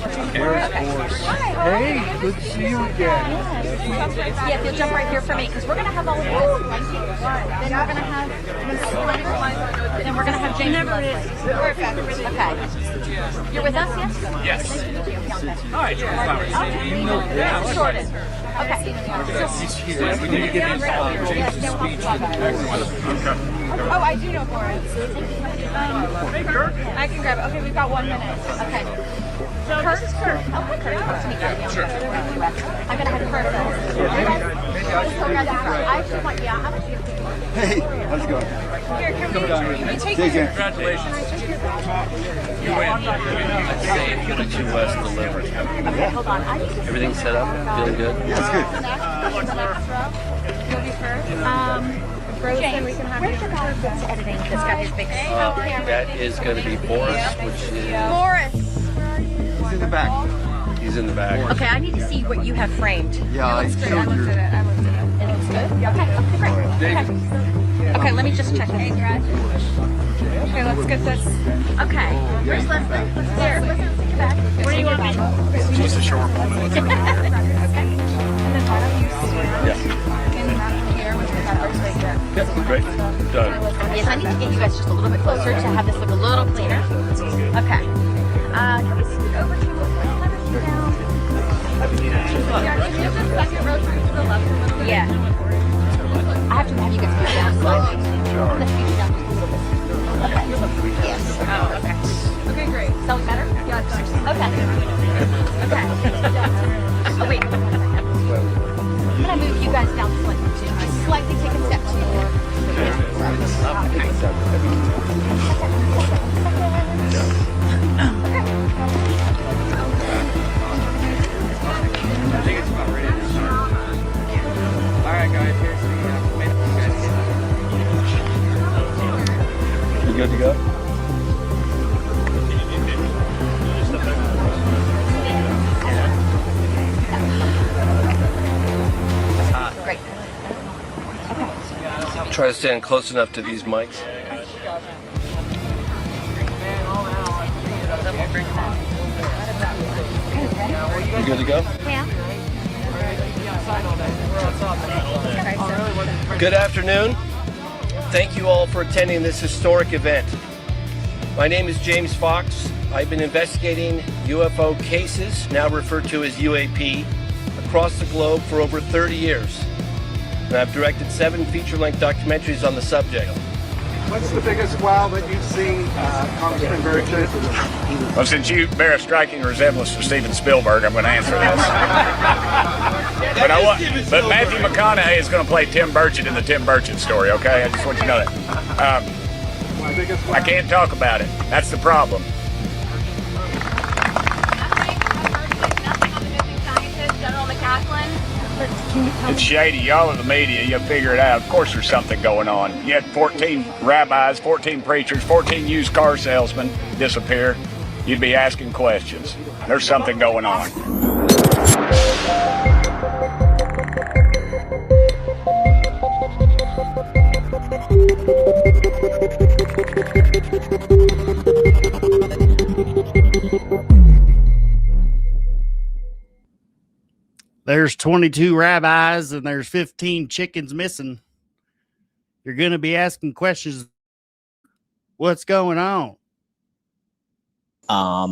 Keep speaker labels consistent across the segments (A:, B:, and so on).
A: Hey, good to see you again.
B: Yeah, if you'll jump right here for me, because we're going to have all of us. Then we're going to have James and Leslie. Perfect. Okay. You're with us, yes?
A: Yes.
B: All right. Yeah, shorted. Okay.
A: He's here. We need to get his James' speech.
B: Oh, I do know Boris. I can grab it. Okay, we've got 1 minute. Okay. Kurt? Oh, hi, Kurt. Nice to meet you.
A: Sure.
B: I'm going to have Kurt. I actually want, yeah, how much do you think?
C: Hey, how's it going?
B: Here, can we take
C: Take care.
A: Congratulations. You win.
D: Got you West delivered.
B: Okay, hold on. I need to
D: Everything set up? Feeling good?
C: Yeah, it's good.
B: You'll be first. James, we can have where's the guy that's editing that's got his big camera?
D: That is going to be Boris, which is...
B: Boris!
C: He's in the back.
D: He's in the back.
B: Okay, I need to see what you have framed.
C: Yeah, I showed you.
B: It looks good? Okay, great. Okay, let me just check this. Okay, let's get this. Okay, where's Leslie? Here, Leslie, take your bag. Where do you want me?
A: She's a short woman.
B: And then why don't you swear
D: Yeah.
B: in that here with the numbers right here?
D: Yep, great. Done.
B: Yes, I need to get you guys just a little bit closer to have this look a little cleaner. Okay. Can we scoot over to yeah. I have to have you guys move down slightly. I'm going to scoot you down just a little bit. Okay. Yes. Oh, okay. Okay, great. Sounds better? Yeah, it's better. Okay. Okay. Oh, wait. I'm going to move you guys down slightly. Just slightly take a step to your...
A: I think it's about ready to start. All right, guys. Here's the
D: You good to go?
B: Great.
D: Try to stand close enough to these mics. You good to go?
B: Yeah.
D: Good afternoon. Thank you all for attending this historic event. My name is James Fox. I've been investigating UFO cases, now referred to as UAP, across the globe for over 30 years. And I've directed 7 feature-length documentaries on the subject.
E: What's the biggest wow that you've seen, Congressman Burgess?
F: Well, since you bear a striking resemblance to Steven Spielberg, I'm going to answer this. But Matthew McConaughey is going to play Tim Burchett in the Tim Burchett story, okay? I just want you to know that. I can't talk about it. That's the problem. It's shady. Y'all are the media. You'll figure it out. Of course there's something going on. You had 14 rabbis, 14 preachers, 14 used car salesmen disappear. You'd be asking questions. There's something going on.
G: There's 22 rabbis and there's 15 chickens missing. You're going to be asking questions. What's going on?
H: I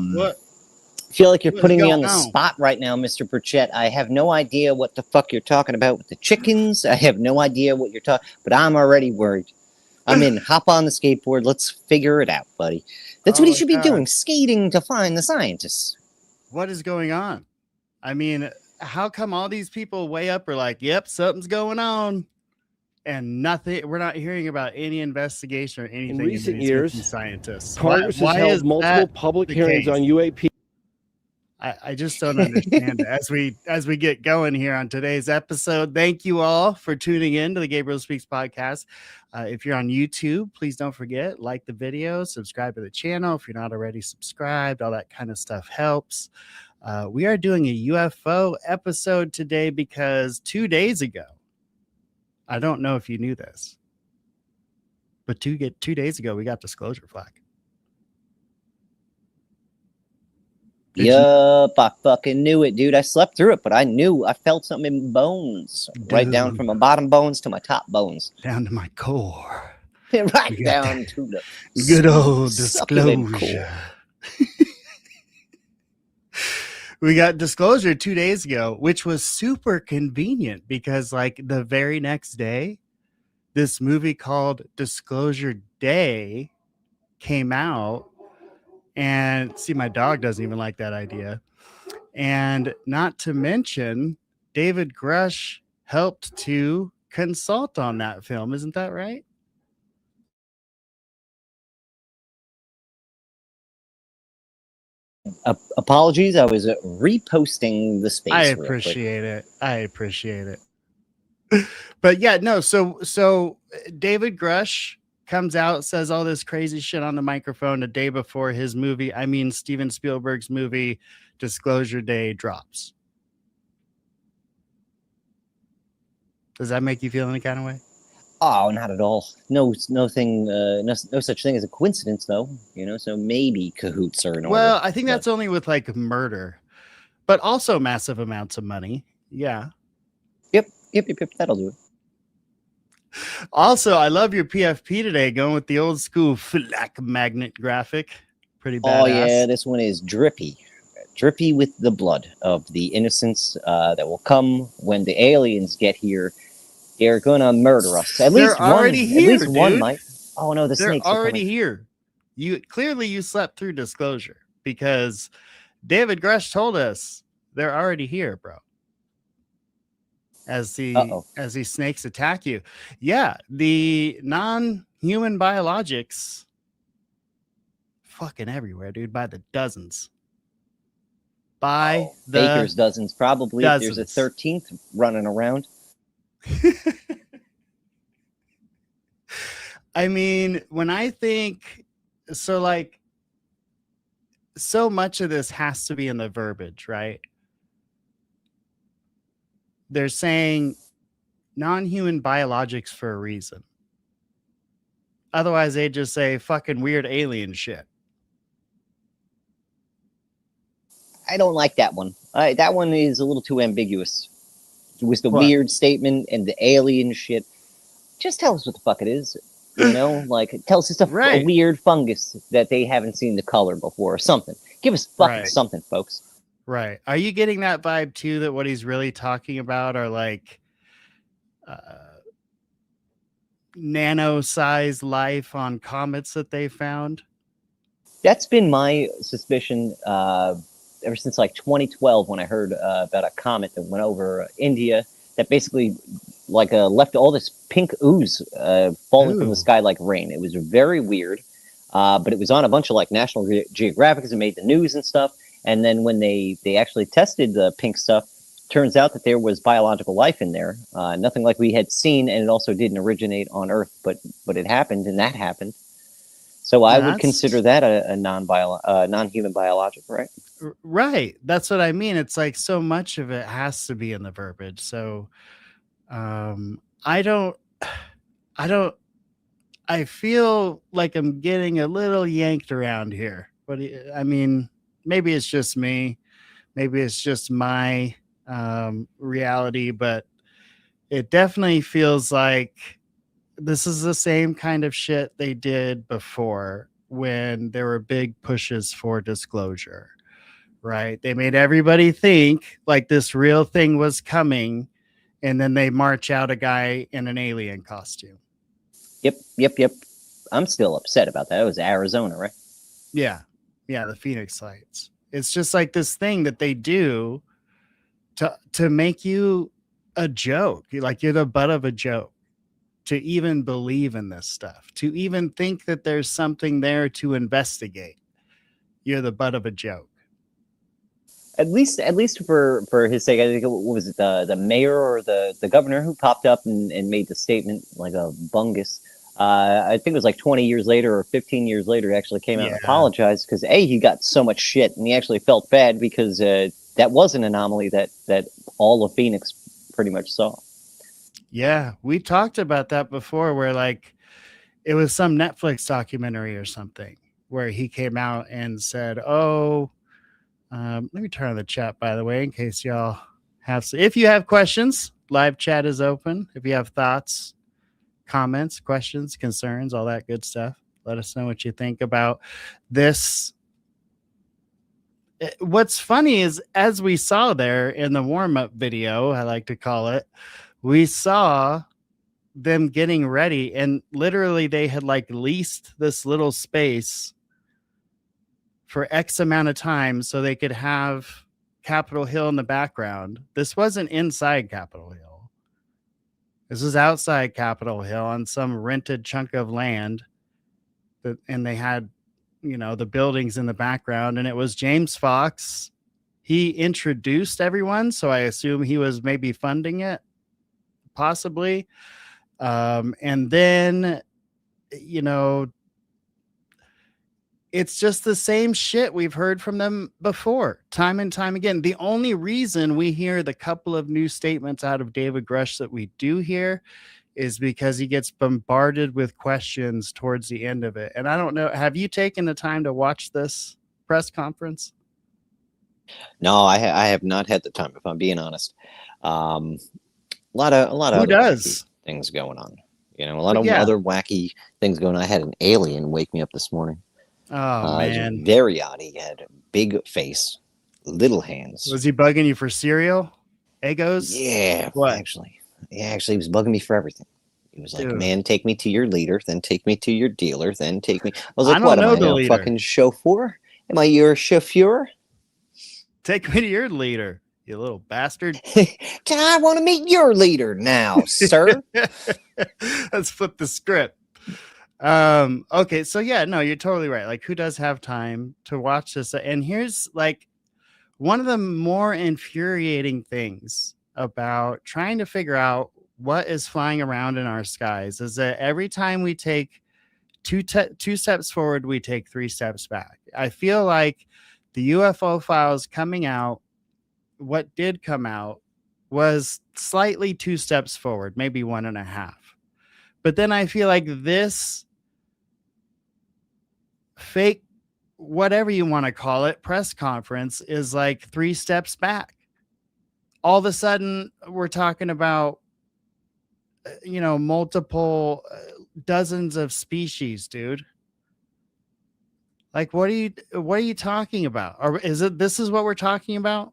H: feel like you're putting me on the spot right now, Mr. Burchett. I have no idea what the fuck you're talking about with the chickens. I have no idea what you're talking, but I'm already worried. I'm in. Hop on the skateboard. Let's figure it out, buddy. That's what he should be doing, skating to find the scientists.
G: What is going on? I mean, how come all these people way up are like, yep, something's going on, and nothing? We're not hearing about any investigation or anything.
I: In recent years,
G: scientists.
I: Congress has held multiple public hearings on UAP.
G: I just don't understand it. As we get going here on today's episode, thank you all for tuning in to the Gabriel Speaks podcast. If you're on YouTube, please don't forget, like the video, subscribe to the channel. If you're not already subscribed, all that kind of stuff helps. We are doing a UFO episode today because 2 days ago, I don't know if you knew this, but 2 days ago, we got disclosure, Flak.
H: Yup, I fucking knew it, dude. I slept through it, but I felt something in bones, right down from my bottom bones to my top bones,
G: down to my core,
H: right down to the
G: good old
H: succulent
G: disclosure.
H: core.
G: We got Disclosure 2 days ago, which was super convenient because, like, the very next day, this movie called Disclosure Day came out. And see, my dog doesn't even like that idea. And not to mention, David Grusch helped to consult on that film. Isn't that right?
H: Apologies, I was reposting the space.
G: I appreciate it. But yeah, no. So David Grusch comes out, says all this crazy shit on the microphone a day before his movie. I mean, Steven Spielberg's movie Disclosure Day drops. Does that make you feel any kind of way?
H: Oh, not at all. No such thing as a coincidence, though. So maybe cahoots are in order.
G: Well, I think that's only with like murder, but also massive amounts of money. Yeah.
H: Yep. That'll do it.
G: Also, I love your PFP today, going with the old school Flak magnet graphic. Pretty badass.
H: Oh yeah, this one is drippy with the blood of the innocents that will come when the aliens get here. They're gonna murder us. At least one might. Oh no, they're snakes
G: already here. You slept through Disclosure because David Grusch told us they're already here, bro. As these snakes attack you. Yeah, the non-human biologics fucking everywhere, dude, by the dozens.
H: Baker's dozens, probably. Dozens. There's a 13th running around.
G: I mean, when I think so, like, so much of this has to be in the verbiage, right? They're saying non-human biologics for a reason. Otherwise, they just say fucking weird alien shit.
H: I don't like that one. That one is a little too ambiguous. With the weird statement and the alien shit. Just tell us what the fuck it is. Like, tell us it's a weird fungus that they haven't seen the color before or something. Give us fucking something, folks.
G: Right. Are you getting that vibe too, that what he's really talking about are like nano-sized life on comets that they found?
H: That's been my suspicion ever since like 2012 when I heard about a comet that went over India that basically left all this pink ooze falling from the sky like rain. It was very weird, but it was on a bunch of like National Geographics and made the news and stuff. And then when they actually tested the pink stuff, turns out that there was biological life in there. Nothing like we had seen, and it also didn't originate on Earth, but it happened, and that happened. So I would consider that a non-human biologic, right?
G: Right. That's what I mean. It's like so much of it has to be in the verbiage. So I feel like I'm getting a little yanked around here. But I mean, maybe it's just me. Maybe it's just my reality, but it definitely feels like this is the same kind of shit they did before when there were big pushes for disclosure, right? They made everybody think like this real thing was coming, and then they march out a guy in an alien costume.
H: Yep. I'm still upset about that. It was Arizona, right?
G: Yeah, the Phoenix Lights. It's just like this thing that they do to make you a joke. You're the butt of a joke. To even believe in this stuff, to even think that there's something there to investigate, you're the butt of a joke.
H: At least for his sake, I think what was it, the mayor or the governor who popped up and made the statement like a bungus. I think it was like 20 years later or 15 years later, he actually came out and apologized because he got so much shit and he actually felt bad because that was an anomaly that all of Phoenix pretty much saw.
G: Yeah, we talked about that before where like it was some Netflix documentary or something where he came out and said, Let me turn on the chat, by the way, in case y'all have. If you have questions, live chat is open. If you have thoughts, comments, questions, concerns, all that good stuff, let us know what you think about this. What's funny is, as we saw there in the warm-up video, I like to call it, we saw them getting ready, and literally they had like leased this little space for X amount of time so they could have Capitol Hill in the background. This wasn't inside Capitol Hill. This was outside Capitol Hill on some rented chunk of land. And they had, the buildings in the background, and it was James Fox. He introduced everyone, so I assume he was maybe funding it, possibly. And then, it's just the same shit we've heard from them before, time and time again. The only reason we hear the couple of new statements out of David Grusch that we do hear is because he gets bombarded with questions towards the end of it. And I don't know, have you taken the time to watch this press conference?
H: No, I have not had the time, if I'm being honest. A lot of
G: Who does?
H: Things going on. A lot of other wacky things going on. I had an alien wake me up this morning.
G: Oh, man.
H: Very odd. He had a big face, little hands.
G: Was he bugging you for cereal? Eggos?
H: Yeah.
G: What?
H: Actually, he was bugging me for everything. He was like,
G: Dude.
H: man, take me to your leader, then take me to your dealer, then take me. I was like,
G: I
H: what
G: don't
H: am I
G: know the
H: now,
G: leader.
H: fucking chauffeur? Am I your chauffeur?
G: Take me to your leader, you little bastard.
H: I want to meet your leader now, sir.
G: Let's flip the script. Okay, so yeah, no, you're totally right. Like, who does have time to watch this? And here's like one of the more infuriating things about trying to figure out what is flying around in our skies is that every time we take two steps forward, we take 3 steps back. I feel like the UFO files coming out, what did come out was slightly 2 steps forward, maybe 1.5. But then I feel like this fake, whatever you want to call it, press conference is like 3 steps back. All of a sudden, we're talking about, multiple dozens of species, dude. Like, what are you talking about? Or this is what we're talking about?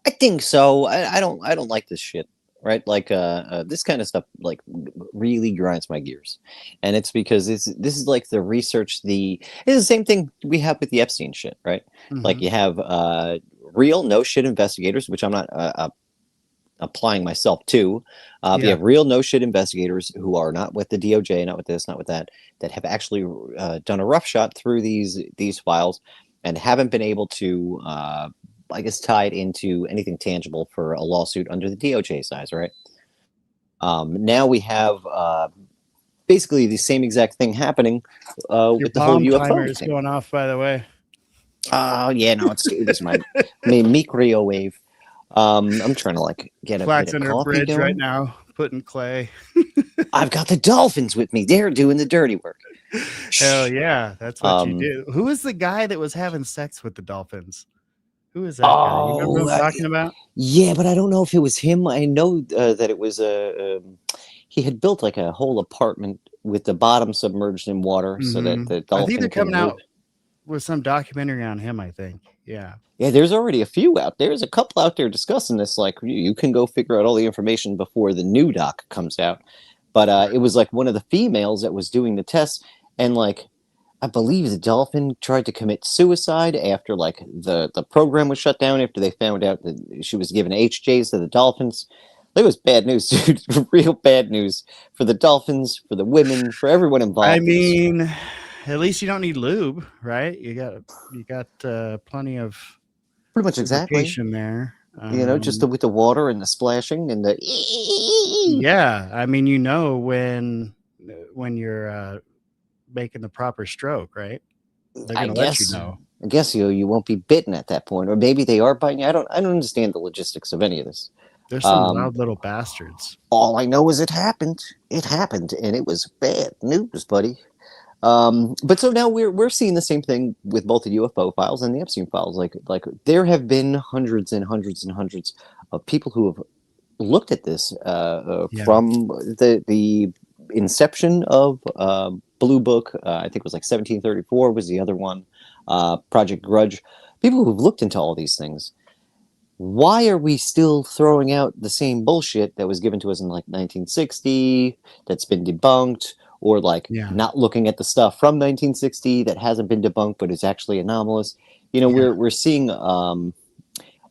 H: I think so. I don't like this shit. Right, like this kind of stuff like really grinds my gears, and it's because this is like the research. It's the same thing we have with the Epstein shit, right?
G: Mm-hmm.
H: Like you have real no shit investigators, which I'm not applying myself to. You have real no shit investigators who are not with the DOJ, not with this, not with that have actually done a rough shot through these files and haven't been able to. I guess tied into anything tangible for a lawsuit under the DOJ size, right? Now we have basically the same exact thing happening with the whole UFO
G: timer is
H: thing.
G: going off, by the way.
H: Oh yeah, no, it's my microwave. I'm trying to like get
G: Flak's
H: a bit of
G: under a
H: coffee
G: bridge
H: going.
G: right now, putting clay.
H: I've got the dolphins with me. They're doing the dirty work.
G: Hell yeah, that's what you do. Who is the guy that was having sex with the dolphins? Who is that guy? You remember what I'm talking about?
H: Yeah, but I don't know if it was him. I know that it was he had built like a whole apartment with the bottom submerged in water so that the dolphin.
G: I think they're coming out with some documentary on him, I think. Yeah.
H: Yeah, there's already a few out. There's a couple out there discussing this. Like, you can go figure out all the information before the new doc comes out. But it was like one of the females that was doing the tests, and like, I believe the dolphin tried to commit suicide after like the program was shut down after they found out that she was giving HJs to the dolphins. It was bad news, dude. Real bad news for the dolphins, for the women, for everyone involved.
G: I mean, at least you don't need lube, right? You got plenty of
H: pretty much exactly
G: there.
H: Just with the water and the splashing and the.
G: Yeah, I mean, when you're making the proper stroke, right? They're gonna let you know.
H: I guess you won't be bitten at that point, or maybe they are biting you. I don't understand the logistics of any of this.
G: There's some loud little bastards.
H: All I know is it happened. It happened, and it was bad news, buddy. But so now we're seeing the same thing with both the UFO files and the Epstein files. Like there have been hundreds and hundreds and hundreds of people who have looked at this from the inception of Blue Book. I think it was like 1734 was the other one. Project Grudge. People who've looked into all these things. Why are we still throwing out the same bullshit that was given to us in like 1960 that's been debunked, or like not looking at the stuff from 1960 that hasn't been debunked but is actually anomalous? You know, we're seeing a lot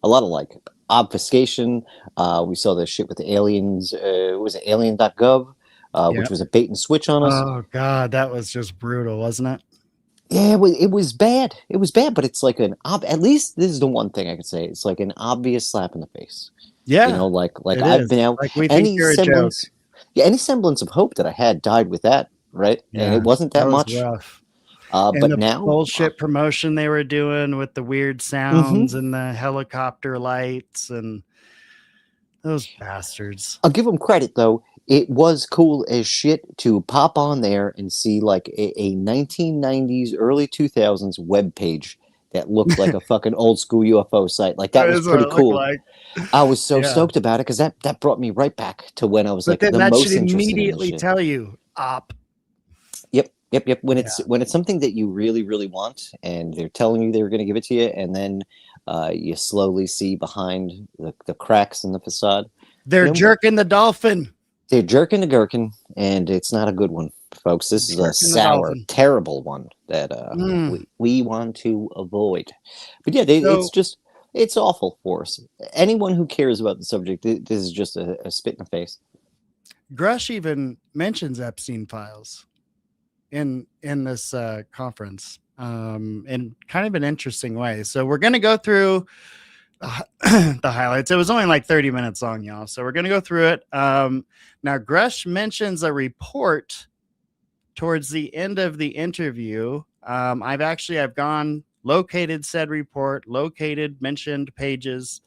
H: of like obfuscation. We saw the shit with the aliens. Was it alien.gov, which was a bait and switch on us?
G: Oh God, that was just brutal, wasn't it?
H: Yeah, it was bad. It was bad, but it's like at least this is the one thing I could say. It's like an obvious slap in the face.
G: Yeah,
H: you know, like I've been out.
G: Like we think you're a joke.
H: Any semblance of hope that I had died with that, right?
G: Yeah,
H: and it wasn't that much.
G: Rough.
H: But the now
G: bullshit promotion they were doing with the weird sounds and the helicopter lights and those bastards.
H: I'll give them credit though. It was cool as shit to pop on there and see like a 1990s, early 2000s web page that looked like a fucking old school UFO site. Like that was pretty cool. Like. I was so stoked about it because that brought me right back to when I was like the most interested.
G: Immediately tell you op.
H: Yep. When it's something that you really, really want, and they're telling you they're going to give it to you, and then you slowly see behind the cracks in the facade.
G: They're jerking the dolphin.
H: They're jerking the gherkin, and it's not a good one, folks. This is a sour, terrible one that we want to avoid. But yeah, it's awful for us. Anyone who cares about the subject, this is just a spit in the face.
G: Grusch even mentions Epstein files in this conference in kind of an interesting way. So we're going to go through the highlights. It was only like 30 minutes long, y'all. So we're going to go through it. Now, Grusch mentions a report towards the end of the interview. I've gone, located said report, mentioned pages,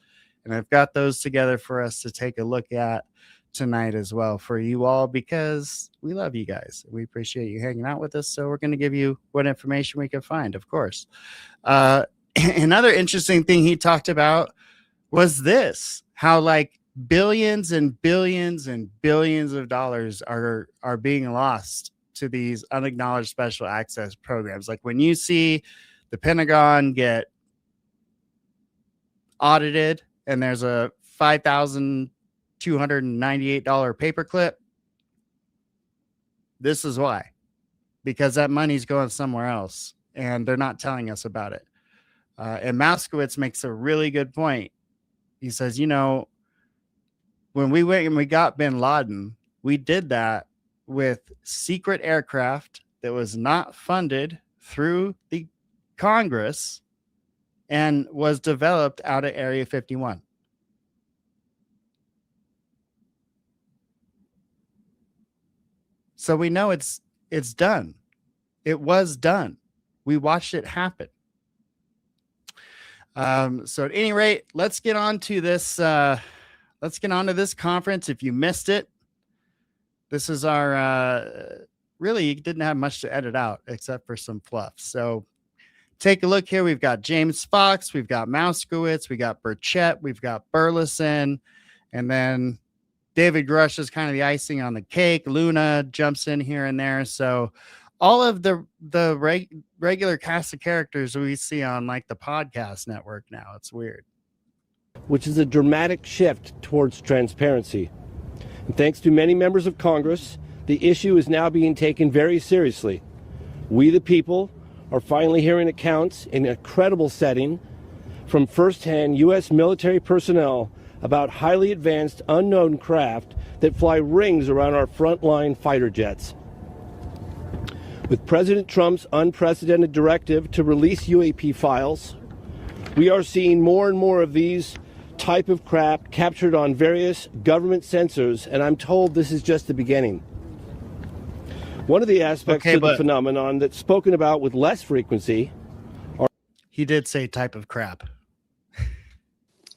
G: and I've got those together for us to take a look at tonight as well for you all, because we love you guys. We appreciate you hanging out with us. So we're going to give you what information we can find, of course. Another interesting thing he talked about was this, how like billions and billions and billions of dollars are being lost to these unacknowledged special access programs. Like when you see the Pentagon get audited and there's a $5,298 paperclip, this is why, because that money's going somewhere else and they're not telling us about it. And Moskowitz makes a really good point. He says, you know, when we went and we got bin Laden, we did that with secret aircraft that was not funded through the Congress and was developed out of Area 51. So we know it's done. It was done. We watched it happen. So at any rate, let's get on to this. Let's get on to this conference. If you missed it, this is our, really didn't have much to edit out except for some fluff. So take a look here. We've got James Fox, we've got Moskowitz, we got Burchett, we've got Burleson, and then David Grusch is kind of the icing on the cake. Luna jumps in here and there. So all of the regular cast of characters we see on like the podcast network now. It's weird.
I: Which is a dramatic shift towards transparency. And thanks to many members of Congress, the issue is now being taken very seriously. We, the people, are finally hearing accounts in a credible setting from firsthand U.S. military personnel about highly advanced unknown craft that fly rings around our frontline fighter jets. With President Trump's unprecedented directive to release UAP files, we are seeing more and more of these type of craft captured on various government sensors, and I'm told this is just the beginning. One of the aspects of the phenomenon that's spoken about with less frequency are...
G: He did say type of crap.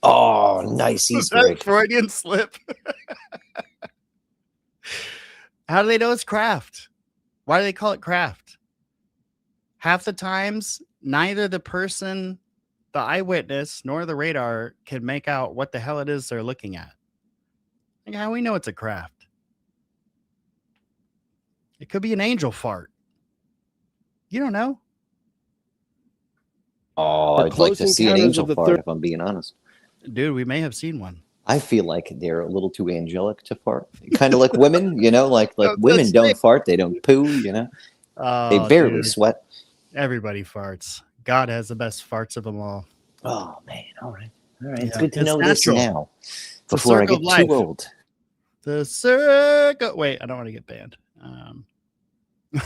H: Oh, nice Easter egg.
G: Freudian slip. How do they know it's craft? Why do they call it craft? half the times, neither the person, the eyewitness, nor the radar can make out what the hell it is they're looking at. Like, how we know it's a craft? It could be an angel fart. You don't know.
H: Oh,
I: Or
H: I'd like
I: close
H: to see an
I: encounters
H: angel
I: of the
H: fart,
I: third-
H: if I'm being honest.
G: Dude, we may have seen one.
H: I feel like they're a little too angelic to fart. Kind of like women, like
G: Oh,
H: women
G: that's
H: don't
G: right.
H: fart, they don't poo, they
G: Oh,
H: barely
G: dude.
H: sweat.
G: Everybody farts. God has the best farts of them all.
H: Oh man, all right. It's
G: Yeah,
H: good to
G: it's
H: know
G: natural.
H: this now
G: It's a
H: before I
G: circle
H: get
G: of life.
H: too old.
G: The circle. Wait, I don't want to get banned. I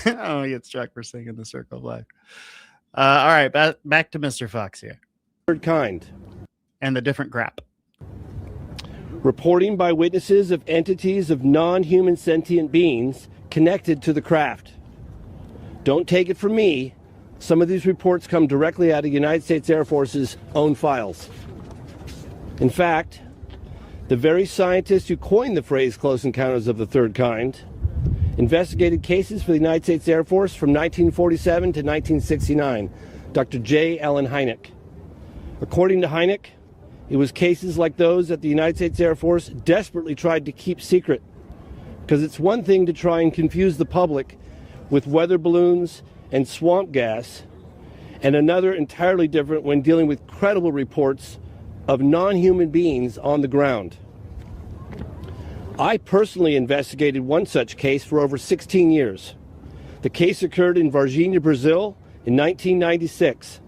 G: don't want to get struck for singing the circle of life. All right, back to Mr. Fox here
I: third kind.
G: and the different crap.
I: Reporting by witnesses of entities of non-human sentient beings connected to the craft. Don't take it from me. Some of these reports come directly out of United States Air Force's own files. In fact, the very scientist who coined the phrase close encounters of the third kind investigated cases for the United States Air Force from 1947 to 1969, Dr. J. Allen Hynek. According to Hynek, it was cases like those that the United States Air Force desperately tried to keep secret, because it's one thing to try and confuse the public with weather balloons and swamp gas, and another entirely different when dealing with credible reports of non-human beings on the ground. I personally investigated one such case for over 16 years. The case occurred in Varginha, Brazil in 1996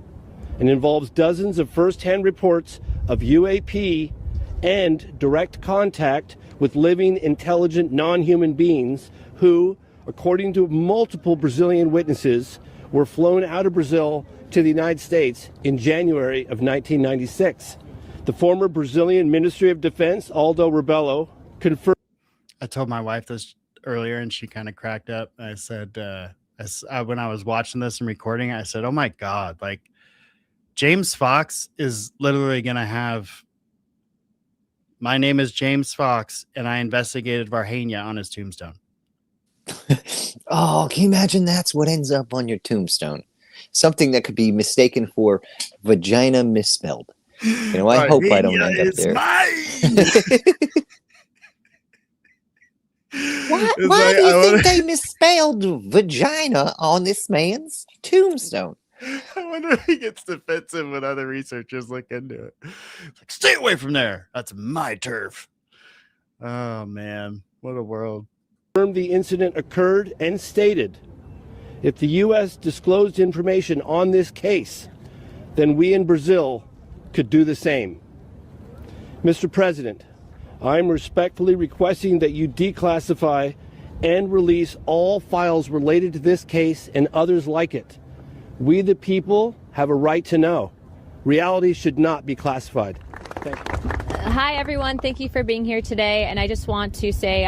I: and involves dozens of first-hand reports of UAP and direct contact with living, intelligent, non-human beings who, according to multiple Brazilian witnesses, were flown out of Brazil to the United States in January of 1996. The former Brazilian Ministry of Defense, Aldo Rebelo, confirmed.
G: I told my wife this earlier and she kind of cracked up. I said, when I was watching this and recording, I said, oh my God, like James Fox is literally going to have, my name is James Fox and I investigated Varginha on his tombstone.
H: Oh, can you imagine that's what ends up on your tombstone? Something that could be mistaken for vagina misspelled. I hope I don't end up there. Why do you think they misspelled vagina on this man's tombstone?
G: I wonder if he gets defensive when other researchers look into it. It's like, stay away from there. That's my turf. Oh, man. What a world.
I: The incident occurred and stated, if the U.S. disclosed information on this case, then we in Brazil could do the same. Mr. President, I'm respectfully requesting that you declassify and release all files related to this case and others like it. We, the people, have a right to know. Reality should not be classified. Thank you.
B: Hi, everyone. Thank you for being here today. And I just want to say,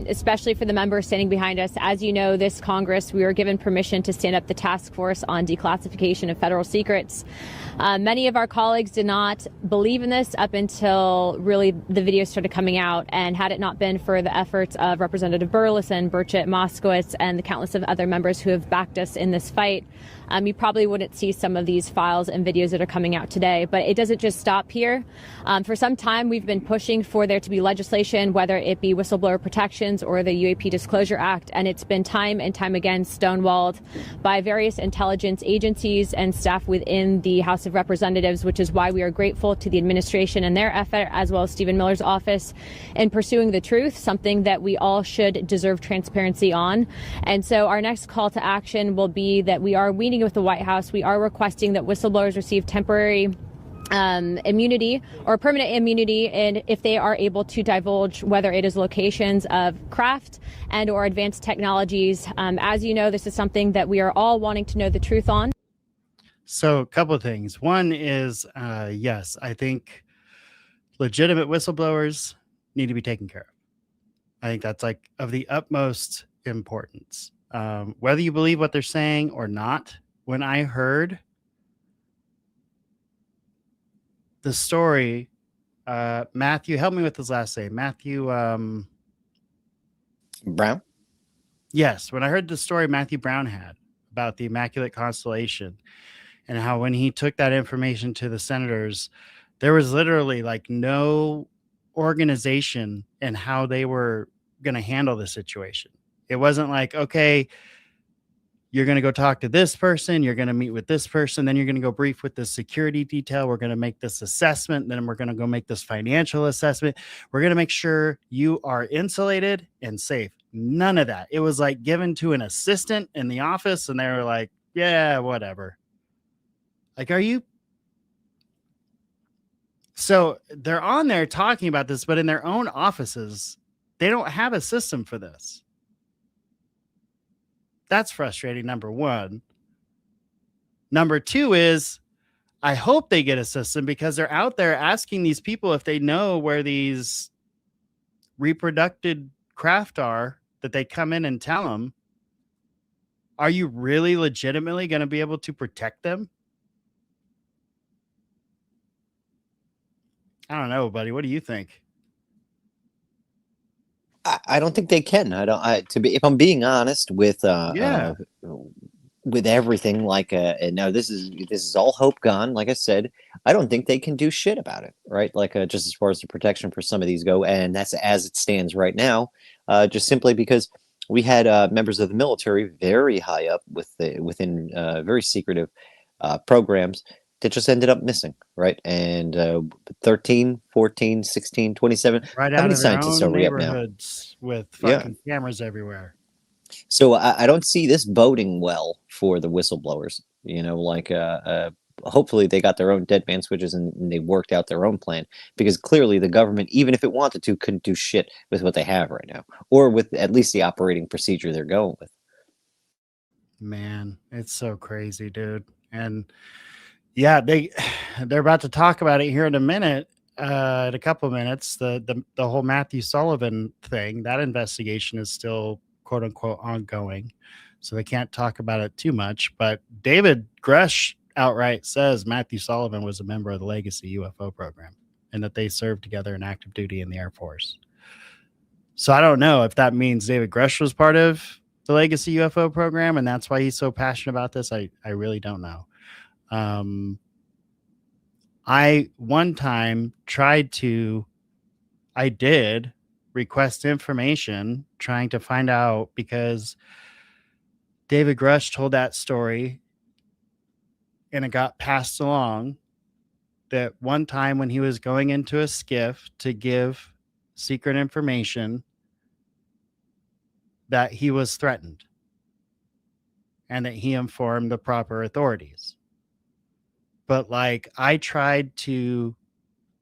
B: especially for the members standing behind us, as you know, this Congress, we were given permission to stand up the task force on declassification of federal secrets. Many of our colleagues did not believe in this up until really the videos started coming out. And had it not been for the efforts of Representative Burleson, Burchett, Moskowitz, and the countless of other members who have backed us in this fight, you probably wouldn't see some of these files and videos that are coming out today. But it doesn't just stop here. For some time, we've been pushing for there to be legislation, whether it be whistleblower protections or the UAP Disclosure Act, and it's been time and time again stonewalled by various intelligence agencies and staff within the House of Representatives, which is why we are grateful to the administration and their effort, as well as Stephen Miller's office, in pursuing the truth, something that we all should deserve transparency on. And so our next call to action will be that we are meeting with the White House. We are requesting that whistleblowers receive temporary immunity or permanent immunity, and if they are able to divulge whether it is locations of craft and or advanced technologies. As you know, this is something that we are all wanting to know the truth on.
G: So a couple of things. One is, yes, I think legitimate whistleblowers need to be taken care of. I think that's like of the utmost importance. Whether you believe what they're saying or not, when I heard the story, Matthew, help me with his last name. Matthew
H: Brown?
G: Yes, when I heard the story Matthew Brown had about the Immaculate Constellation and how when he took that information to the senators, there was literally like no organization in how they were going to handle the situation. It wasn't like, okay, you're going to go talk to this person, you're going to meet with this person, then you're going to go brief with the security detail, we're going to make this assessment, then we're going to go make this financial assessment, we're going to make sure you are insulated and safe. None of that. It was like given to an assistant in the office, and they were like, yeah, whatever. Like, are you? So they're on there talking about this, but in their own offices, they don't have a system for this. That's frustrating, number one. Number two is, I hope they get a system, because they're out there asking these people if they know where these reproduced craft are, that they come in and tell them. Are you really legitimately going to be able to protect them? I don't know, buddy. What do you think?
H: I don't think they can. If I'm being honest with with everything, like and now this is all hope gone. Like I said, I don't think they can do shit about it, right? Like just as far as the protection for some of these go, and that's as it stands right now. Just simply because we had members of the military very high up within very secretive programs that just ended up missing, right? And 13, 14, 16, 27.
G: Right
H: how
G: out
H: many
G: of their
H: scientists
G: own
H: are we up now?
G: neighborhoods with fucking cameras everywhere.
H: So I don't see this boding well for the whistleblowers. You know, like hopefully they got their own dead man switches and they worked out their own plan, because clearly the government, even if it wanted to, couldn't do shit with what they have right now, or with at least the operating procedure they're going with.
G: Man, it's so crazy, dude. And yeah, they're about to talk about it here in a minute, in a couple of minutes. The whole Matthew Sullivan thing, that investigation is still quote unquote ongoing, so they can't talk about it too much. But David Grusch outright says Matthew Sullivan was a member of the Legacy UFO program and that they served together in active duty in the Air Force. So I don't know if that means David Grusch was part of the Legacy UFO program and that's why he's so passionate about this. I really don't know. I one time I did request information trying to find out, because David Grusch told that story and it got passed along that one time when he was going into a skiff to give secret information, that he was threatened and that he informed the proper authorities. But like, I tried to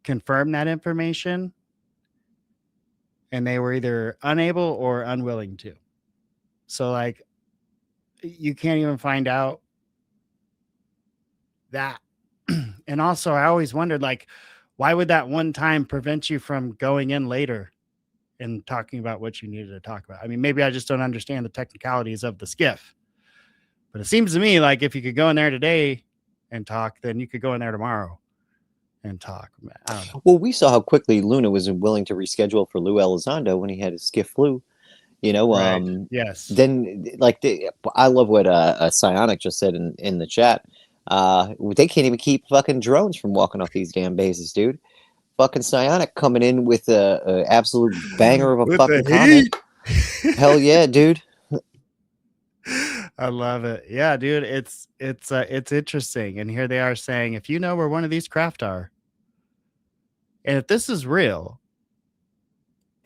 G: confirm that information and they were either unable or unwilling to. So like, you can't even find out that. And also I always wondered, like, why would that one time prevent you from going in later and talking about what you needed to talk about? I mean, maybe I just don't understand the technicalities of the skiff, but it seems to me like if you could go in there today and talk, then you could go in there tomorrow and talk. I don't know.
H: Well, we saw how quickly Luna was willing to reschedule for Lou Elizondo when he had his skiff flu. You know,
G: Right. Yes.
H: Then like I love what Psionic just said in the chat. They can't even keep fucking drones from walking off these damn bases, dude. Fucking Psionic coming in with a absolute banger of a
G: With
H: fucking
G: the
H: comment. Hell yeah, dude.
G: I love it. Yeah, dude, it's interesting. And here they are saying, if you know where one of these craft are, and if this is real,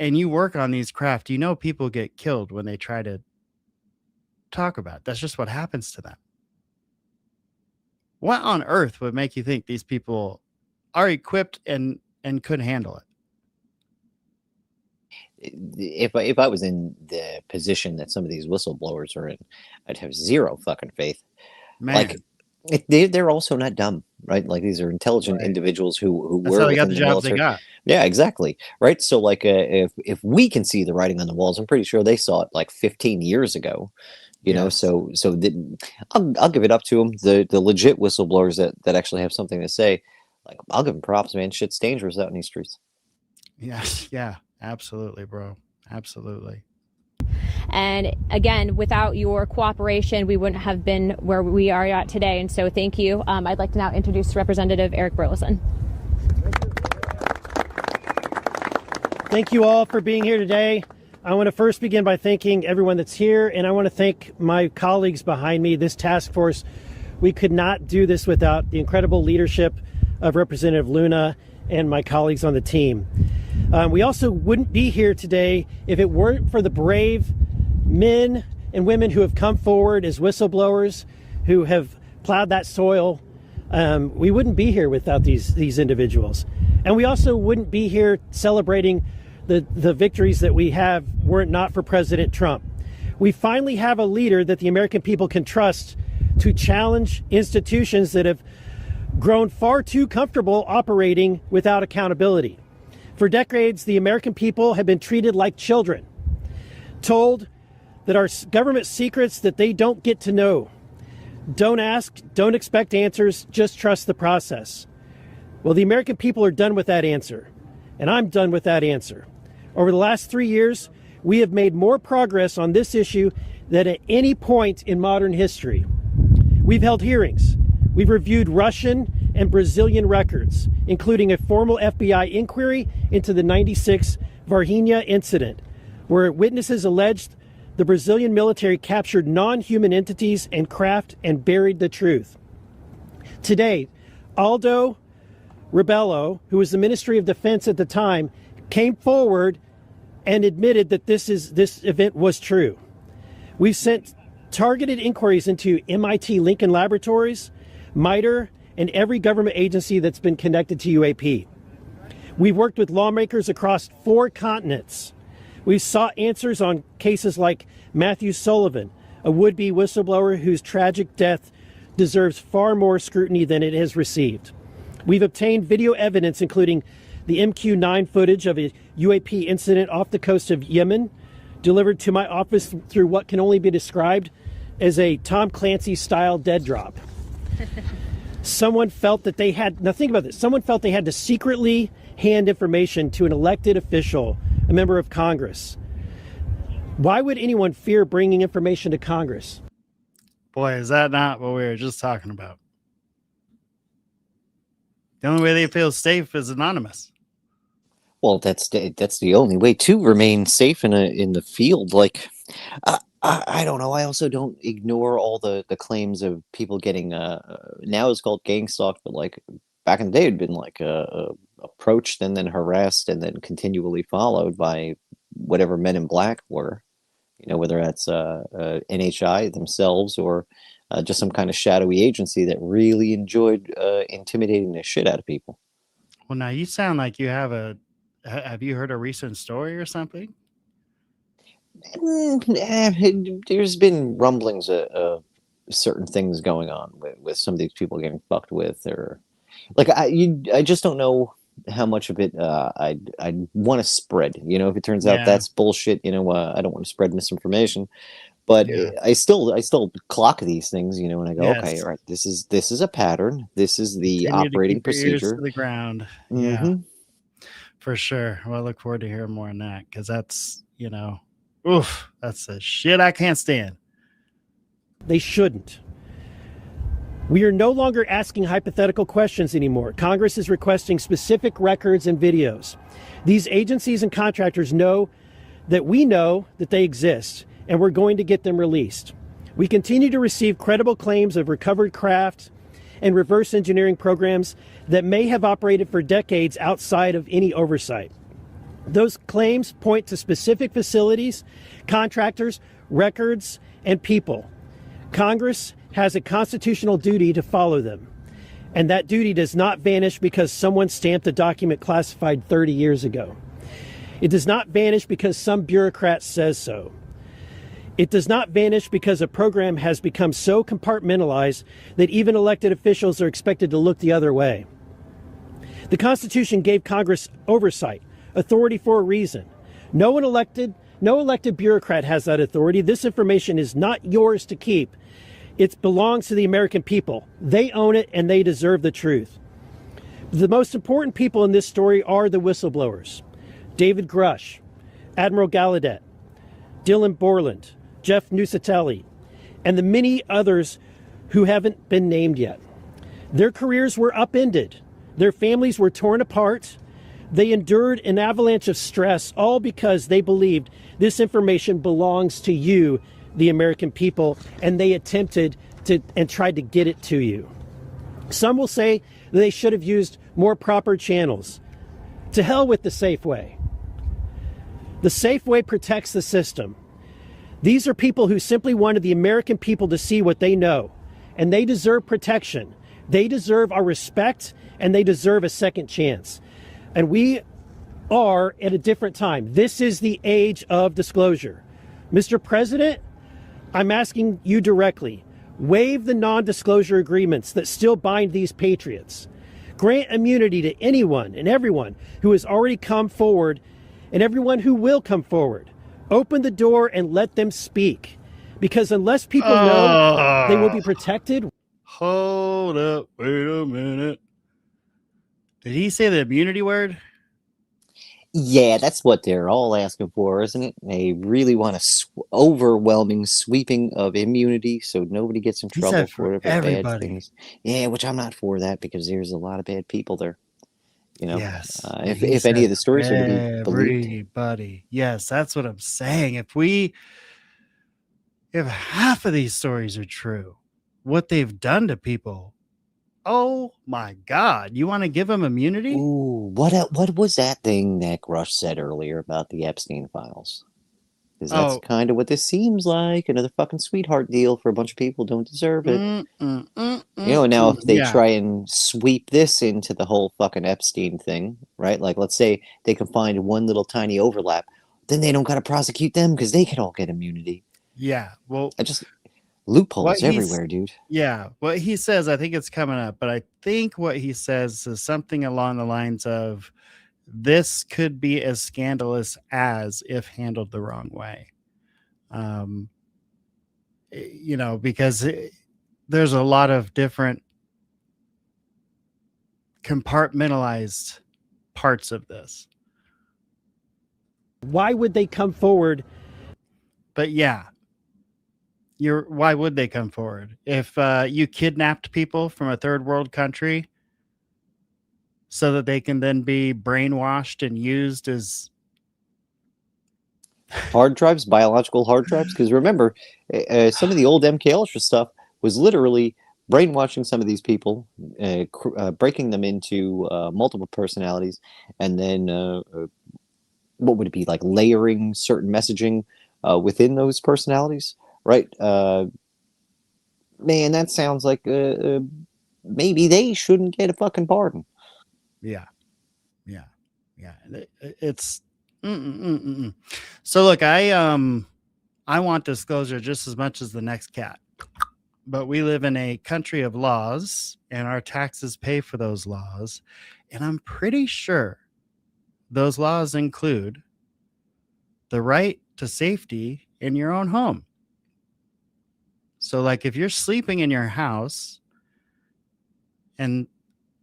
G: and you work on these craft, you know people get killed when they try to talk about it. That's just what happens to them. What on earth would make you think these people are equipped and could handle it?
H: If I was in the position that some of these whistleblowers are in, I'd have zero fucking faith.
G: Man,
H: Like they're also not dumb, right? Like these are intelligent individuals who
G: that's
H: were
G: how they got
H: within
G: the
H: the
G: jobs they
H: military.
G: got.
H: Yeah, exactly. Right. So like if we can see the writing on the walls, I'm pretty sure they saw it like 15 years ago. You know,
G: Yes.
H: so I'll give it up to them. The legit whistleblowers that actually have something to say, like I'll give them props, man. Shit's dangerous out in these streets.
G: Yes, yeah, absolutely, bro. Absolutely.
J: And again, without your cooperation, we wouldn't have been where we are at today. And so thank you. I'd like to now introduce Representative Eric Burleson.
K: Thank you all for being here today. I want to first begin by thanking everyone that's here, and I want to thank my colleagues behind me, this task force. We could not do this without the incredible leadership of Representative Luna and my colleagues on the team. We also wouldn't be here today if it weren't for the brave men and women who have come forward as whistleblowers, who have plowed that soil. We wouldn't be here without these individuals. And we also wouldn't be here celebrating the victories that we have were it not for President Trump. We finally have a leader that the American people can trust to challenge institutions that have grown far too comfortable operating without accountability. For decades, the American people have been treated like children, told that our government secrets that they don't get to know. Don't ask, don't expect answers, just trust the process. Well, the American people are done with that answer, and I'm done with that answer. Over the last 3 years, we have made more progress on this issue than at any point in modern history. We've held hearings. We've reviewed Russian and Brazilian records, including a formal FBI inquiry into the '96 Varginha incident, where witnesses alleged the Brazilian military captured non-human entities and craft and buried the truth. Today, Aldo Rebelo, who was the Ministry of Defense at the time, came forward and admitted that this event was true. We've sent targeted inquiries into MIT Lincoln Laboratories, MITRE, and every government agency that's been connected to UAP. We've worked with lawmakers across 4 continents. We've sought answers on cases like Matthew Sullivan, a would-be whistleblower whose tragic death deserves far more scrutiny than it has received. We've obtained video evidence, including the MQ-9 footage of a UAP incident off the coast of Yemen, delivered to my office through what can only be described as a Tom Clancy-style dead drop. Someone felt that they had, now think about this, someone felt they had to secretly hand information to an elected official, a member of Congress. Why would anyone fear bringing information to Congress?
G: Boy, is that not what we were just talking about? The only way they feel safe is anonymous.
H: Well, that's the only way to remain safe in the field. Like, I don't know. I also don't ignore all the claims of people getting now it's called gang stalked, but like back in the day, it'd been like approached and then harassed and then continually followed by whatever Men in Black were. You know, whether that's NHI themselves or just some kind of shadowy agency that really enjoyed intimidating the shit out of people.
G: Well, now you sound like you have you heard a recent story or something?
H: There's been rumblings of certain things going on with some of these people getting fucked with, or like I just don't know how much of it I'd want to spread. You know, if it turns out that's bullshit, you know, I don't want to spread misinformation. But I still clock these things, you know, and I go, okay, all right, this is a pattern. This is the operating procedure.
G: To the ground.
H: Mm-hmm.
G: Yeah, for sure. Well, I look forward to hearing more on that, because that's, you know, oof, that's the shit I can't stand.
K: They shouldn't. We are no longer asking hypothetical questions anymore. Congress is requesting specific records and videos. These agencies and contractors know that they exist, and we're going to get them released. We continue to receive credible claims of recovered craft and reverse engineering programs that may have operated for decades outside of any oversight. Those claims point to specific facilities, contractors, records, and people. Congress has a constitutional duty to follow them, and that duty does not vanish because someone stamped a document classified 30 years ago. It does not vanish because some bureaucrat says so. It does not vanish because a program has become so compartmentalized that even elected officials are expected to look the other way. The Constitution gave Congress oversight, authority for a reason. No elected bureaucrat has that authority. This information is not yours to keep. It belongs to the American people. They own it, and they deserve the truth. The most important people in this story are the whistleblowers. David Grusch, Admiral Gallaudet, Dylan Borland, Jeff Nusatelli, and the many others who haven't been named yet. Their careers were upended. Their families were torn apart. They endured an avalanche of stress, all because they believed this information belongs to you, the American people, and they attempted to and tried to get it to you. Some will say they should have used more proper channels. To hell with the safe way. The safe way protects the system. These are people who simply wanted the American people to see what they know, and they deserve protection. They deserve our respect, and they deserve a second chance. And we are at a different time. This is the age of disclosure. Mr. President, I'm asking you directly, waive the non-disclosure agreements that still bind these patriots. Grant immunity to anyone and everyone who has already come forward and everyone who will come forward. Open the door and let them speak. Because unless people know they will be protected.
G: Hold up. Wait a minute. Did he say the immunity word?
H: Yeah, that's what they're all asking for, isn't it? They really want a overwhelming sweeping of immunity so nobody gets in trouble for whatever bad things. Yeah, which I'm not for that because there's a lot of bad people there. You know,
G: yes.
H: If any of the stories are to be believed.
G: Everybody. Yes, that's what I'm saying. If half of these stories are true, what they've done to people, oh my God, you want to give them immunity?
H: Ooh, what was that thing that Grusch said earlier about the Epstein files? Because that's kind of what this seems like. Another fucking sweetheart deal for a bunch of people who don't deserve it. Now if they try and sweep this into the whole fucking Epstein thing, right? Like, let's say they can find one little tiny overlap, then they don't got to prosecute them because they can all get immunity.
G: Yeah, well,
H: loopholes everywhere, dude.
G: Yeah, what he says, I think it's coming up, but I think what he says is something along the lines of, this could be as scandalous as if handled the wrong way. Because there's a lot of different compartmentalized parts of this.
K: Why would they come forward?
G: But yeah, why would they come forward? If you kidnapped people from a third world country so that they can then be brainwashed and used as
H: hard drives, biological hard drives. Because remember, some of the old MK Ultra stuff was literally brainwashing some of these people, breaking them into multiple personalities, and then what would it be, like layering certain messaging within those personalities, right? Man, that sounds like maybe they shouldn't get a fucking pardon.
G: Yeah. It's So look, I want disclosure just as much as the next cat, but we live in a country of laws and our taxes pay for those laws. And I'm pretty sure those laws include the right to safety in your own home. So like if you're sleeping in your house and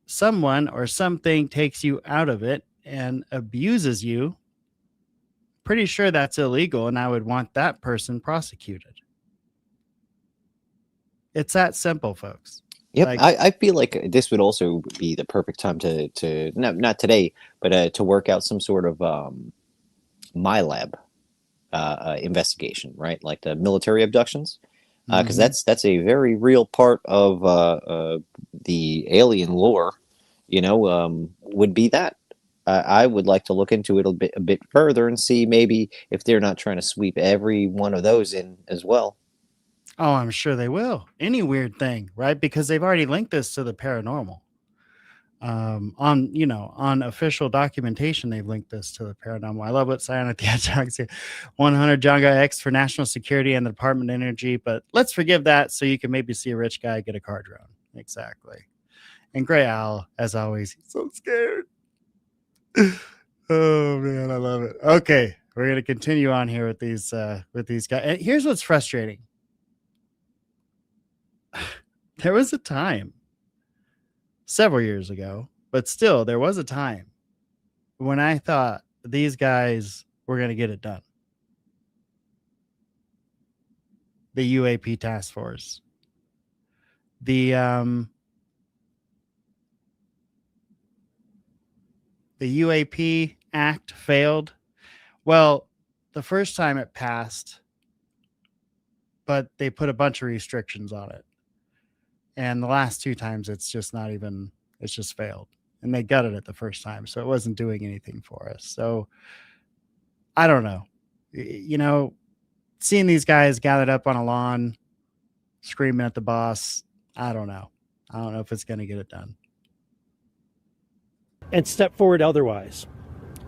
G: someone or something takes you out of it and abuses you, pretty sure that's illegal, and I would want that person prosecuted. It's that simple, folks.
H: Yep, I feel like this would also be the perfect time to not today, but to work out some sort of MyLab investigation, right? Like the military abductions, because that's a very real part of the alien lore. Would be that. I would like to look into it a bit further and see maybe if they're not trying to sweep every one of those in as well.
G: Oh, I'm sure they will. Any weird thing, right? Because they've already linked this to the paranormal. On official documentation, they've linked this to the paranormal. I love what Sion at the Hedgehog said. 100 John Guy X for national security and the Department of Energy, but let's forgive that so you can maybe see a rich guy get a car drone. Exactly. And Gray Owl, as always, he's so scared. Oh man, I love it. Okay, we're gonna continue on here with these guys. And here's what's frustrating. There was a time several years ago, but still there was a time when I thought these guys were gonna get it done. the UAP task force. The UAP Act failed. Well, the first time it passed, but they put a bunch of restrictions on it. And the last 2 times, it's just failed. And they gutted it the first time, so it wasn't doing anything for us. So I don't know. You know, seeing these guys gathered up on a lawn, screaming at the boss, I don't know. I don't know if it's going to get it done.
K: And step forward otherwise.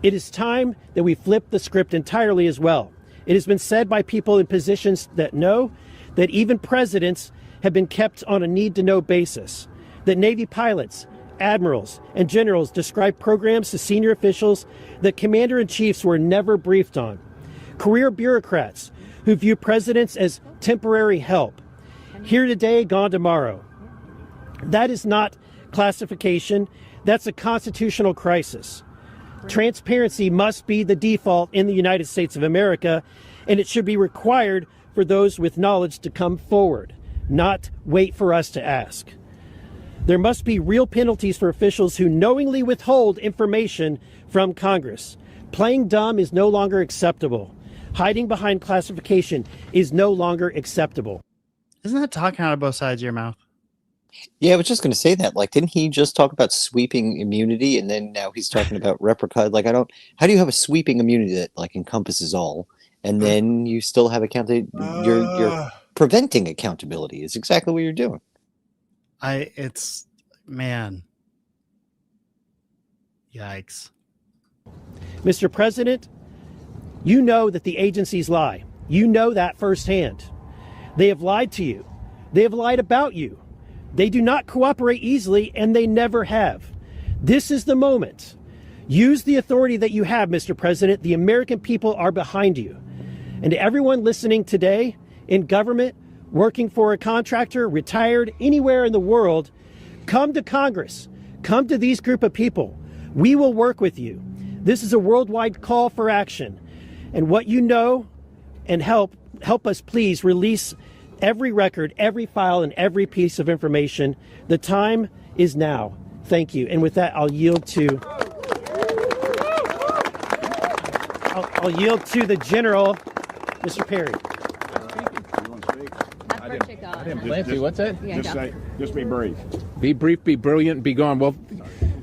K: It is time that we flip the script entirely as well. It has been said by people in positions that know that even presidents have been kept on a need-to-know basis, that Navy pilots, admirals, and generals describe programs to senior officials that commander-in-chiefs were never briefed on, career bureaucrats who view presidents as temporary help, here today, gone tomorrow. That is not classification. That's a constitutional crisis. Transparency must be the default in the United States of America, and it should be required for those with knowledge to come forward, not wait for us to ask. There must be real penalties for officials who knowingly withhold information from Congress. Playing dumb is no longer acceptable. Hiding behind classification is no longer acceptable.
G: Isn't that talking out of both sides of your mouth?
H: Yeah, I was just going to say that. Like, didn't he just talk about sweeping immunity, and then now he's talking about replica? Like, how do you have a sweeping immunity that like encompasses all, and then you still have accountability? You're preventing accountability. Is exactly what you're doing.
G: Man. Yikes.
K: Mr. President, you know that the agencies lie. You know that firsthand. They have lied to you. They have lied about you. They do not cooperate easily, and they never have. This is the moment. Use the authority that you have, Mr. President. The American people are behind you. And to everyone listening today in government, working for a contractor, retired, anywhere in the world, come to Congress. Come to these group of people. We will work with you. This is a worldwide call for action. And what you know, and help us please release every record, every file, and every piece of information. The time is now. Thank you. And with that, I'll yield to the general, Mr. Perry.
L: What's that?
F: Just be brief.
L: Be brief, be brilliant, be gone. Well,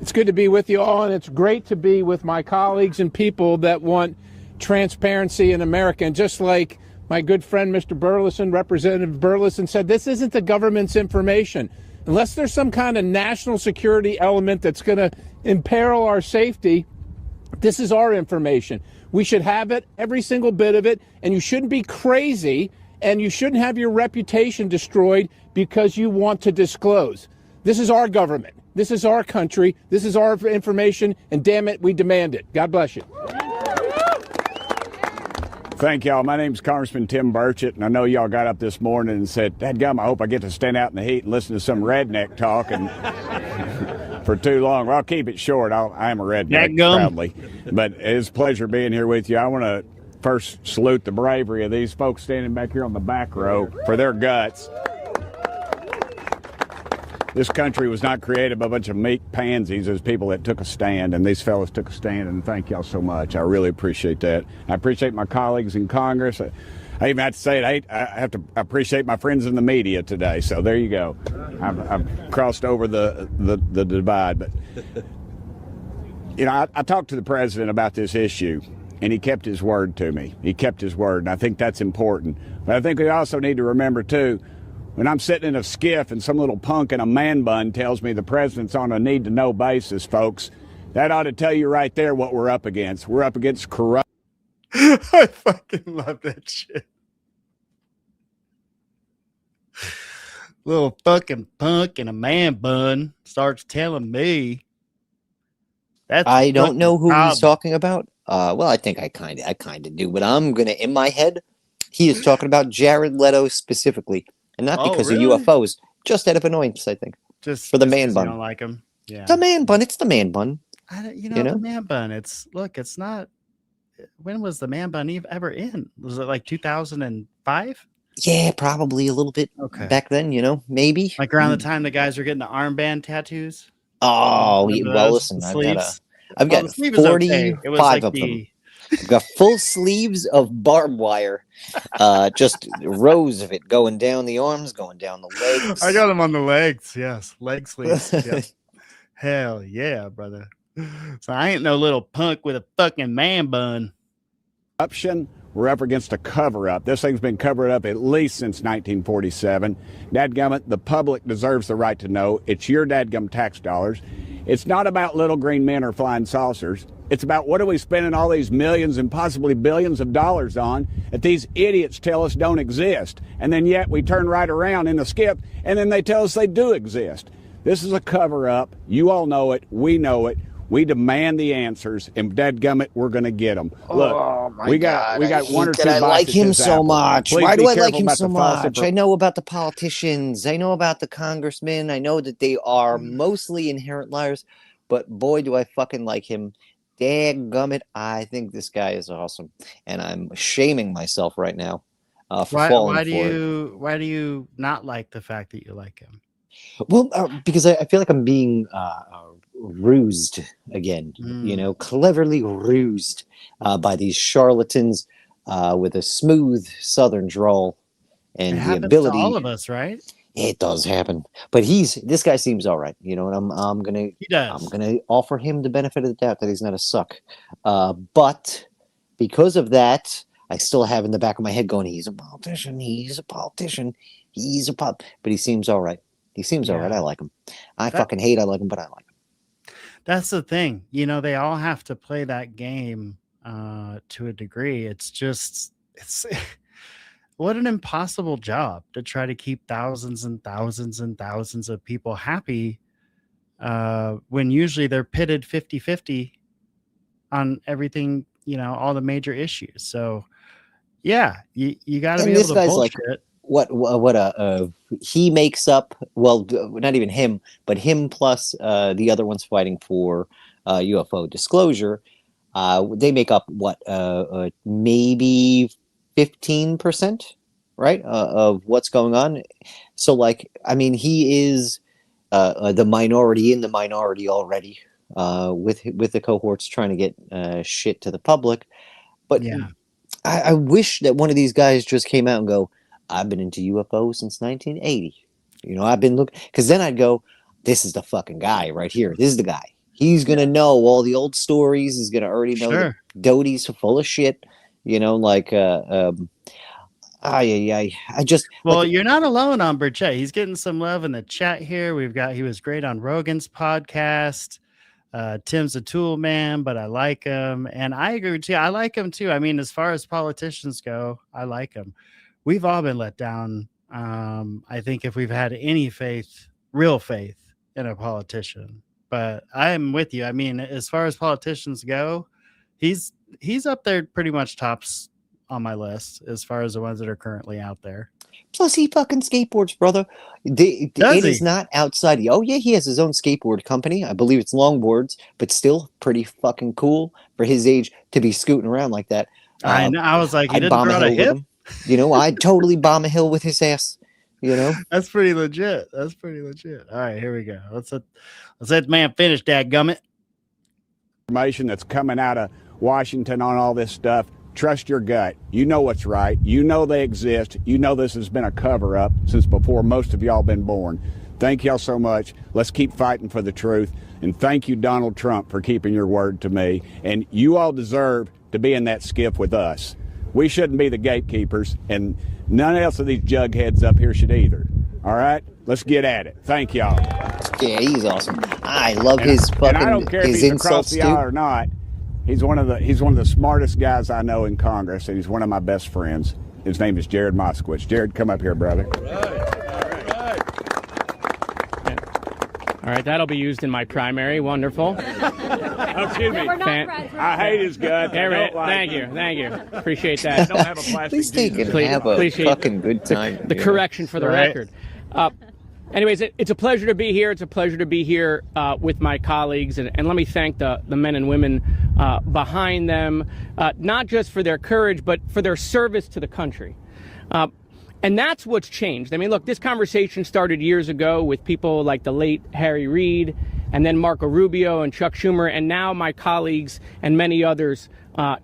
L: it's good to be with you all, and it's great to be with my colleagues and people that want transparency in America. And just like my good friend, Mr. Burleson, Representative Burleson, said, this isn't the government's information. Unless there's some kind of national security element that's going to imperil our safety, this is our information. We should have it, every single bit of it, and you shouldn't be crazy, and you shouldn't have your reputation destroyed because you want to disclose. This is our government. This is our country. This is our information, and damn it, we demand it. God bless you.
F: Thank y'all. My name's Congressman Tim Burchett, and I know y'all got up this morning and said, "Dadgum, I hope I get to stand out in the heat and listen to some redneck talk and for too long." Well, I'll keep it short. I am a redneck, proudly. But it's a pleasure being here with you. I want to first salute the bravery of these folks standing back here on the back row for their guts. This country was not created by a bunch of meek pansies. There's people that took a stand, and these fellas took a stand, and thank y'all so much. I really appreciate that. I appreciate my colleagues in Congress. I even have to say it, I have to appreciate my friends in the media today, so there you go. I've crossed over the divide. But, you know, I talked to the president about this issue, and he kept his word to me. He kept his word, and I think that's important. But I think we also need to remember, too, when I'm sitting in a skiff and some little punk in a man bun tells me the president's on a need-to-know basis, folks, that ought to tell you right there what we're up against. We're up against corrupt.
G: I fucking love that shit. Little fucking punk in a man bun starts telling me.
H: I don't know who he's talking about. Well, I think I kind of do, but I'm gonna, in my head, he is talking about Jared Leto specifically. And not because of UFOs, just out of annoyance, I think.
G: Just
H: for the man bun.
G: You don't like him? Yeah.
H: The man bun. It's the man bun.
G: You know, the man bun. It's not. When was the man bun ever in? Was it like 2005?
H: Yeah, probably a little bit back then, maybe.
G: Like around the time the guys were getting the armband tattoos.
H: Oh,
G: Remember
H: well,
G: those?
H: listen,
G: The
H: I've got
G: the sleeve was okay. It was
H: 45
G: like
H: of them. I've got full sleeves of barbed wire, just rows of it going down the arms, going down the legs.
G: I got them on the legs. Yes, leg sleeves. Yep. Hell yeah, brother. So I ain't no little punk with a fucking man bun.
F: Corruption. We're up against a cover-up. This thing's been covered up at least since 1947. Dadgummit, the public deserves the right to know. It's your dadgum tax dollars. It's not about little green men or flying saucers. It's about what are we spending all these millions and possibly billions of dollars on that these idiots tell us don't exist. And then yet we turn right around in the skip and then they tell us they do exist. This is a cover-up. You all know it. We know it. We demand the answers, and dadgummit, we're going to get them. Look, we got one or two.
H: I like him so much.
F: Please
H: Why do I like him
F: about
H: so much? I know about the politicians. I know about the congressmen. I know that they are mostly inherent liars, but boy, do I fucking like him. Dadgummit, I think this guy is awesome, and I'm shaming myself right now for falling for it.
G: Why do you not like the fact that you like him?
H: Well, because I feel like I'm being rused again, cleverly rused by these charlatans with a smooth southern drawl and the ability.
G: To all of us, right?
H: It does happen, but this guy seems all right, and I'm gonna offer him the benefit of the doubt that he's not a suck. But because of that, I still have in the back of my head going, he's a politician, but he seems all right. He seems all right. I like him. I fucking hate I like him, but I like him.
G: That's the thing. They all have to play that game to a degree. It's what an impossible job to try to keep thousands and thousands and thousands of people happy when usually they're pitted 50-50 on everything, all the major issues. So yeah, you got to be able to bullshit.
H: He makes up, well, not even him, but him plus the other ones fighting for UFO disclosure. They make up maybe 15%, right, of what's going on. So he is the minority in the minority already with the cohorts trying to get shit to the public. But yeah, I wish that one of these guys just came out and go, I've been into UFOs since 1980. I've been looking, because then I'd go, this is the fucking guy right here. This is the guy. He's going to know all the old stories. He's going to already know that Doty's full of shit. I just.
G: Well, you're not alone on Burchett. He's getting some love in the chat here. He was great on Rogan's podcast. Tim's a tool man, but I like him. And I agree with you. I like him too. I mean, as far as politicians go, I like him. We've all been let down. I think if we've had any faith, real faith in a politician, but I'm with you. I mean, as far as politicians go, he's up there pretty much tops on my list as far as the ones that are currently out there.
H: Plus, he fucking skateboards, brother. It is not outside. Oh, yeah, he has his own skateboard company. I believe it's longboards, but still pretty fucking cool for his age to be scooting around like that.
G: I know. I was like, he didn't throw a hip.
H: I'd totally bomb a hill with his ass.
G: That's pretty legit. All right, here we go. Let's let the man finish, dadgummit.
F: Information that's coming out of Washington on all this stuff. Trust your gut. You know what's right. You know they exist. You know this has been a cover-up since before most of y'all been born. Thank y'all so much. Let's keep fighting for the truth. And thank you, Donald Trump, for keeping your word to me. And you all deserve to be in that skiff with us. We shouldn't be the gatekeepers, and none else of these jugheads up here should either. All right? Let's get at it. Thank y'all.
H: Yeah, he's awesome. I love his fucking
F: I don't care if he's across the aisle or not. He's one of the smartest guys I know in Congress, and he's one of my best friends. His name is Jared Moskowitz. Jared, come up here, brother.
M: All right, that'll be used in my primary. Wonderful.
F: Oh, excuse me. I hate his gut.
M: Thank you. Appreciate that.
F: Don't have a plastic.
H: Please take it. Have a fucking good time.
M: The correction for the record. Anyways, it's a pleasure to be here. It's a pleasure to be here with my colleagues. And let me thank the men and women behind them, not just for their courage, but for their service to the country. And that's what's changed. I mean, look, this conversation started years ago with people like the late Harry Reid, and then Marco Rubio and Chuck Schumer, and now my colleagues and many others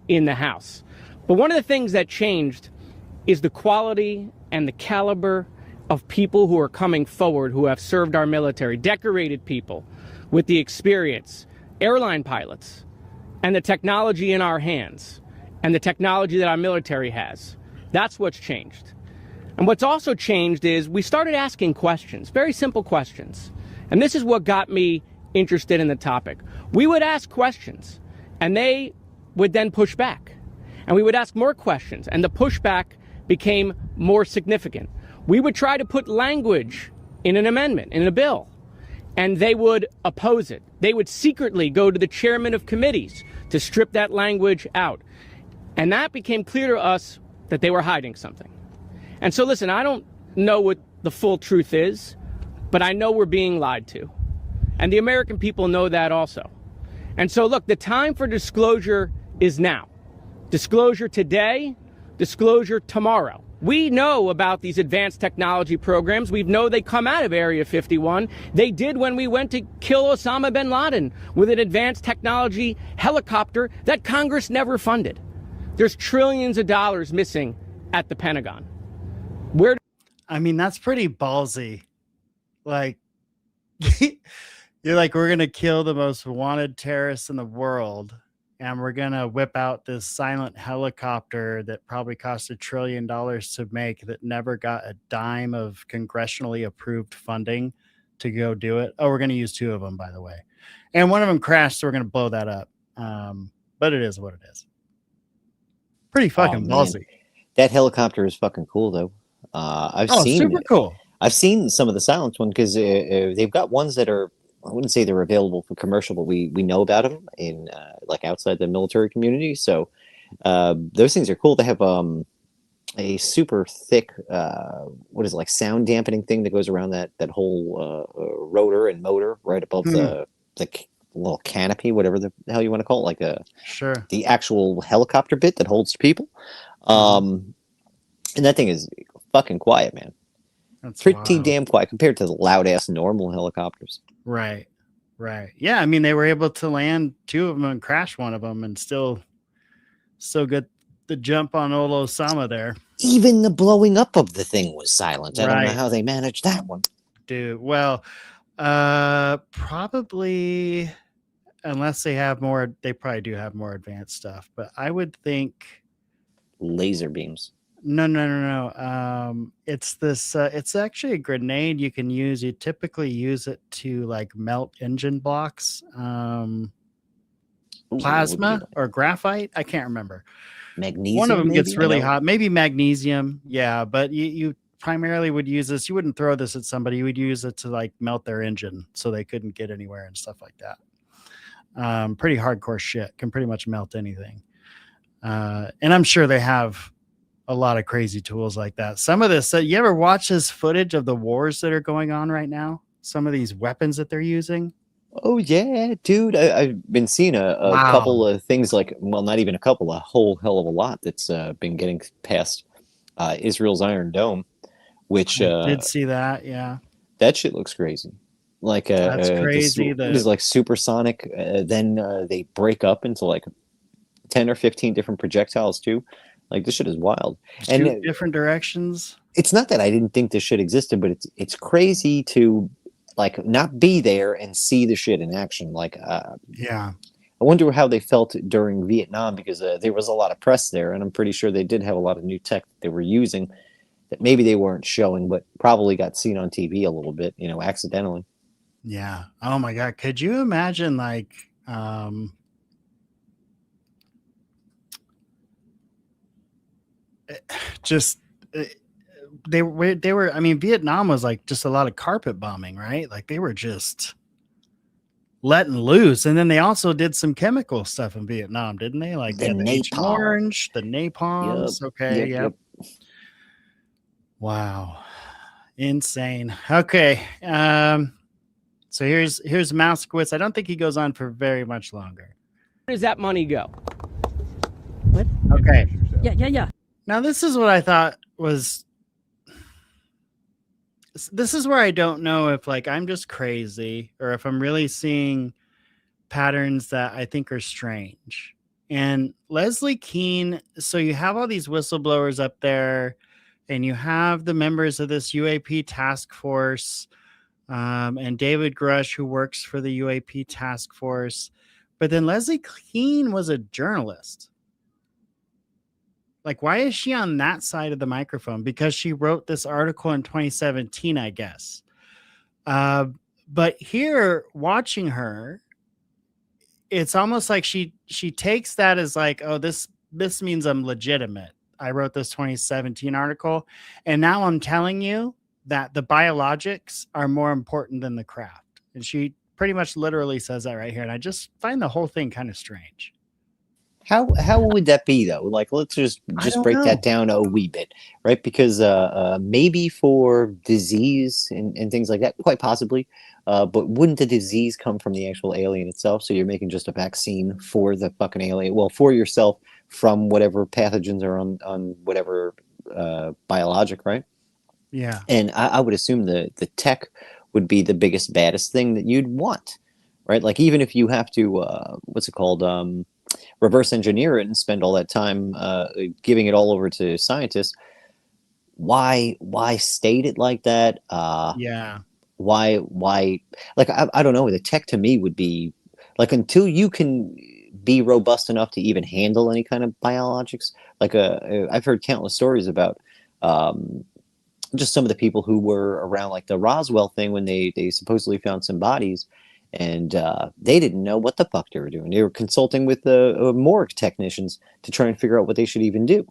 M: in the House. But one of the things that changed is the quality and the caliber of people who are coming forward, who have served our military, decorated people with the experience, airline pilots, and the technology in our hands, and the technology that our military has. That's what's changed. And what's also changed is we started asking questions, very simple questions. And this is what got me interested in the topic. We would ask questions, and they would then push back. And we would ask more questions, and the pushback became more significant. We would try to put language in an amendment, in a bill, and they would oppose it. They would secretly go to the chairman of committees to strip that language out. And that became clear to us that they were hiding something. And so, listen, I don't know what the full truth is, but I know we're being lied to. And the American people know that also. And so, look, the time for disclosure is now. Disclosure today, disclosure tomorrow. We know about these advanced technology programs. We know they come out of Area 51. They did when we went to kill Osama bin Laden with an advanced technology helicopter that Congress never funded. There's trillions of dollars missing at the Pentagon.
G: I mean, that's pretty ballsy. Like, you're like, we're going to kill the most wanted terrorists in the world, and we're going to whip out this silent helicopter that probably cost $1 trillion to make that never got a dime of congressionally approved funding to go do it. Oh, we're going to use 2 of them, by the way. And one of them crashed, so we're going to blow that up. But it is what it is. Pretty fucking ballsy.
H: That helicopter is fucking cool, though. I've seen
G: super cool.
H: I've seen some of the silenced one because they've got ones that are, I wouldn't say they're available for commercial, but we know about them in like outside the military community. So those things are cool. They have a super thick what is it, like sound dampening thing that goes around that whole rotor and motor right above the little canopy, whatever the hell you want to call it, like the actual helicopter bit that holds people. And that thing is fucking quiet, man. That's pretty damn quiet compared to the loud ass normal helicopters.
G: Right. Yeah, I mean, they were able to land 2 of them and crash one of them and still get the jump on old Osama there.
H: Even the blowing up of the thing was silent. I don't know how they managed that one.
G: Dude, well, probably, unless they have more, they probably do have more advanced stuff, but I would think
H: laser beams.
G: No. It's this. It's actually a grenade you can use. You typically use it to like melt engine blocks, plasma or graphite. I can't remember.
H: Magnesium.
G: One of them gets really hot. Maybe magnesium. Yeah, but you primarily would use this. You wouldn't throw this at somebody. You would use it to like melt their engine so they couldn't get anywhere and stuff like that. Pretty hardcore shit. Can pretty much melt anything. And I'm sure they have a lot of crazy tools like that. Some of this, you ever watch this footage of the wars that are going on right now? Some of these weapons that they're using?
H: Oh, yeah, dude. I've been seeing a couple of things like, well, not even a couple, a whole hell of a lot that's been getting past Israel's Iron Dome, which...
G: I did see that, yeah.
H: That shit looks crazy. Like,
G: that's crazy.
H: It is like supersonic. Then they break up into like 10 or 15 different projectiles too. Like, this shit is wild.
G: And different directions.
H: It's not that I didn't think this shit existed, but it's crazy to like not be there and see the shit in action. Like,
G: yeah.
H: I wonder how they felt during Vietnam because there was a lot of press there, and I'm pretty sure they did have a lot of new tech that they were using that maybe they weren't showing, but probably got seen on TV a little bit, accidentally.
G: Yeah. Oh my God. Could you imagine like, they were, I mean, Vietnam was like just a lot of carpet bombing, right? Like they were just letting loose. And then they also did some chemical stuff in Vietnam, didn't they? Like
H: the napalm.
G: Orange, the napalms.
H: Yep.
G: Okay. Yep. Wow. Insane. Okay. So here's Moskowitz. I don't think he goes on for very much longer.
M: Where does that money go?
G: What? Okay.
N: Yeah.
G: Now, this is what I thought was this is where I don't know if like I'm just crazy or if I'm really seeing patterns that I think are strange. And Leslie Keene, so you have all these whistleblowers up there, and you have the members of this UAP task force, and David Grusch, who works for the UAP task force. But then Leslie Keene was a journalist. Like, why is she on that side of the microphone? Because she wrote this article in 2017, I guess. But here, watching her, it's almost like she takes that as like, oh, this means I'm legitimate. I wrote this 2017 article, and now I'm telling you that the biologics are more important than the craft. And she pretty much literally says that right here. And I just find the whole thing kind of strange.
H: How would that be though? Like, let's just break that down a wee bit, right? Because maybe for disease and things like that, quite possibly. But wouldn't the disease come from the actual alien itself? So you're making just a vaccine for the fucking alien, well, for yourself from whatever pathogens are on whatever biologic, right?
G: Yeah.
H: And I would assume the tech would be the biggest, baddest thing that you'd want, right? Like even if you have to, what's it called? Reverse engineer it and spend all that time giving it all over to scientists. Why state it like that?
G: Yeah.
H: Why like I don't know. The tech to me would be like until you can be robust enough to even handle any kind of biologics. Like I've heard countless stories about just some of the people who were around like the Roswell thing when they supposedly found some bodies. And they didn't know what the fuck they were doing. They were consulting with the morgue technicians to try and figure out what they should even do.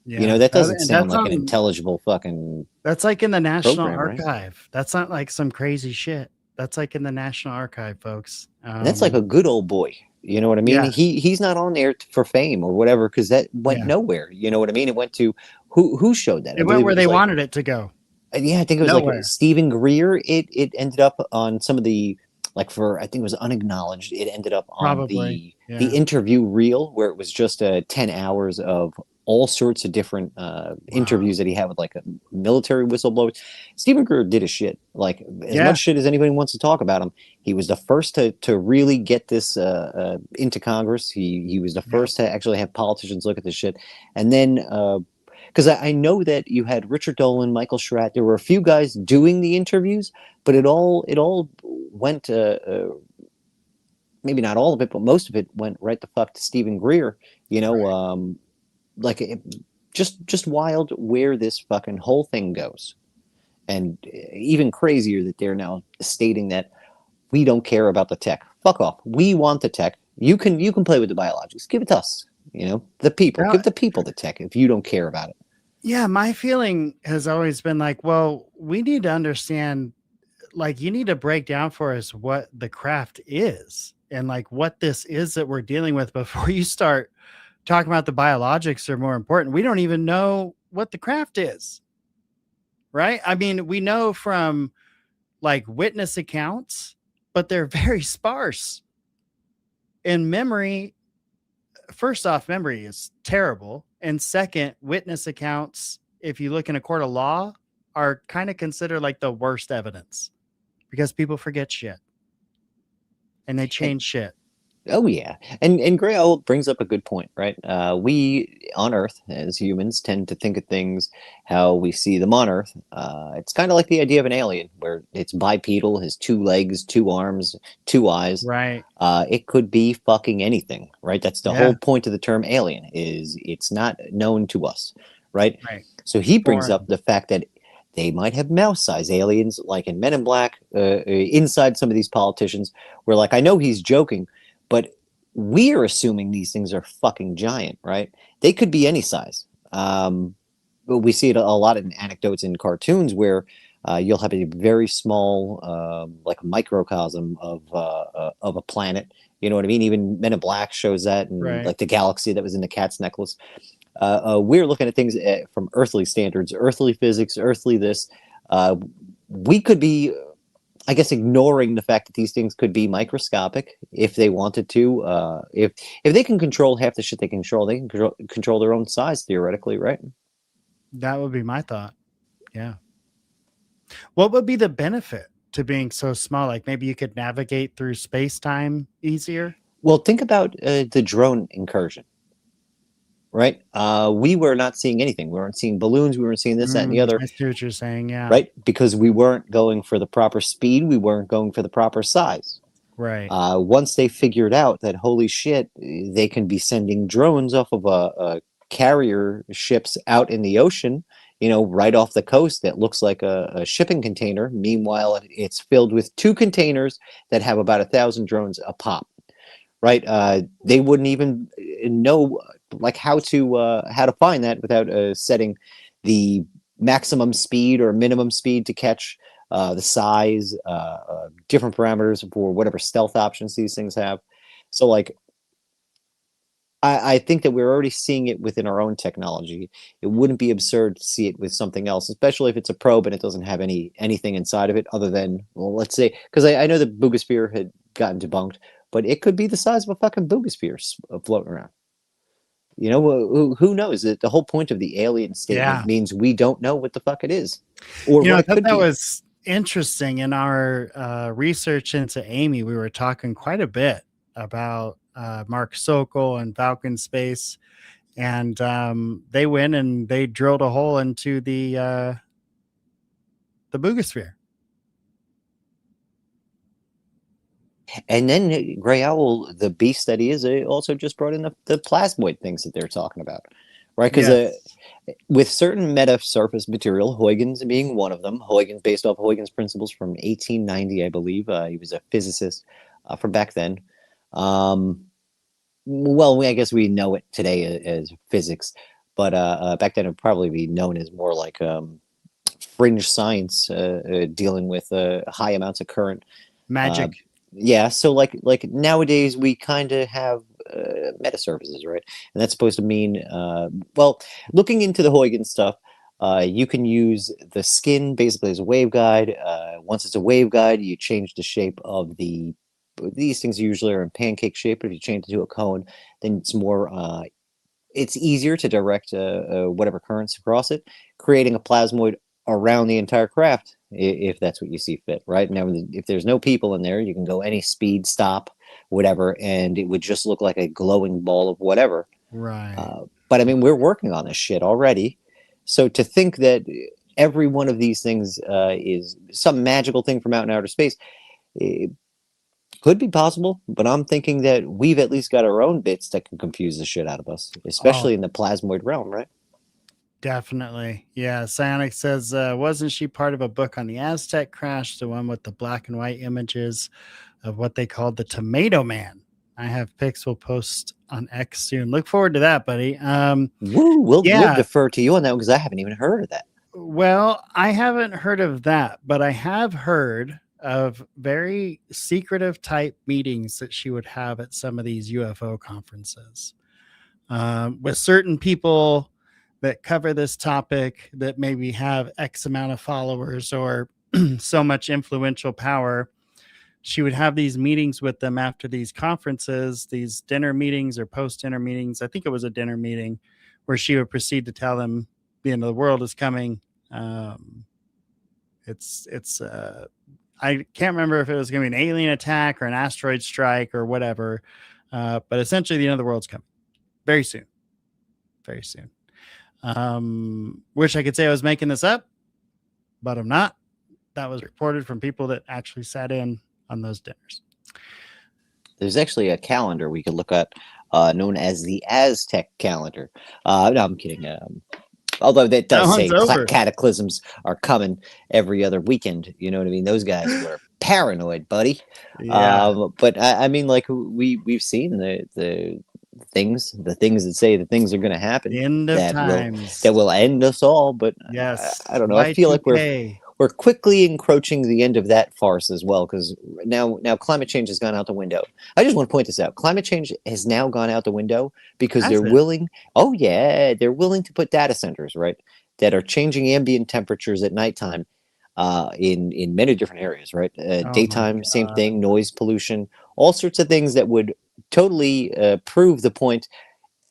H: Yeah. You know, that doesn't sound like an intelligible fucking.
G: That's like in the National
H: program,
G: Archive. Right? That's not like some crazy shit. That's like in the National Archive, folks.
H: That's like a good old boy. You know what I mean? Yeah. He's not on there for fame or whatever because that went nowhere. You know what I mean? It went to who showed that?
G: It went where they wanted it to go.
H: Yeah, I think it was like Stephen Greer. It ended up on some of the. Like for, I think it was Unacknowledged. It ended up on the interview reel where it was just 10 hours of all sorts of different interviews that he had with like a military whistleblowers. Stephen Greer did a shit. Like as much shit as anybody wants to talk about him. He was the first to really get this into Congress. He was the first to actually have politicians look at this shit. And then because I know that you had Richard Dolan, Michael Schratt. There were a few guys doing the interviews, but it all went. Maybe not all of it, but most of it went right the fuck to Stephen Greer. You know, just wild where this fucking whole thing goes, and even crazier that they're now stating that we don't care about the tech. Fuck off. We want the tech. You can play with the biologics. Give it to us. You know, the people. Give the people the tech if you don't care about it.
G: Yeah, my feeling has always been like, well, we need to understand, like, you need to break down for us what the craft is and like what this is that we're dealing with before you start talking about the biologics are more important. We don't even know what the craft is, right? I mean, we know from like witness accounts, but they're very sparse. And memory, first off, memory is terrible. And second, witness accounts, if you look in a court of law, are kind of considered like the worst evidence because people forget shit and they change shit.
H: Oh yeah, and Gabriel brings up a good point, right? We on Earth as humans tend to think of things how we see them on Earth. It's kind of like the idea of an alien, where it's bipedal, has 2 legs, 2 arms, 2 eyes.
G: Right.
H: It could be fucking anything, right? That's the whole point of the term alien. Is it's not known to us, right?
G: Right.
H: So he brings up the fact that they might have mouse-sized aliens, like in Men in Black, inside some of these politicians. Where, like, I know he's joking. But we're assuming these things are fucking giant, right? They could be any size. But we see it a lot in anecdotes in cartoons where you'll have a very small, like microcosm of a planet. You know what I mean? Even Men in Black shows that, and like the galaxy that was in the cat's necklace. We're looking at things from earthly standards, earthly physics, earthly this. We could be, I guess, ignoring the fact that these things could be microscopic if they wanted to. If they can control half the shit they can control their own size theoretically, right?
G: That would be my thought. Yeah. What would be the benefit to being so small? Like maybe you could navigate through space-time easier?
H: Well, think about the drone incursion, right? We were not seeing anything. We weren't seeing balloons. We weren't seeing this, that, and the other.
G: I see what you're saying, yeah.
H: Right? Because we weren't going for the proper speed. We weren't going for the proper size.
G: Right.
H: Once they figured out that, holy shit, they can be sending drones off of a carrier ships out in the ocean, right off the coast that looks like a shipping container. Meanwhile, it's filled with 2 containers that have about 1,000 drones a pop. Right? They wouldn't even know like how to find that without setting the maximum speed or minimum speed to catch, the size, different parameters for whatever stealth options these things have. So like, I think that we're already seeing it within our own technology. It wouldn't be absurd to see it with something else, especially if it's a probe and it doesn't have anything inside of it other than, well, let's say, because I know the boogosphere had gotten debunked, but it could be the size of a fucking boogosphere floating around. Who knows? The whole point of the alien statement means we don't know what the fuck it is. Or
G: I thought that was interesting. In our research into Amy, we were talking quite a bit about Mark Sokol and Falcon Space, and they went and they drilled a hole into the boogosphere.
H: And then Gray Owl, the beast that he is, also just brought in the plasmoid things that they're talking about, right? Because with certain meta-surface material, Huygens being one of them, Huygens, based off Huygens principles from 1890, I believe. He was a physicist from back then. Well, I guess we know it today as physics, but back then it would probably be known as more like fringe science, dealing with high amounts of current.
G: Magic.
H: Yeah, so like nowadays we kind of have metasurfaces, right? And that's supposed to mean, well, looking into the Huygens stuff, you can use the skin basically as a waveguide. Once it's a waveguide, you change the shape of these things usually are in pancake shape, but if you change it to a cone, then it's more, it's easier to direct whatever currents across it, creating a plasmoid around the entire craft, if that's what you see fit, right? Now, if there's no people in there, you can go any speed, stop, whatever, and it would just look like a glowing ball of whatever.
G: Right.
H: But I mean, we're working on this shit already. So to think that every one of these things is some magical thing from out in outer space, it could be possible, but I'm thinking that we've at least got our own bits that can confuse the shit out of us, especially in the plasmoid realm, right?
G: Definitely. Yeah. Psionic says, wasn't she part of a book on the Aztec crash, the one with the black and white images of what they called the Tomato Man? I have pics we'll post on X soon. Look forward to that, buddy.
H: We'll defer to you on that because I haven't even heard of that.
G: Well, I haven't heard of that, but I have heard of very secretive type meetings that she would have at some of these UFO conferences with certain people that cover this topic that maybe have X amount of followers or so much influential power. She would have these meetings with them after these conferences, these dinner meetings or post-dinner meetings. I think it was a dinner meeting where she would proceed to tell them the end of the world is coming. I can't remember if it was going to be an alien attack or an asteroid strike or whatever. But essentially the end of the world's coming very soon. Very soon. Wish I could say I was making this up, but I'm not. That was reported from people that actually sat in on those dinners.
H: There's actually a calendar we could look at known as the Aztec calendar. No, I'm kidding. Although that does say cataclysms are coming every other weekend. You know what I mean? Those guys were paranoid, buddy.
G: Yeah.
H: But I mean, like we've seen the things that say the things are going to happen.
G: The end of times.
H: That will end us all. But
G: yes,
H: I don't know. I feel like we're quickly encroaching the end of that farce as well, because now climate change has gone out the window. I just want to point this out. Climate change has now gone out the window because they're willing. Oh yeah, they're willing to put data centers, right, that are changing ambient temperatures at nighttime in many different areas, right? Daytime, same thing, noise pollution, all sorts of things that would totally prove the point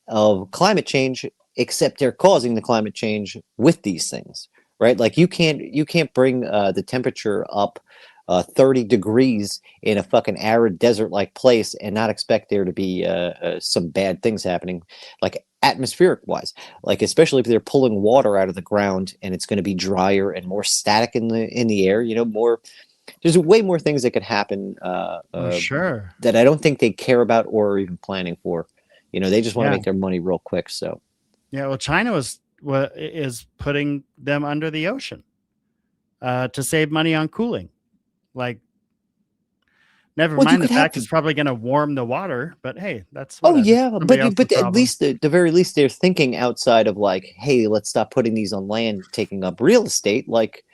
H: of climate change, except they're causing the climate change with these things. right? Like you can't bring the temperature up 30 degrees in a fucking arid desert-like place and not expect there to be some bad things happening, like atmospheric-wise. Like especially if they're pulling water out of the ground and it's going to be drier and more static in the air. You know, more. There's way more things that could happen.
G: Sure.
H: That I don't think they care about or are even planning for. You know, they just want to
G: Yeah.
H: make their money real quick. So.
G: Yeah, well, China is putting them under the ocean to save money on cooling. Like, never mind the fact it's probably going to warm the water, but hey, that's
H: Oh
G: whatever.
H: yeah,
G: Somebody else's
H: but at
G: problem.
H: least the very least they're thinking outside of like, hey, let's stop putting these on land, taking up real estate. Like,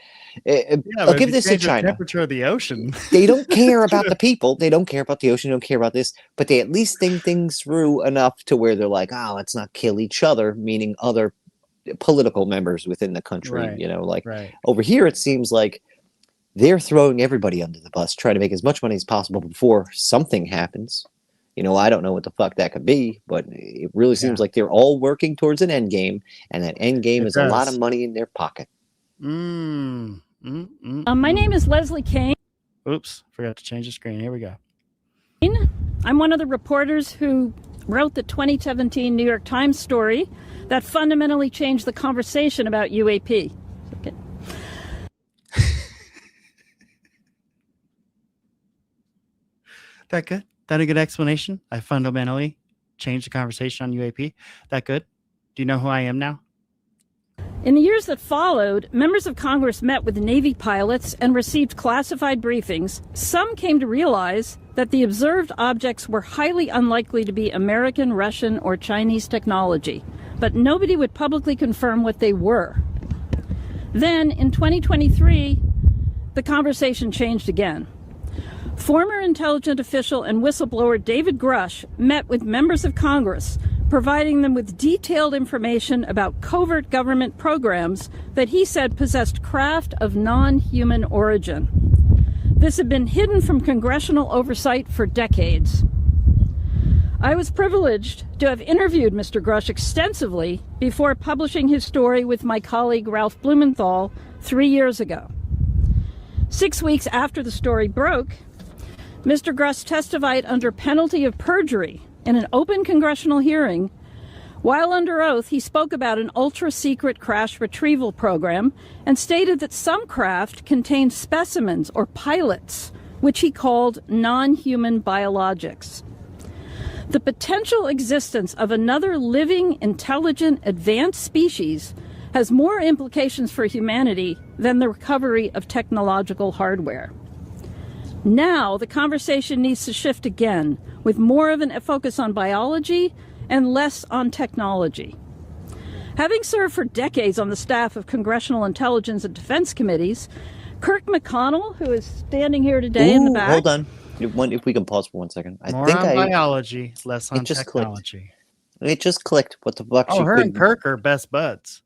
G: Yeah,
H: I'll
G: but if
H: give
G: you
H: this to
G: change the
H: China.
G: temperature of the ocean.
H: They don't care about the people. They don't care about the ocean. They don't care about this. But they at least think things through enough to where they're like, oh, let's not kill each other, meaning other political members within the country.
G: Right,
H: You know, like
G: right.
H: over here, it seems like they're throwing everybody under the bus, trying to make as much money as possible before something happens. You know, I don't know what the fuck that could be, but it really seems like they're all working towards an end game, and that end game is a lot of money in their pocket.
G: My
N: name is Leslie Kane.
G: Oops, forgot to change the screen. Here we go.
N: I'm one of the reporters who wrote the 2017 New York Times story that fundamentally changed the conversation about UAP. Okay.
G: That good? That a good explanation? I fundamentally changed the conversation on UAP. That good? Do you know who I am now?
N: In the years that followed, members of Congress met with Navy pilots and received classified briefings. Some came to realize that the observed objects were highly unlikely to be American, Russian, or Chinese technology, but nobody would publicly confirm what they were. Then, in 2023, the conversation changed again. Former intelligence official and whistleblower David Grusch met with members of Congress, providing them with detailed information about covert government programs that he said possessed craft of non-human origin. This had been hidden from congressional oversight for decades. I was privileged to have interviewed Mr. Grusch extensively before publishing his story with my colleague Ralph Blumenthal 3 years ago. 6 weeks after the story broke, Mr. Grusch testified under penalty of perjury in an open congressional hearing. While under oath, he spoke about an ultra-secret crash retrieval program and stated that some craft contained specimens or pilots, which he called non-human biologics. The potential existence of another living, intelligent, advanced species has more implications for humanity than the recovery of technological hardware. Now, the conversation needs to shift again, with more of a focus on biology and less on technology. Having served for decades on the staff of Congressional Intelligence and Defense Committees, Kirk McConnell, who is standing here today in the back...
H: Hold on. If we can pause for 1 second.
G: More on biology, less on technology.
H: It just clicked. What the fuck?
G: Oh, her and Kirk are best buds.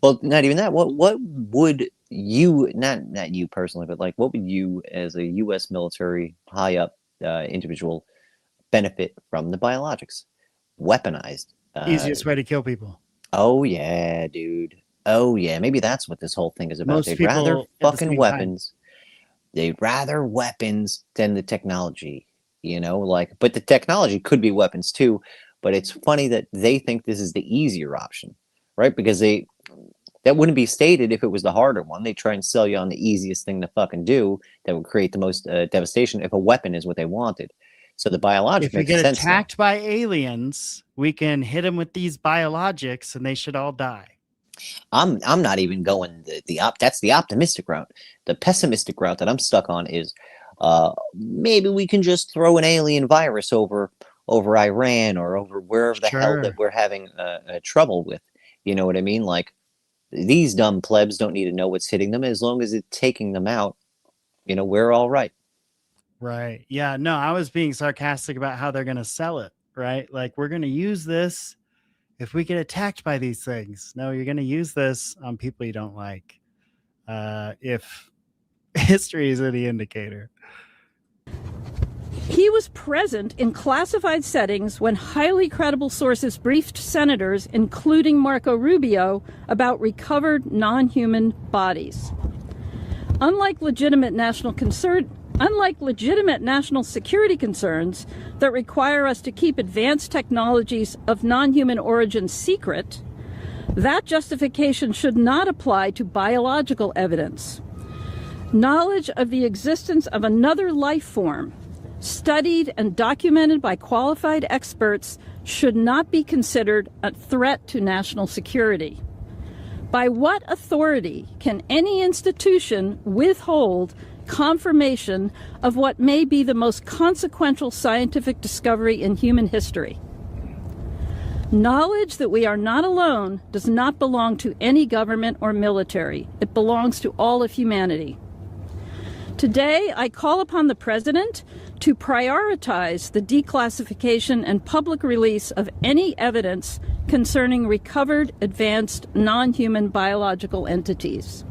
H: Well, not even that. What would you, not you personally, but like, what would you, as a U.S. military high up individual, benefit from the biologics? Weaponized.
G: Easiest way to kill people.
H: Oh yeah, dude. Oh yeah. Maybe that's what this whole thing is about. They'd rather fucking weapons. They'd rather weapons than the technology. You know, like, but the technology could be weapons too. But it's funny that they think this is the easier option, right? Because that wouldn't be stated if it was the harder one. They try and sell you on the easiest thing to fucking do that would create the most devastation if a weapon is what they wanted. So the biologics.
G: If we get attacked by aliens, we can hit them with these biologics, and they should all die.
H: I'm not even going that's the optimistic route. The pessimistic route that I'm stuck on is maybe we can just throw an alien virus over Iran or over wherever the hell that we're having trouble with. You know what I mean? Like, these dumb plebs don't need to know what's hitting them. As long as it's taking them out, you know, we're all right.
G: Right. Yeah. No, I was being sarcastic about how they're going to sell it. Right. Like, we're going to use this if we get attacked by these things. No, you're going to use this on people you don't like. If history is any indicator.
N: He was present in classified settings when highly credible sources briefed senators, including Marco Rubio, about recovered non-human bodies. Unlike legitimate national security concerns that require us to keep advanced technologies of non-human origin secret, that justification should not apply to biological evidence. Knowledge of the existence of another life form, studied and documented by qualified experts, should not be considered a threat to national security. By what authority can any institution withhold confirmation of what may be the most consequential scientific discovery in human history? Knowledge that we are not alone does not belong to any government or military. It belongs to all of humanity. Today, I call upon the President to prioritize the declassification and public release of any evidence concerning recovered, advanced, non-human biological entities.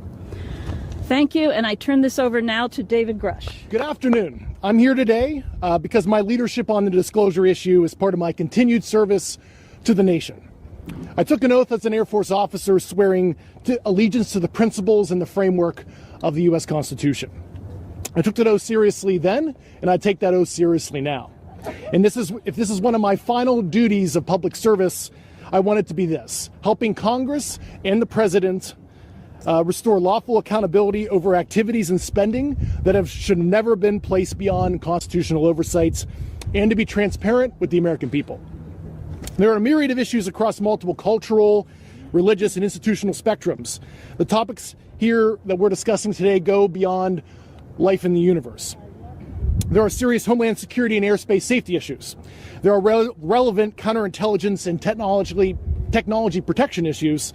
N: Thank you, and I turn this over now to David Grusch.
O: Good afternoon. I'm here today because my leadership on the disclosure issue is part of my continued service to the nation. I took an oath as an Air Force officer swearing to allegiance to the principles and the framework of the U.S. Constitution. I took that oath seriously then, and I take that oath seriously now. And if this is one of my final duties of public service, I want it to be this: helping Congress and the President restore lawful accountability over activities and spending that should have never been placed beyond constitutional oversights, and to be transparent with the American people. There are a myriad of issues across multiple cultural, religious, and institutional spectrums. The topics here that we're discussing today go beyond life in the universe. There are serious homeland security and airspace safety issues. There are relevant counterintelligence and technology protection issues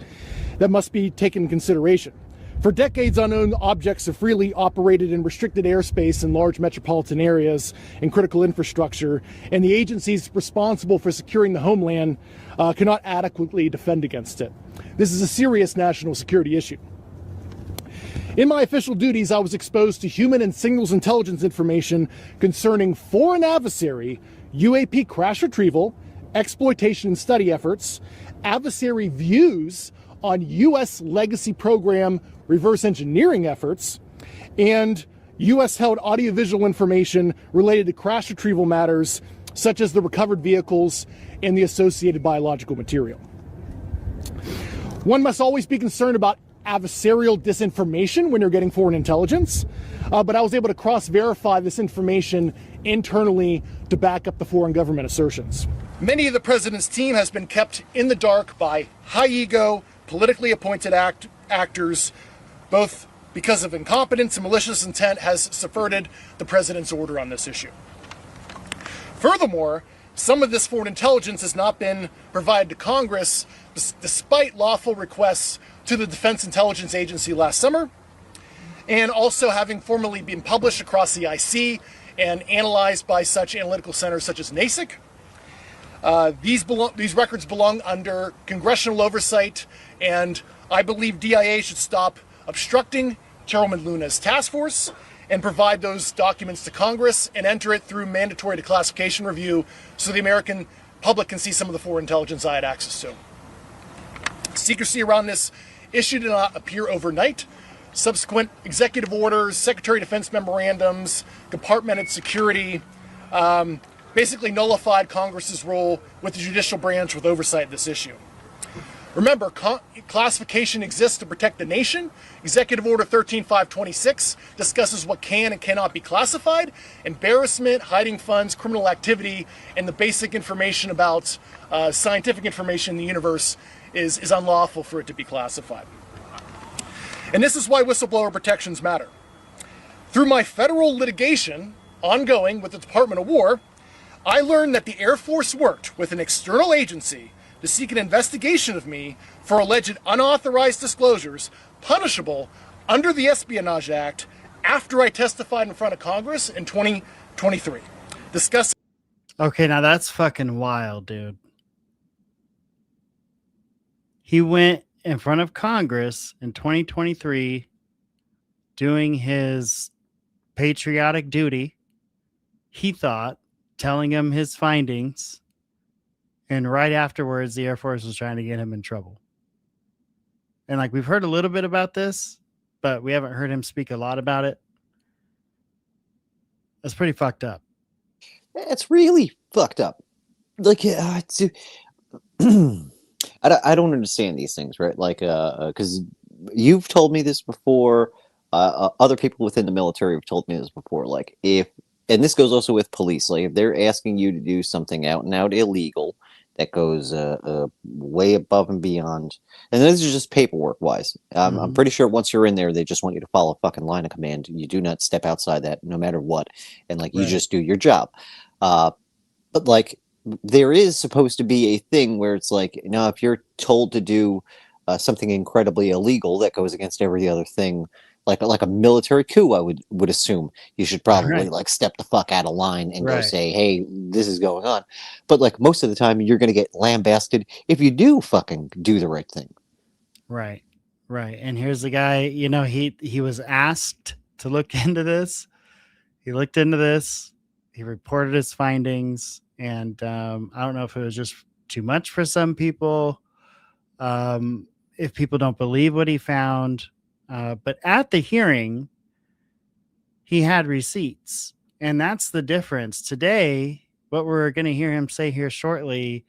O: that must be taken into consideration. For decades, unknown objects have freely operated in restricted airspace in large metropolitan areas and critical infrastructure, and the agencies responsible for securing the homeland cannot adequately defend against it. This is a serious national security issue. In my official duties, I was exposed to human and signals intelligence information concerning foreign adversary, UAP crash retrieval, exploitation and study efforts, adversary views on U.S. legacy program reverse engineering efforts, and U.S.-held audiovisual information related to crash retrieval matters, such as the recovered vehicles and the associated biological material. One must always be concerned about adversarial disinformation when you're getting foreign intelligence, but I was able to cross-verify this information internally to back up the foreign government assertions. Many of the president's team has been kept in the dark by high-ego, politically appointed actors, both because of incompetence and malicious intent, has subverted the president's order on this issue. Furthermore, some of this foreign intelligence has not been provided to Congress despite lawful requests to the Defense Intelligence Agency last summer, and also having formally been published across the IC and analyzed by such analytical centers such as NASIC. These records belong under congressional oversight, and I believe DIA should stop obstructing Chairwoman Luna's task force and provide those documents to Congress and enter it through mandatory declassification review so the American public can see some of the foreign intelligence I had access to. Secrecy around this issue did not appear overnight. Subsequent executive orders, Secretary of Defense memorandums, compartmented security, basically nullified Congress's role with the judicial branch with oversight of this issue. Remember, classification exists to protect the nation. Executive Order 13526 discusses what can and cannot be classified. Embarrassment, hiding funds, criminal activity, and the basic information about scientific information in the universe is unlawful for it to be classified. And this is why whistleblower protections matter. Through my federal litigation ongoing with the Department of War, I learned that the Air Force worked with an external agency to seek an investigation of me for alleged unauthorized disclosures punishable under the Espionage Act after I testified in front of Congress in 2023.
G: Okay, now that's fucking wild, dude. He went in front of Congress in 2023 doing his patriotic duty. he thought, telling him his findings, and right afterwards, the Air Force was trying to get him in trouble. And like, we've heard a little bit about this, but we haven't heard him speak a lot about it. That's pretty fucked up.
H: It's really fucked up. Like, I don't understand these things, right? Like, because you've told me this before. Other people within the military have told me this before. Like, and this goes also with police. Like, if they're asking you to do something out and out illegal that goes way above and beyond, and this is just paperwork wise. I'm pretty sure once you're in there, they just want you to follow a fucking line of command. You do not step outside that, no matter what, and like you just do your job. But like, there is supposed to be a thing where it's like, you know, if you're told to do something incredibly illegal that goes against every other thing, like a military coup, I would assume you should probably like step the fuck out of line and go say, hey, this is going on. But like most of the time, you're going to get lambasted if you do fucking do the right thing.
G: Right. And here's the guy, you know, he was asked to look into this. He looked into this. He reported his findings. And I don't know if it was just too much for some people. If people don't believe what he found. But at the hearing, he had receipts. And that's the difference. Today, what we're going to hear him say here shortly,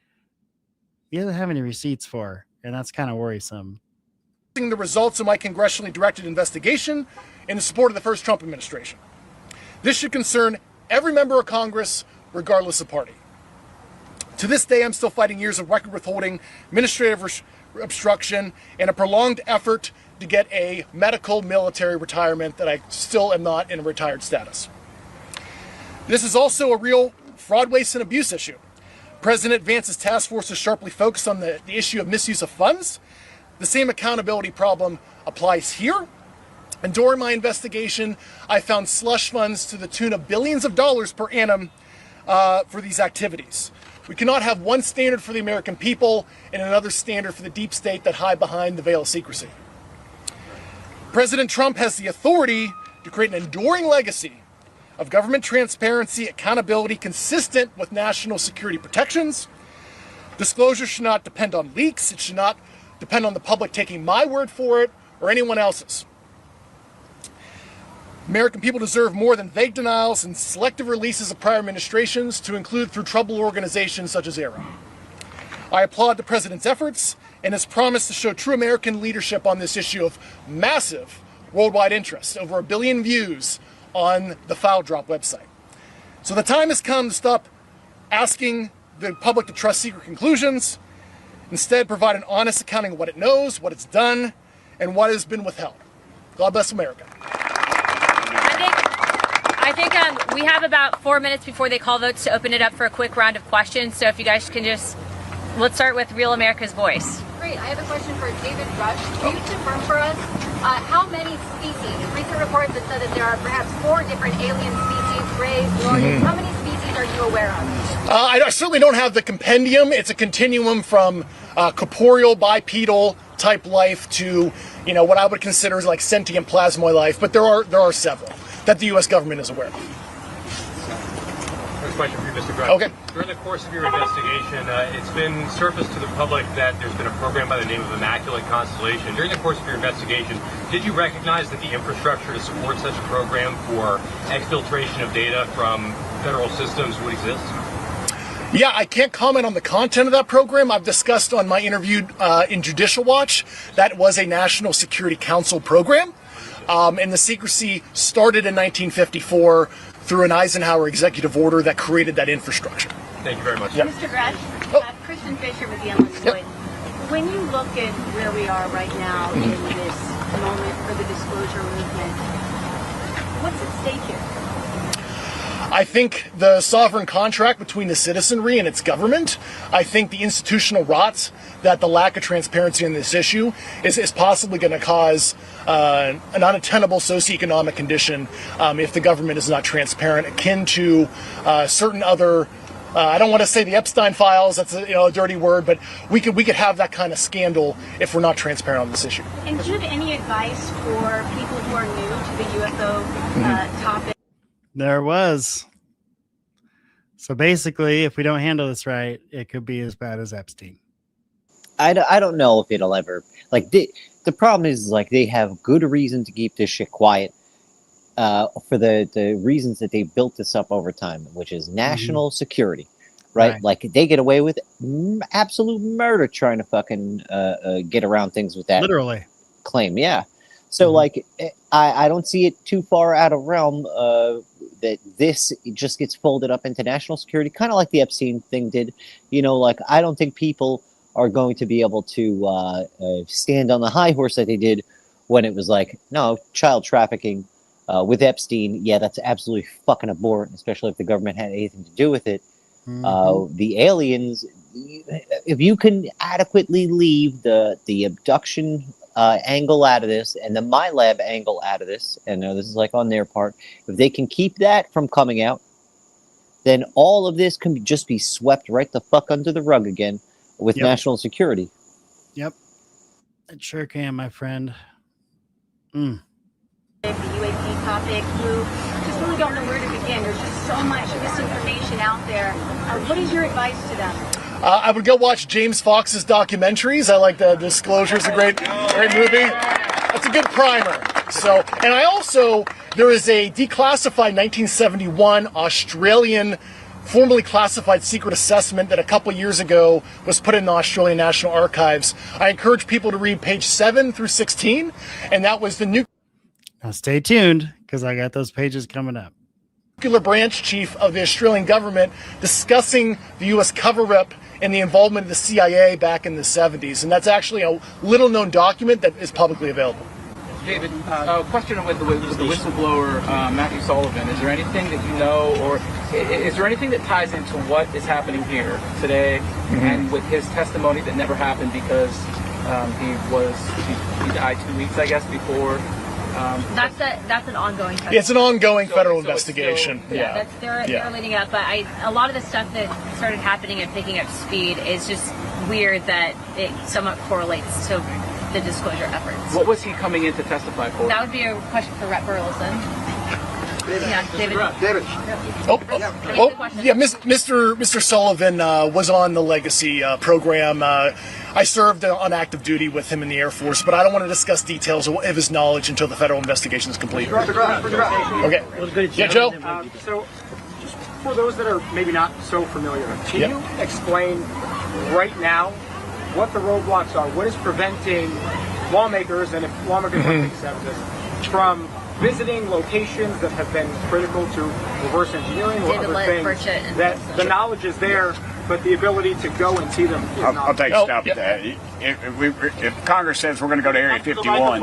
G: he doesn't have any receipts for. And that's kind of worrisome.
P: The results of my congressionally directed investigation in the support of the first Trump administration. This should concern every member of Congress, regardless of party. To this day, I'm still fighting years of record withholding, administrative obstruction, and a prolonged effort to get a medical military retirement that I still am not in a retired status. This is also a real fraud, waste, and abuse issue. President Vance's task force is sharply focused on the issue of misuse of funds. The same accountability problem applies here. And during my investigation, I found slush funds to the tune of billions of dollars per annum for these activities. We cannot have one standard for the American people and another standard for the deep state that hide behind the veil of secrecy. President Trump has the authority to create an enduring legacy of government transparency, accountability consistent with national security protections. Disclosure should not depend on leaks. It should not depend on the public taking my word for it or anyone else's. American people deserve more than vague denials and selective releases of prior administrations, to include through troubled organizations such as ARA. I applaud the president's efforts and his promise to show true American leadership on this issue of massive worldwide interest, over 1 billion views on the File Drop website. So the time has come to stop asking the public to trust secret conclusions. Instead, provide an honest accounting of what it knows, what it's done, and what has been withheld. God bless America.
J: I think we have about 4 minutes before they call votes to open it up for a quick round of questions. So if you guys can let's start with Real America's Voice.
B: Great. I have a question for David Grusch. Can you confirm for us how many species? Recent reports have said that there are perhaps 4 different alien species, rays, Nordics. How many species are you aware of?
P: I certainly don't have the compendium. It's a continuum from corporeal, bipedal type life to, you know, what I would consider like sentient plasmoid life. But there are several that the U.S. government is aware of.
Q: First question for you, Mr. Grusch.
P: Okay.
Q: During the course of your investigation, it's been surfaced to the public that there's been a program by the name of Immaculate Constellation. During the course of your investigation, did you recognize that the infrastructure to support such a program for exfiltration of data from federal systems would exist?
P: Yeah, I can't comment on the content of that program. I've discussed on my interview in Judicial Watch that was a National Security Council program. And the secrecy started in 1954 through an Eisenhower executive order that created that infrastructure.
Q: Thank you very much.
P: Yep.
R: Mr. Grusch, Christian Fisher with the Endless Voice. When you look at where we are right now in this moment for the disclosure movement, what's at stake here?
P: I think the sovereign contract between the citizenry and its government. I think the institutional rot that the lack of transparency in this issue is possibly going to cause an untenable socioeconomic condition if the government is not transparent, akin to certain other. I don't want to say the Epstein files. That's a dirty word, but we could have that kind of scandal if we're not transparent on this issue.
R: And do you have any advice for people who are new to the UFO topic?
G: There was So basically, if we don't handle this right, it could be as bad as Epstein.
H: I don't know if it'll ever, like, the problem is, like, they have good reason to keep this shit quiet for the reasons that they built this up over time, which is national security, right? Like, they get away with absolute murder trying to fucking get around things with that
G: literally
H: claim. Yeah. So, like, I don't see it too far out of realm that this just gets folded up into national security, kind of like the Epstein thing did. You know, like, I don't think people are going to be able to stand on the high horse that they did when it was like, no, child trafficking with Epstein. Yeah, that's absolutely fucking abhorrent, especially if the government had anything to do with it. The aliens, if you can adequately leave the abduction angle out of this and the MyLab angle out of this, and this is like on their part, if they can keep that from coming out, then all of this can just be swept right the fuck under the rug again with national security.
G: Yep. It sure can, my friend.
R: The UAP topic, you just really don't know where to begin. There's just so much misinformation out there. What is your advice to them?
P: I would go watch James Fox's documentaries. I like the Disclosure. It's a great movie. That's a good primer. So, and I also, there is a declassified 1971 Australian formerly classified secret assessment that a couple years ago was put in the Australian National Archives. I encourage people to read page 7 through 16, and that was the
G: Now stay tuned, because I got those pages coming up.
P: nuclear branch chief of the Australian government discussing the U.S. cover-up and the involvement of the CIA back in the 70s. And that's actually a little-known document that is publicly available.
S: David, question with the whistleblower, Matthew Sullivan. Is there anything that you know, or is there anything that ties into what is happening here today and with his testimony that never happened because he died 2 weeks, I guess, before?
B: That's an ongoing question.
P: Yeah, it's an ongoing federal investigation.
B: They're leading up, but a lot of the stuff that started happening and picking up speed is just weird that it somewhat correlates to the disclosure efforts.
S: What was he coming in to testify for?
B: That would be a question for Rep. Burleson. David.
P: Mr. Sullivan was on the Legacy program. I served on active duty with him in the Air Force, but I don't want to discuss details of his knowledge until the federal investigation is complete. Okay. Yeah, Joe?
T: So, just for those that are maybe not so familiar, can you explain right now what the roadblocks are? What is preventing lawmakers, and if lawmakers want to accept this, from visiting locations that have been critical to reverse engineering or other things, that the knowledge is there, but the ability to go and see them is not.
F: I'll take a stop at that. If Congress says we're going to go to Area 51,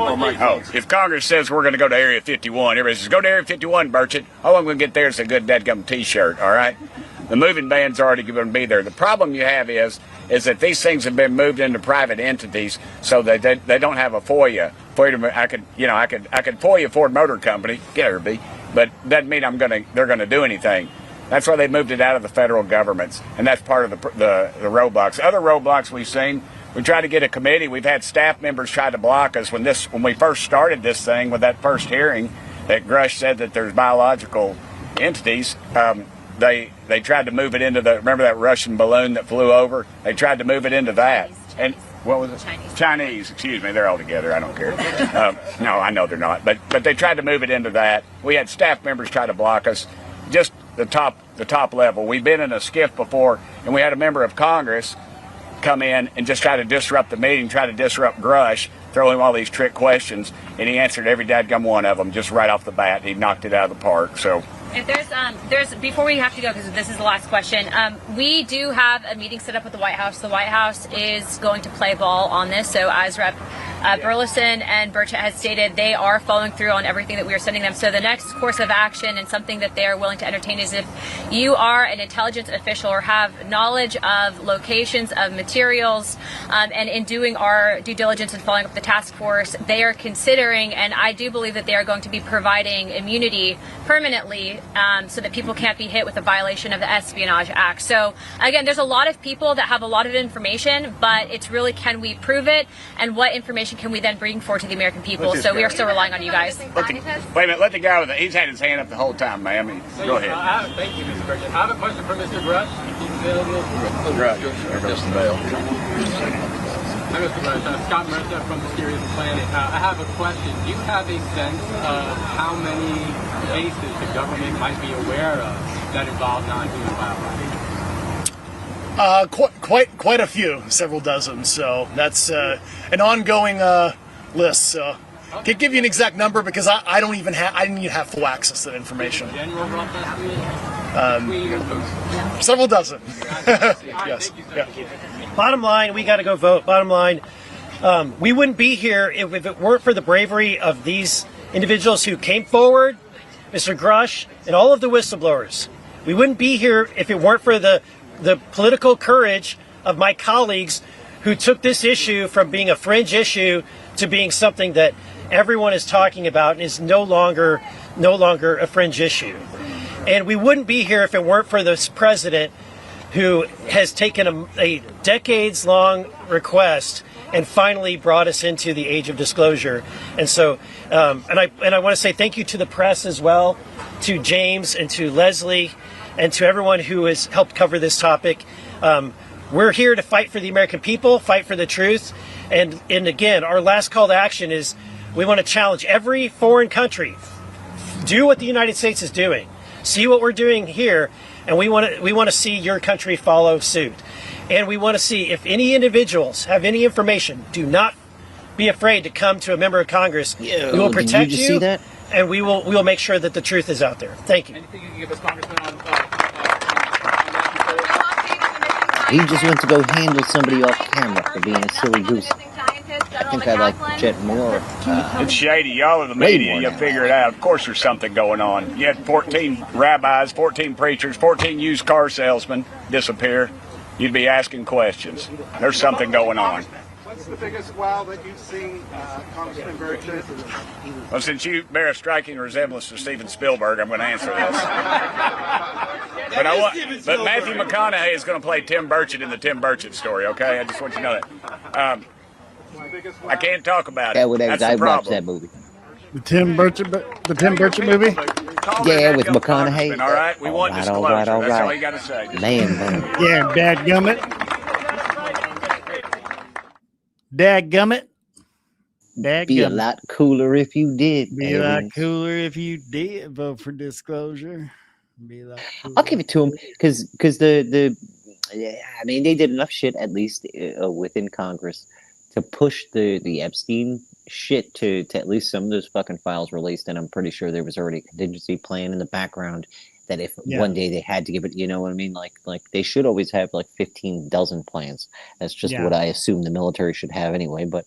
F: if Congress says we're going to go to Area 51, everybody says, go to Area 51, Burchett. All I'm going to get there is a good dadgum T-shirt, all right? The moving van's already going to be there. The problem you have is that these things have been moved into private entities, so they don't have a FOIA. I could FOIA Ford Motor Company, get her be, but doesn't mean they're gonna do anything. That's why they moved it out of the federal governments, and that's part of the roadblocks. Other roadblocks we've seen, we tried to get a committee. We've had staff members try to block us when we first started this thing with that first hearing that Grusch said that there's biological entities. They tried to move it into remember that Russian balloon that flew over? They tried to move it into that. And what was it? Chinese, excuse me, they're all together, I don't care. No, I know they're not. But they tried to move it into that. We had staff members try to block us. Just the top level. We've been in a skiff before, and we had a member of Congress come in and just try to disrupt the meeting, try to disrupt Grusch, throw him all these trick questions, and he answered every dadgum one of them just right off the bat. He knocked it out of the park. So
B: if there's before we have to go, because this is the last question, we do have a meeting set up with the White House. The White House is going to play ball on this. So as Rep. Burleson and Burchett has stated, they are following through on everything that we are sending them. So the next course of action and something that they are willing to entertain is if you are an intelligence official or have knowledge of locations of materials, and in doing our due diligence and following up the task force, they are considering, and I do believe that they are going to be providing immunity permanently, so that people can't be hit with a violation of the Espionage Act. So again, there's a lot of people that have a lot of information, but it's really, can we prove it, and what information
J: information can we then bring forward to the American people? So we are still relying on you guys.
F: Wait a minute, let the guy with he's had his hand up the whole time, ma'am. Go ahead.
Q: Thank you, Mr. President. I have a question for Mr. Grusch. He's available.
F: Grusch. Just available.
Q: Hi, Mr. Grusch. Scott Mercer from Mysterious Planet. I have a question. Do you have a sense of how many cases the government might be aware of that involve non-human biologics?
P: Quite a few, several dozen. So that's an ongoing list. So can't give you an exact number because I didn't even have full access to that information. Several dozen. Yes. Yeah.
U: Bottom line, we got to go vote. Bottom line, we wouldn't be here if it weren't for the bravery of these individuals who came forward, Mr. Grusch, and all of the whistleblowers. We wouldn't be here if it weren't for the political courage of my colleagues who took this issue from being a fringe issue to being something that everyone is talking about and is no longer a fringe issue. And we wouldn't be here if it weren't for this president who has taken a decades-long request and finally brought us into the age of disclosure. And so, and I want to say thank you to the press as well, to James and to Leslie, and to everyone who has helped cover this topic. We're here to fight for the American people, fight for the truth. And again, our last call to action is we want to challenge every foreign country. Do what the United States is doing. See what we're doing here, and we want to see your country follow suit. And we want to see if any individuals have any information, do not be afraid to come to a member of Congress. We will protect you,
H: see that?
U: And we will make sure that the truth is out there. Thank you.
S: Anything you can give us, Congressman, on
H: He just went to go handle somebody off camera for being a silly goose. I think I like Jet more.
F: It's shady. Y'all are the media. You figure it out. Of course there's something going on. You had 14 rabbis, 14 preachers, 14 used car salesmen disappear. You'd be asking questions. There's something going on.
E: What's the biggest wow that you've seen, Congressman Burchett?
F: Well, since you bear a striking resemblance to Steven Spielberg, I'm going to answer this. But Matthew McConaughey is going to play Tim Burchett in the Tim Burchett story, okay? I just want you to know that. I can't talk about it. That's the
H: I
F: problem.
H: watched that movie.
G: The Tim Burchett movie?
H: Yeah, with McConaughey.
F: All right, we want disclosure. That's all you got to say.
H: Man.
G: Yeah, dadgummit. Dadgummit.
H: Be a lot cooler if you did.
G: Be a lot cooler if you did vote for disclosure. Be a lot cooler.
H: I'll give it to him because I mean, they did enough shit, at least within Congress, to push the Epstein shit to at least some of those fucking files released. And I'm pretty sure there was already a contingency plan in the background that if one day they had to give it, you know what I mean? Like they should always have like 15 dozen plans. That's just what I assume the military should have anyway. But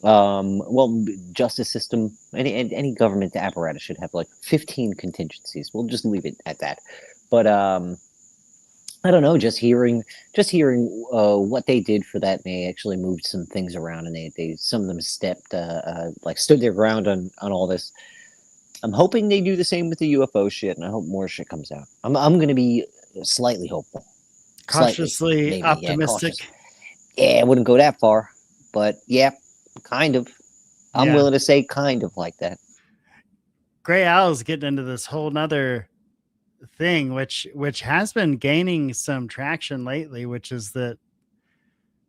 H: well, justice system, any government apparatus should have like 15 contingencies. We'll just leave it at that. But I don't know, just hearing what they did for that, and they actually moved some things around, and they some of them stepped like stood their ground on all this. I'm hoping they do the same with the UFO shit, and I hope more shit comes out. I'm going to be slightly hopeful,
G: cautiously optimistic.
H: Yeah, I wouldn't go that far, but yeah, kind of. I'm willing to say kind of like that.
G: Gray Owl's getting into this whole nother thing, which has been gaining some traction lately, which is that,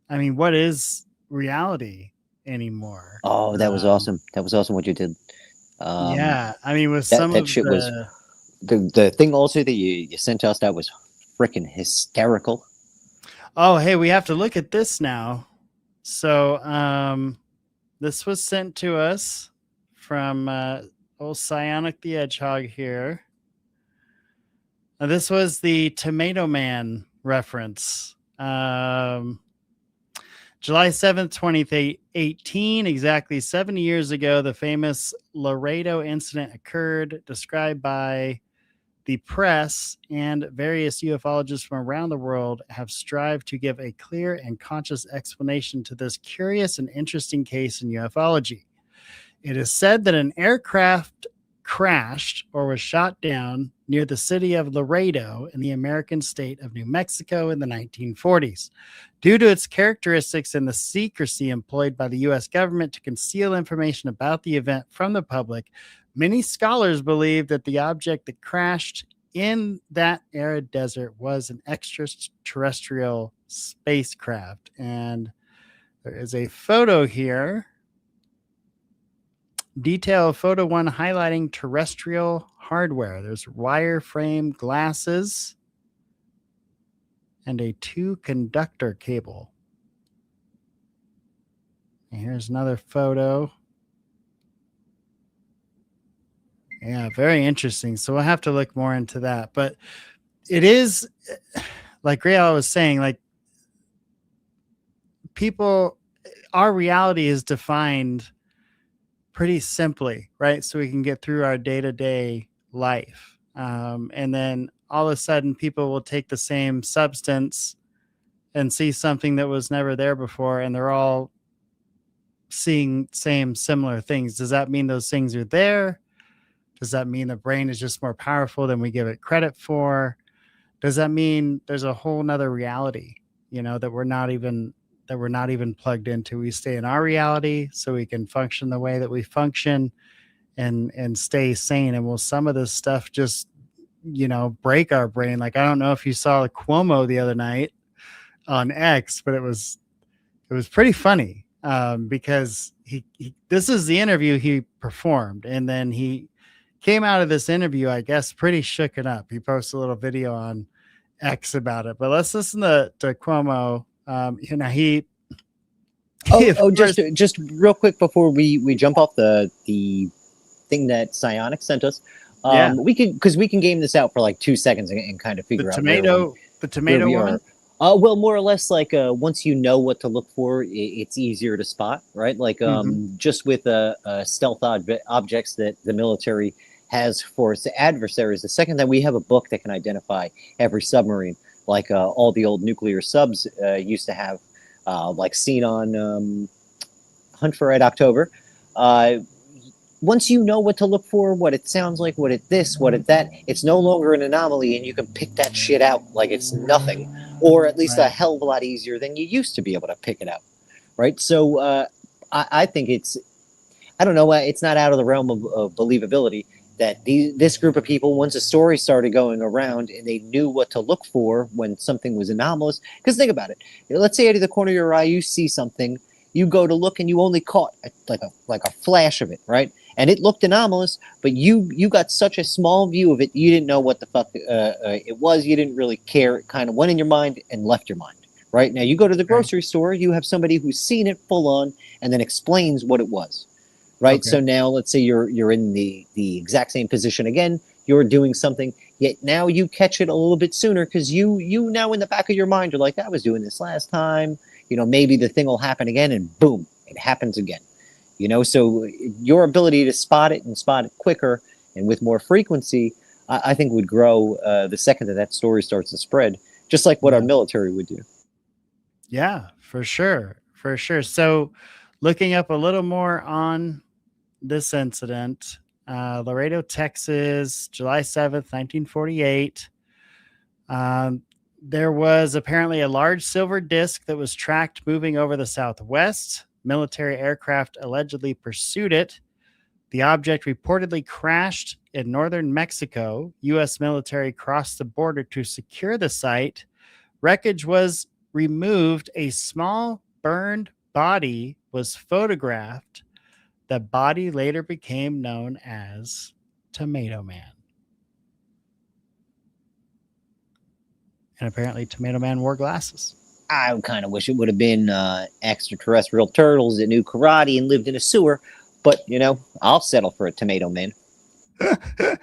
G: I mean, what is reality anymore?
H: Oh, that was awesome. That was awesome what you did.
G: Yeah, I mean, with some
H: that
G: of
H: shit was the thing also that you sent us that was freaking hysterical.
G: Oh, hey, we have to look at this now. So this was sent to us from old Psionic the Hedgehog here. Now, this was the Tomato Man reference. July 7th, 2018, exactly 70 years ago, the famous Laredo incident occurred, described by the press, and various ufologists from around the world have strived to give a clear and conscious explanation to this curious and interesting case in ufology. It is said that an aircraft crashed or was shot down near the city of Laredo in the American state of New Mexico in the 1940s. Due to its characteristics and the secrecy employed by the U.S. government to conceal information about the event from the public, many scholars believe that the object that crashed in that arid desert was an extraterrestrial spacecraft. And there is a photo here. Detail of photo 1 highlighting terrestrial hardware. There's wireframe glasses and a 2-conductor cable. And here's another photo. Yeah, very interesting. So we'll have to look more into that. But it is, like Gabriel was saying, like people, our reality is defined pretty simply, right? So we can get through our day-to-day life. And then all of a sudden people will take the same substance and see something that was never there before, and they're all seeing similar things. Does that mean those things are there? Does that mean the brain is just more powerful than we give it credit for? Does that mean there's a whole nother reality, that we're not even plugged into? We stay in our reality so we can function the way that we function and stay sane. And will some of this stuff just, break our brain? Like, I don't know if you saw Cuomo the other night on X, but it was pretty funny because he this is the interview he performed. And then he came out of this interview, I guess, pretty shooken up. He posted a little video on X about it. But let's listen to Cuomo.
H: Just real quick before we jump off the thing that Psionics sent us. We can game this out for like 2 seconds and kind of figure out
G: the tomato woman.
H: Well, more or less like once you know what to look for, it's easier to spot, right? Like just with stealth objects that the military has for its adversaries. The second that we have a book that can identify every submarine, like all the old nuclear subs used to have, like seen on Hunt for Red October. Once you know what to look for, what it sounds like, what it this, what it that, it's no longer an anomaly, and you can pick that shit out like it's nothing, or at least a hell of a lot easier than you used to be able to pick it out, right? So I think it's, I don't know, it's not out of the realm of believability that this group of people, once a story started going around and they knew what to look for when something was anomalous. Because think about it. Let's say out of the corner of your eye, you see something, you go to look and you only caught like a flash of it, right? And it looked anomalous, but you got such a small view of it, you didn't know what the fuck it was. You didn't really care. It kind of went in your mind and left your mind, right? Now you go to the grocery store, you have somebody who's seen it full on and then explains what it was. Right. Okay. So now let's say you're in the exact same position again. You're doing something, yet now you catch it a little bit sooner because you now in the back of your mind, you're like, I was doing this last time. Maybe the thing will happen again, and boom, it happens again. So your ability to spot it and spot it quicker and with more frequency, I think would grow the second that story starts to spread, just like what our military would do.
G: Yeah, for sure. For sure. So looking up a little more on this incident, Laredo, Texas, July 7th, 1948. There was apparently a large silver disc that was tracked moving over the southwest. Military aircraft allegedly pursued it. The object reportedly crashed in northern Mexico. U.S. military crossed the border to secure the site. Wreckage was removed. A small burned body was photographed. The body later became known as Tomato Man. And apparently Tomato Man wore glasses.
H: I kind of wish it would have been extraterrestrial turtles that knew karate and lived in a sewer. But, I'll settle for a Tomato Man. I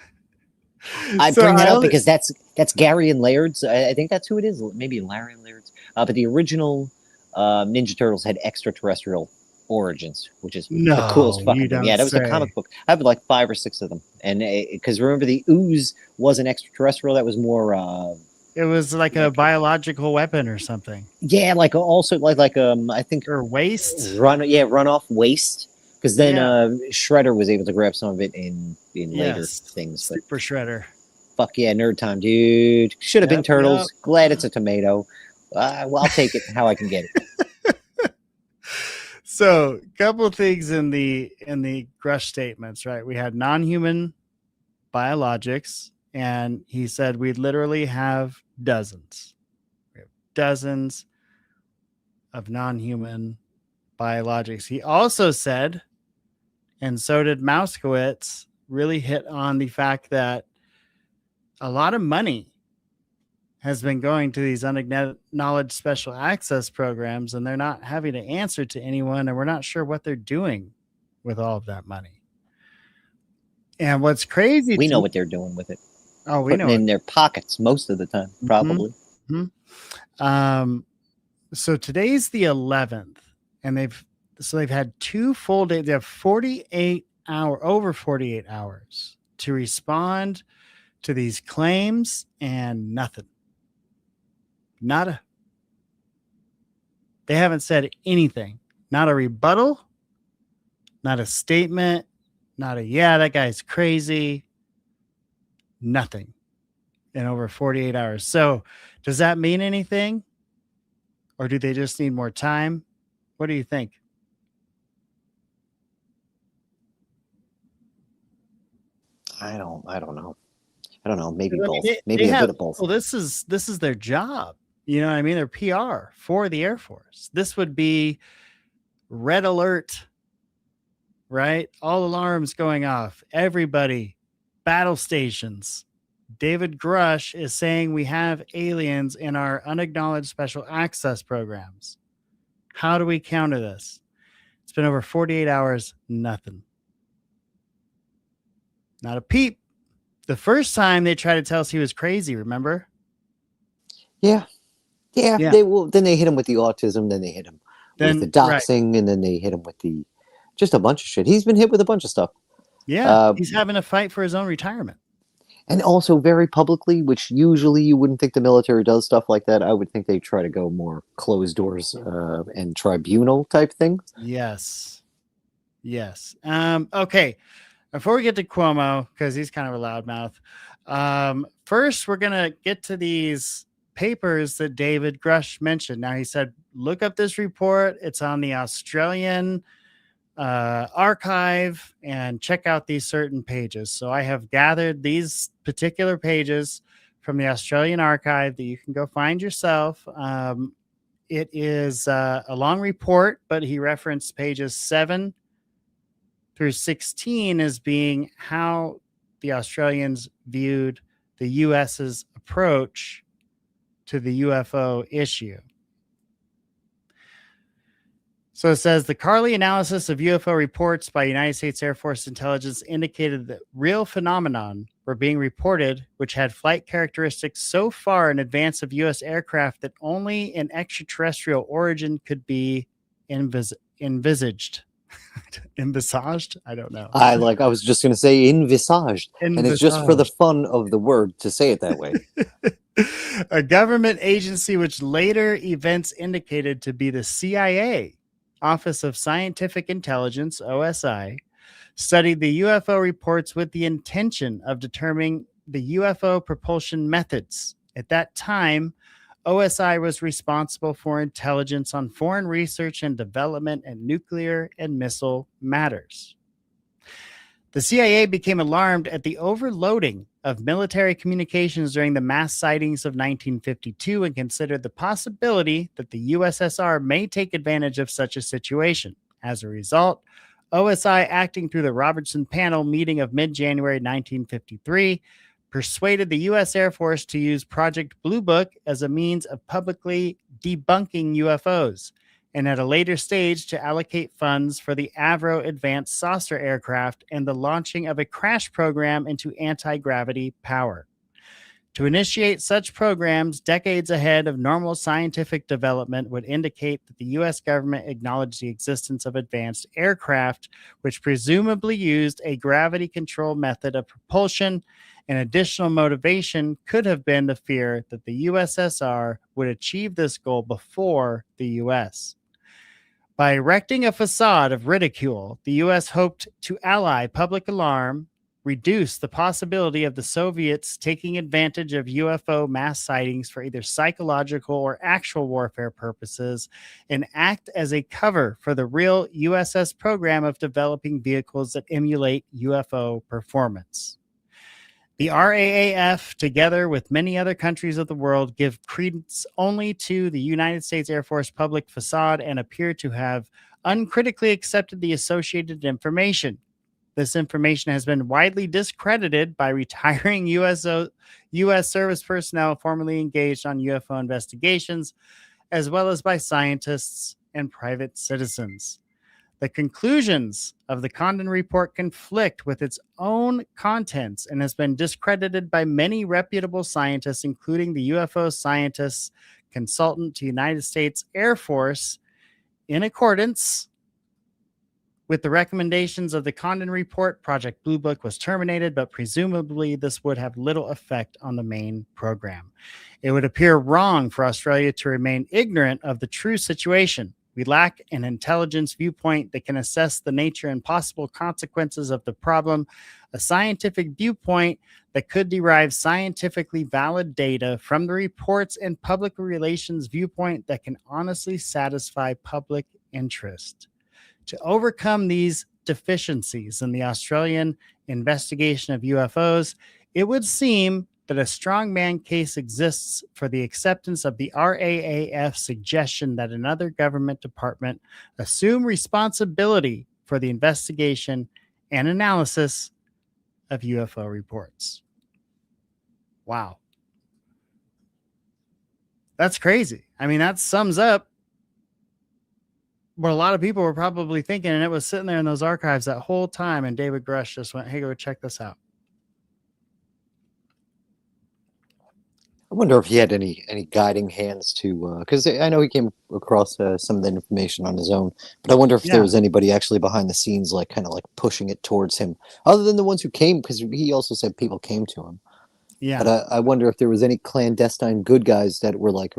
H: bring that up because that's Gary and Laird's. I think that's who it is. Maybe Larry and Laird's. But the original Ninja Turtles had extraterrestrial origins, which is the coolest fucking thing. Yeah, that was a comic book. I have like 5 or 6 of them. And because remember, the ooze wasn't extraterrestrial. That was more...
G: it was like a biological weapon or something.
H: Yeah, like also like I think...
G: Or waste?
H: Runoff waste. Because then Shredder was able to grab some of it in later things. But
G: Super Shredder.
H: Fuck yeah, nerd time, dude. Should have been turtles. Glad it's a tomato. Well, I'll take it how I can get it.
G: So, a couple things in the Grusch statements, right? We had non-human biologics, and he said we literally have dozens. We have dozens of non-human biologics. He also said, and so did Mouskowitz, really hit on the fact that a lot of money has been going to these unacknowledged special access programs, and they're not having to answer to anyone, and we're not sure what they're doing with all of that money. And what's crazy,
H: we know what they're doing with it.
G: Oh, we know
H: in their pockets most of the time, probably.
G: Mm-hmm. So today's the 11th, and they've had 2 full days. They have over 48 hours to respond to these claims, and nothing. Nada. They haven't said anything. Not a rebuttal, not a statement, not a that guy's crazy. Nothing in over 48 hours. So does that mean anything? Or do they just need more time? What do you think?
H: I don't know. I don't know. Maybe both. Maybe a bit of both.
G: Well, this is their job. You know what I mean? They're PR for the Air Force. This would be red alert, right? All alarms going off. Everybody, battle stations. David Grusch is saying we have aliens in our unacknowledged special access programs. How do we counter this? It's been over 48 hours. Nothing. Not a peep. The first time they tried to tell us he was crazy, remember?
H: Yeah. They will. Then they hit him with the autism. Then they hit him with the doxing, and then they hit him with just a bunch of shit. He's been hit with a bunch of stuff.
G: Yeah, he's having a fight for his own retirement,
H: and also very publicly, which usually you wouldn't think the military does stuff like that. I would think they try to go more closed doors and tribunal type thing.
G: Yes. Okay. Before we get to Cuomo, because he's kind of a loudmouth, first we're going to get to these papers that David Grusch mentioned. Now, he said, look up this report. It's on the Australian archive, and check out these certain pages. So I have gathered these particular pages from the Australian archive that you can go find yourself. It is a long report, but he referenced pages 7 through 16 as being how the Australians viewed the U.S.'s approach to the UFO issue. So it says the Carley analysis of UFO reports by United States Air Force intelligence indicated that real phenomenon were being reported, which had flight characteristics so far in advance of U.S. aircraft that only an extraterrestrial origin could be envisaged. Envisaged? I don't know.
H: I was just going to say envisaged. And it's just for the fun of the word to say it that way.
G: A government agency which later events indicated to be the CIA, Office of Scientific Intelligence, OSI, studied the UFO reports with the intention of determining the UFO propulsion methods. At that time, OSI was responsible for intelligence on foreign research and development and nuclear and missile matters. The CIA became alarmed at the overloading of military communications during the mass sightings of 1952 and considered the possibility that the USSR may take advantage of such a situation. As a result, OSI, acting through the Robertson Panel meeting of mid-January 1953, persuaded the U.S. Air Force to use Project Blue Book as a means of publicly debunking UFOs, and at a later stage to allocate funds for the Avro Advanced Saucer aircraft and the launching of a crash program into anti-gravity power. To initiate such programs decades ahead of normal scientific development would indicate that the U.S. government acknowledged the existence of advanced aircraft, which presumably used a gravity control method of propulsion. An additional motivation could have been the fear that the USSR would achieve this goal before the U.S. By erecting a facade of ridicule, the U.S. hoped to ally public alarm, reduce the possibility of the Soviets taking advantage of UFO mass sightings for either psychological or actual warfare purposes, and act as a cover for the real USS program of developing vehicles that emulate UFO performance. The RAAF, together with many other countries of the world, give credence only to the United States Air Force public facade and appear to have uncritically accepted the associated information. This information has been widely discredited by retiring U.S. service personnel formerly engaged on UFO investigations, as well as by scientists and private citizens. The conclusions of the Condon report conflict with its own contents and has been discredited by many reputable scientists, including the UFO scientists consultant to United States Air Force, in accordance with the recommendations of the Condon report. Project Blue Book was terminated, but presumably this would have little effect on the main program. It would appear wrong for Australia to remain ignorant of the true situation. We lack an intelligence viewpoint that can assess the nature and possible consequences of the problem, a scientific viewpoint that could derive scientifically valid data from the reports, and public relations viewpoint that can honestly satisfy public interest. To overcome these deficiencies in the Australian investigation of UFOs, it would seem that a strongman case exists for the acceptance of the RAAF suggestion that another government department assume responsibility for the investigation and analysis of UFO reports. Wow. That's crazy. I mean, that sums up what a lot of people were probably thinking, and it was sitting there in those archives that whole time, and David Grusch just went, hey, go check this out.
H: I wonder if he had any guiding hands to, because I know he came across some of that information on his own, but I wonder if there was anybody actually behind the scenes, like kind of like pushing it towards him, other than the ones who came, because he also said people came to him.
G: Yeah.
H: But I wonder if there was any clandestine good guys that were like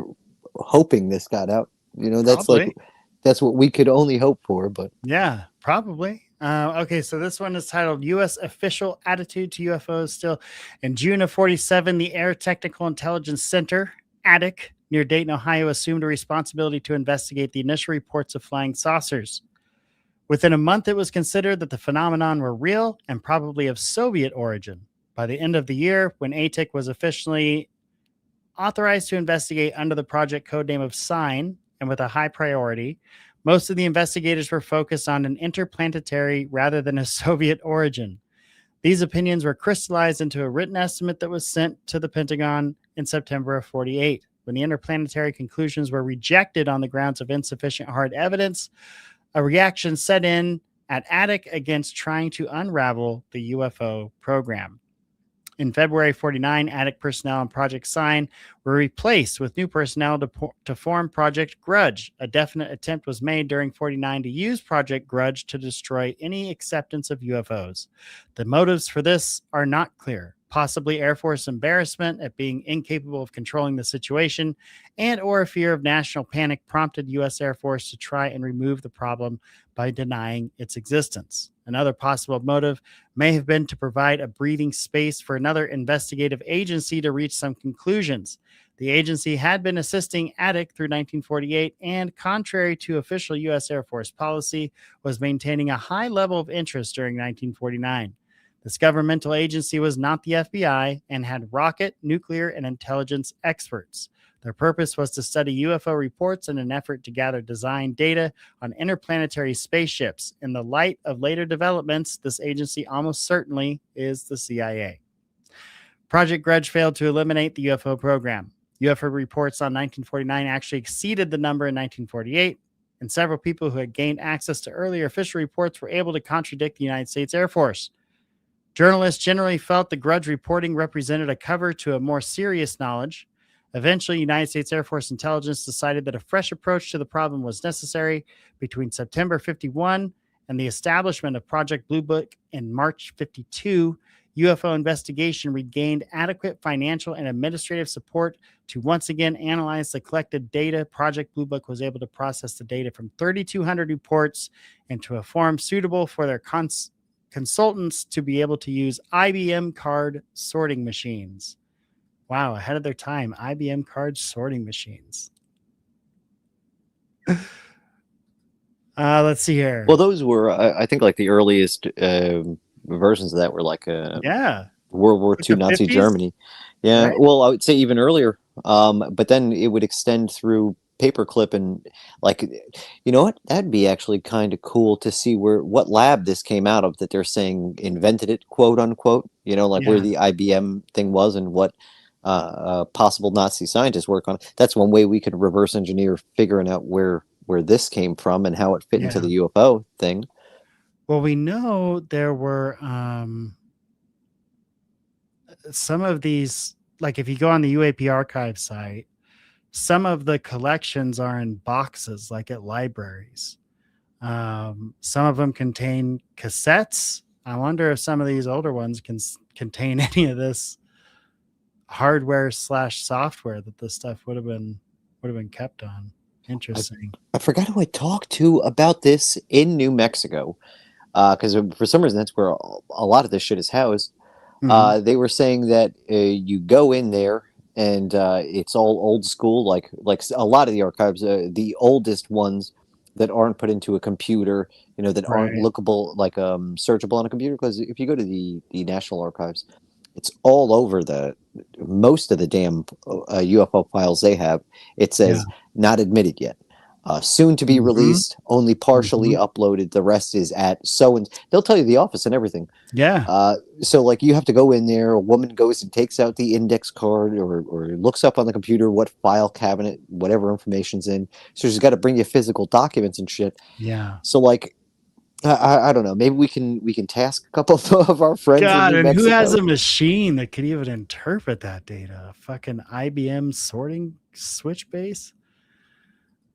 H: hoping this got out. You know, that's
G: Probably.
H: like, that's what we could only hope for, but
G: yeah, probably. Okay, so this one is titled U.S. Official Attitude to UFOs. Still in June of 1947, the Air Technical Intelligence Center, ATIC, near Dayton, Ohio, assumed a responsibility to investigate the initial reports of flying saucers. Within a month, it was considered that the phenomenon were real and probably of Soviet origin. By the end of the year, when ATIC was officially authorized to investigate under the project codename of SIGN and with a high priority, most of the investigators were focused on an interplanetary rather than a Soviet origin. These opinions were crystallized into a written estimate that was sent to the Pentagon in September of 1948. When the interplanetary conclusions were rejected on the grounds of insufficient hard evidence, a reaction set in at ATIC against trying to unravel the UFO program. In February 1949, ATIC personnel on Project SIGN were replaced with new personnel to form Project Grudge. A definite attempt was made during 1949 to use Project Grudge to destroy any acceptance of UFOs. The motives for this are not clear. Possibly Air Force embarrassment at being incapable of controlling the situation, and or a fear of national panic prompted U.S. Air Force to try and remove the problem by denying its existence. Another possible motive may have been to provide a breathing space for another investigative agency to reach some conclusions. The agency had been assisting ATIC through 1948 and, contrary to official U.S. Air Force policy, was maintaining a high level of interest during 1949. This governmental agency was not the FBI and had rocket, nuclear, and intelligence experts. Their purpose was to study UFO reports in an effort to gather design data on interplanetary spaceships. In the light of later developments, this agency almost certainly is the CIA. Project Grudge failed to eliminate the UFO program. UFO reports on 1949 actually exceeded the number in 1948, and several people who had gained access to earlier official reports were able to contradict the United States Air Force. Journalists generally felt the Grudge reporting represented a cover to a more serious knowledge. Eventually, United States Air Force intelligence decided that a fresh approach to the problem was necessary. Between September 1951 and the establishment of Project Blue Book in March 1952, UFO investigation regained adequate financial and administrative support to once again analyze the collected data. Project Blue Book was able to process the data from 3,200 reports into a form suitable for their consultants to be able to use IBM card sorting machines. Wow, ahead of their time. IBM card sorting machines. Let's see here.
H: Well, those were, I think, like the earliest versions of that were like World War II Nazi
G: 50s?
H: Germany. Yeah,
G: Right?
H: well, I would say even earlier. But then it would extend through paperclip and like, you know what? That'd be actually kind of cool to see what lab this came out of that they're saying invented it, quote unquote. You know, like where the IBM thing was and what possible Nazi scientists work on. That's one way we could reverse engineer figuring out where this came from and how it fit into the UFO thing.
G: Well, we know there were some of these, like if you go on the UAP archive site, some of the collections are in boxes, like at libraries. Some of them contain cassettes. I wonder if some of these older ones can contain any of this hardware / software that this stuff would have been kept on. Interesting.
H: I forgot who I talked to about this in New Mexico, because for some reason that's where a lot of this shit is housed. They were saying that you go in there and it's all old school, like a lot of the archives, the oldest ones that aren't put into a computer, you know, that aren't lookable, like searchable on a computer. Because if you go to the National Archives, it's all over most of the damn UFO files they have. It says not admitted yet. Soon to be released, only partially uploaded. The rest is at and they'll tell you the office and everything.
G: Yeah.
H: So like you have to go in there. A woman goes and takes out the index card or looks up on the computer what file cabinet, whatever information's in. So she's got to bring you physical documents and shit.
G: Yeah.
H: So like, I don't know. Maybe we can task a couple of our friends.
G: God,
H: in New
G: and who
H: Mexico.
G: has a machine that could even interpret that data? A fucking IBM sorting switch base?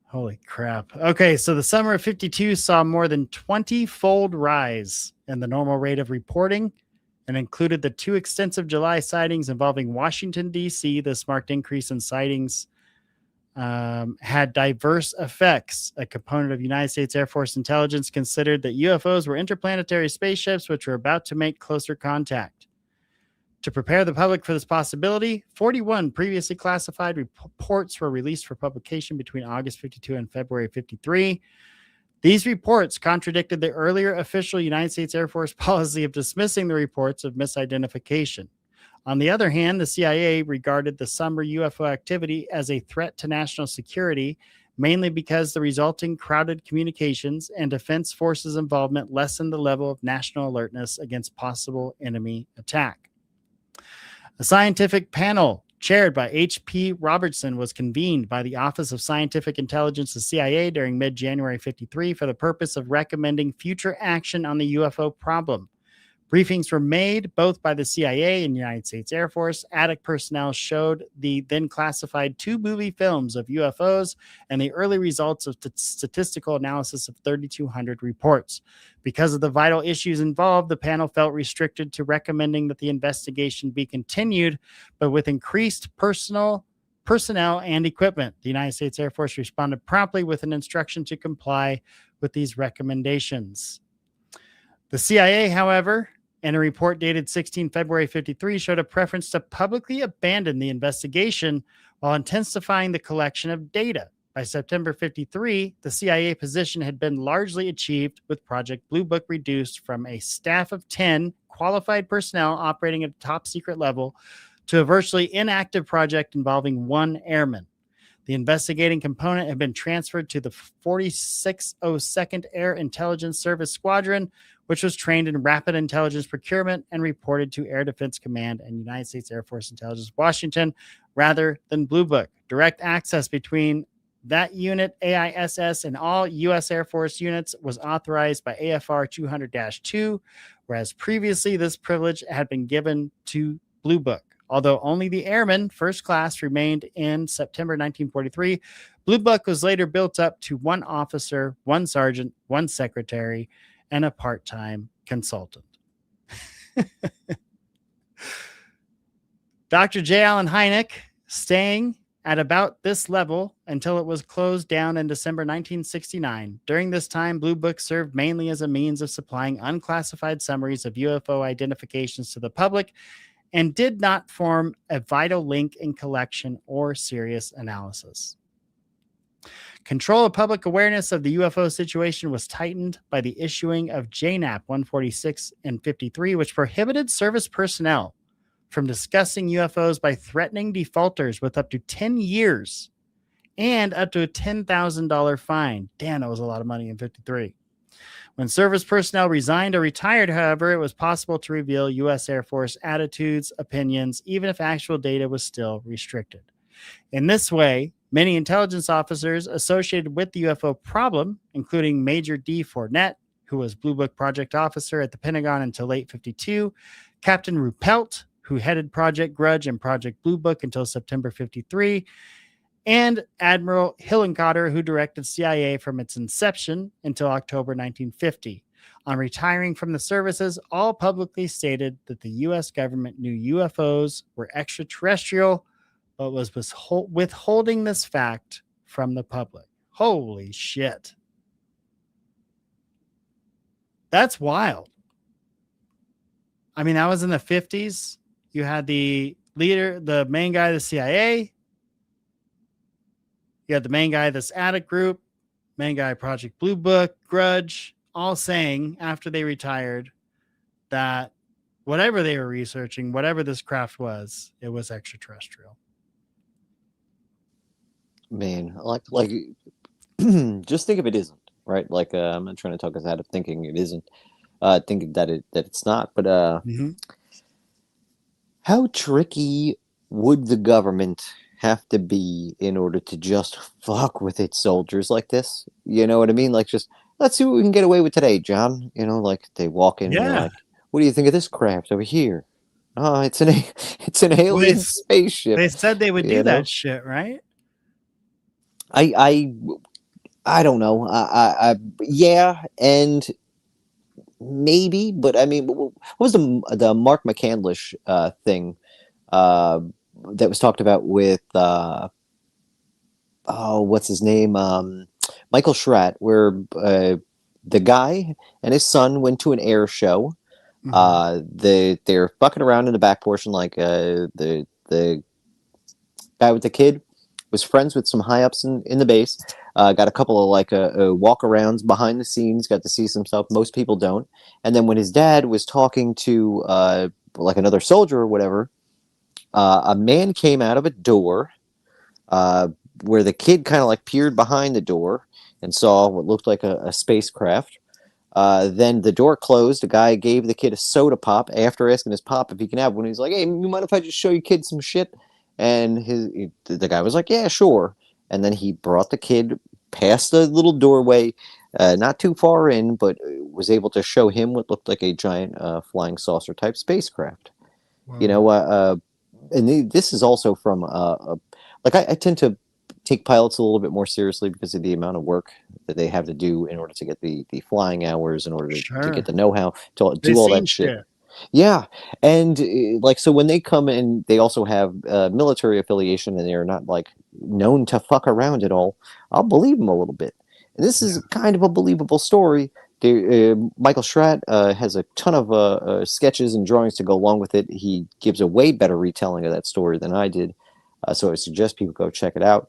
G: Holy crap. Okay, so the summer of 52 saw more than 20-fold rise in the normal rate of reporting and included the 2 extensive July sightings involving Washington, D.C. This marked increase in sightings had diverse effects. A component of United States Air Force intelligence considered that UFOs were interplanetary spaceships which were about to make closer contact. To prepare the public for this possibility, 41 previously classified reports were released for publication between August 52 and February 53. These reports contradicted the earlier official United States Air Force policy of dismissing the reports of misidentification. On the other hand, the CIA regarded the summer UFO activity as a threat to national security, mainly because the resulting crowded communications and defense forces involvement lessened the level of national alertness against possible enemy attack. A scientific panel chaired by H.P. Robertson was convened by the Office of Scientific Intelligence, the CIA, during mid-January 53 for the purpose of recommending future action on the UFO problem. Briefings were made both by the CIA and United States Air Force. Attic personnel showed the then classified 2 movie films of UFOs and the early results of statistical analysis of 3,200 reports. Because of the vital issues involved, the panel felt restricted to recommending that the investigation be continued, but with increased personnel and equipment. The United States Air Force responded promptly with an instruction to comply with these recommendations. The CIA, however, in a report dated 16 February 53, showed a preference to publicly abandon the investigation while intensifying the collection of data. By September 53, the CIA position had been largely achieved, with Project Blue Book reduced from a staff of 10 qualified personnel operating at a top secret level to a virtually inactive project involving 1 airman. The investigating component had been transferred to the 4602nd Air Intelligence Service Squadron, which was trained in rapid intelligence procurement and reported to Air Defense Command and United States Air Force Intelligence Washington rather than Blue Book. Direct access between that unit, AISS, and all U.S. Air Force units was authorized by AFR 200-2, whereas previously this privilege had been given to Blue Book. Although only the airmen, first class, remained in September 1943, Blue Book was later built up to 1 officer, 1 sergeant, 1 secretary, and a part-time consultant. Dr. J. Allen Hynek staying at about this level until it was closed down in December 1969. During this time, Blue Book served mainly as a means of supplying unclassified summaries of UFO identifications to the public and did not form a vital link in collection or serious analysis. Control of public awareness of the UFO situation was tightened by the issuing of JNAP 146 and 53, which prohibited service personnel from discussing UFOs by threatening defaulters with up to 10 years and up to a $10,000 fine. Damn, that was a lot of money in 53. When service personnel resigned or retired, however, it was possible to reveal U.S. Air Force attitudes, opinions, even if actual data was still restricted. In this way, many intelligence officers associated with the UFO problem, including Major D. Fournette, who was Blue Book project officer at the Pentagon until late 52, Captain Ruppelt, who headed Project Grudge and Project Blue Book until September 53, and Admiral Hillenkotter, who directed CIA from its inception until October 1950. On retiring from the services, all publicly stated that the U.S. government knew UFOs were extraterrestrial, but was withholding this fact from the public. Holy shit. That's wild. I mean, that was in the 50s. You had the leader, the main guy of the CIA. You had the main guy of this addict group, main guy of Project Blue Book, Grudge, all saying after they retired that whatever they were researching, whatever this craft was, it was extraterrestrial.
H: Man, like just think if it isn't, right? Like I'm not trying to talk us out of thinking it isn't, thinking that it's not, but how tricky would the government have to be in order to just fuck with its soldiers like this? You know what I mean? Like, just let's see what we can get away with today, John. You know, like they walk in, and they're like, what do you think of this craft over here? Oh, it's an alien spaceship.
G: They said they would do that shit, right?
H: I don't know. Yeah, and maybe, but I mean, what was the Mark McCandlish thing that was talked about with what's his name, Michael Schratt, where the guy and his son went to an air show. They're fucking around in the back portion, like the guy with the kid was friends with some high ups in the base. Got a couple of like walk arounds behind the scenes. Got to see some stuff most people don't. And then when his dad was talking to like another soldier or whatever, a man came out of a door where the kid kind of like peered behind the door and saw what looked like a spacecraft. Then the door closed. The guy gave the kid a soda pop after asking his pop if he can have one. He's like, "Hey, you mind if I just show you kids some shit?" And the guy was like, "Yeah, sure." And then he brought the kid past the little doorway, not too far in, but was able to show him what looked like a giant flying saucer type spacecraft. Wow. You know, and this is also from like I tend to take pilots a little bit more seriously because of the amount of work that they have to do in order to get the flying hours, in order to get the know-how to do all that shit. Yeah, and like, so when they come in, they also have military affiliation, and they're not like known to fuck around at all. I'll believe them a little bit, and this is kind of a believable story. Michael Schratt has a ton of sketches and drawings to go along with it. He gives a way better retelling of that story than I did, so I suggest people go check it out.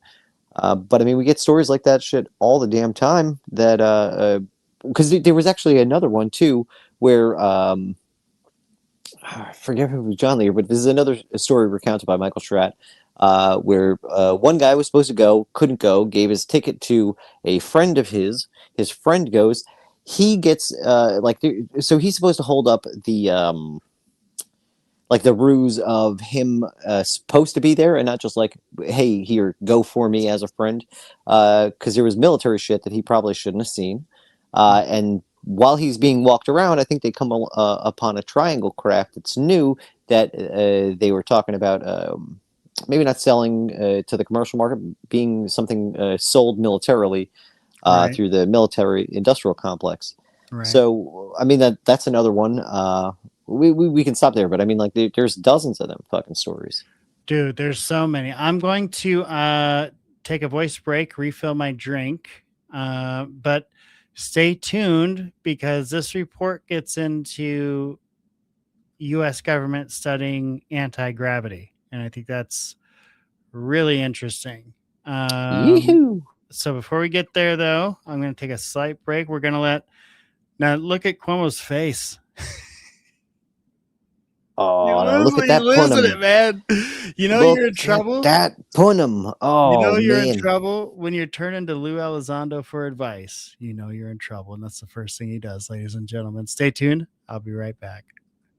H: But I mean, we get stories like that shit all the damn time. That because there was actually another one too, where I forget if it was John Lear, but this is another story recounted by Michael Schratt, where one guy was supposed to go, couldn't go, gave his ticket to a friend of his. His friend goes. He gets so he's supposed to hold up the like the ruse of him supposed to be there, and not just like, hey, here, go for me as a friend, because there was military shit that he probably shouldn't have seen. And while he's being walked around, I think they come upon a triangle craft that's new that they were talking about maybe not selling to the commercial market, being something sold militarily through the military industrial complex. Right. So, I mean, that's another one. We can stop there, but I mean, like, there's dozens of them fucking stories.
G: Dude, there's so many. I'm going to take a voice break, refill my drink, but stay tuned because this report gets into U.S. government studying anti-gravity, and I think that's really interesting. So before we get there, though, I'm going to take a slight break. We're going to now look at Cuomo's face.
H: Oh, now look at that
G: losing
H: punum.
G: it, man. You know
H: Look
G: you're in trouble.
H: at that punum. Oh,
G: you know you're
H: man.
G: in trouble when you're turning to Lou Elizondo for advice. You know you're in trouble, and that's the first thing he does, ladies and gentlemen. Stay tuned. I'll be right back.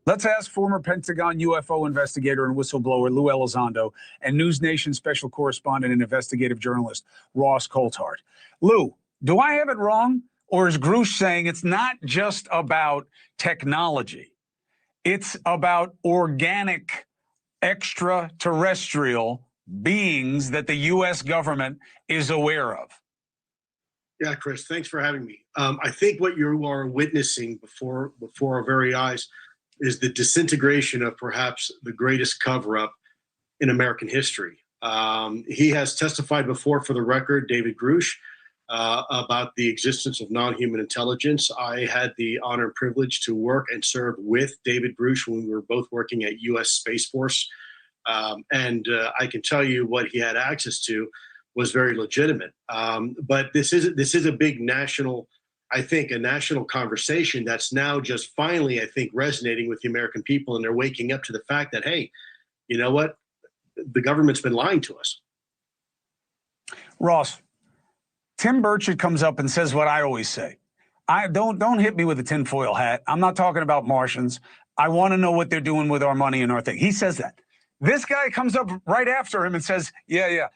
C: Let's ask former Pentagon UFO investigator and whistleblower Lou Elizondo and News Nation special correspondent and investigative journalist Ross Coulthard. Lou, do I have it wrong? Or is Grusch saying it's not just about technology? It's about organic extraterrestrial beings that the U.S. government is aware of.
V: Yeah, Chris, thanks for having me. I think what you are witnessing before our very eyes is the disintegration of perhaps the greatest cover-up in American history. He has testified before, for the record, David Grusch, about the existence of non-human intelligence. I had the honor and privilege to work and serve with David Grusch when we were both working at U.S. Space Force. And I can tell you what he had access to was very legitimate. But this is a big national, I think, a national conversation that's now just finally, I think, resonating with the American people. And they're waking up to the fact that, hey, you know what? The government's been lying to us.
C: Ross, Tim Burchett comes up and says what I always say. Don't hit me with a tinfoil hat. I'm not talking about Martians. I want to know what they're doing with our money and our thing. He says that. This guy comes up right after him and says, yeah,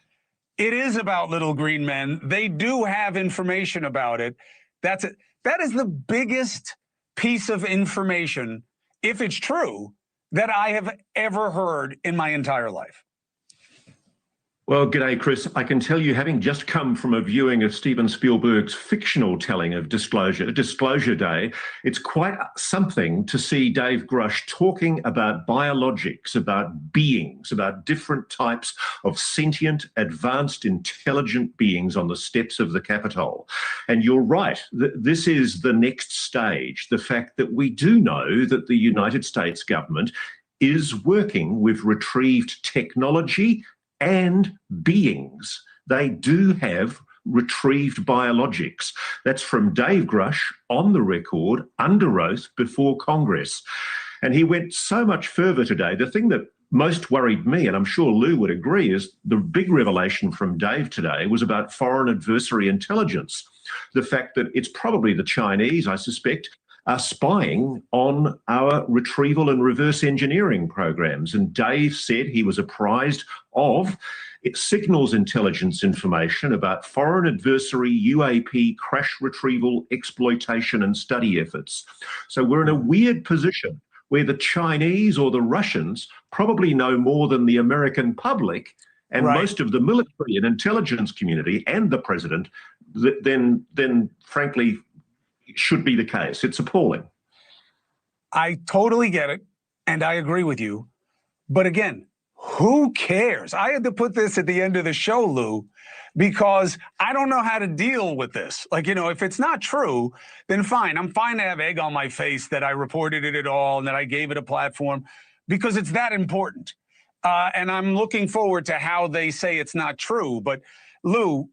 C: it is about little green men. They do have information about it. That's it. That is the biggest piece of information, if it's true, that I have ever heard in my entire life.
W: Well, g'day, Chris. I can tell you, having just come from a viewing of Steven Spielberg's fictional telling of Disclosure Day, it's quite something to see Dave Grusch talking about biologics, about beings, about different types of sentient, advanced, intelligent beings on the steps of the Capitol. And you're right, this is the next stage, the fact that we do know that the United States government is working with retrieved technology and beings. They do have retrieved biologics. That's from Dave Grusch on the record, under oath, before Congress. And he went so much further today. The thing that most worried me, and I'm sure Lou would agree, is the big revelation from Dave today was about foreign adversary intelligence. The fact that it's probably the Chinese, I suspect, are spying on our retrieval and reverse engineering programs. And Dave said he was apprised of signals intelligence information about foreign adversary UAP crash retrieval, exploitation and study efforts. So we're in a weird position where the Chinese or the Russians probably know more than the American public and most of the military and intelligence community and the president then frankly should be the case. It's appalling.
C: I totally get it, and I agree with you. But again, who cares? I had to put this at the end of the show, Lou, because I don't know how to deal with this. Like, you know, if it's not true, then fine. I'm fine to have egg on my face that I reported it at all and that I gave it a platform because it's that important. And I'm looking forward to how they say it's not true. But Lou,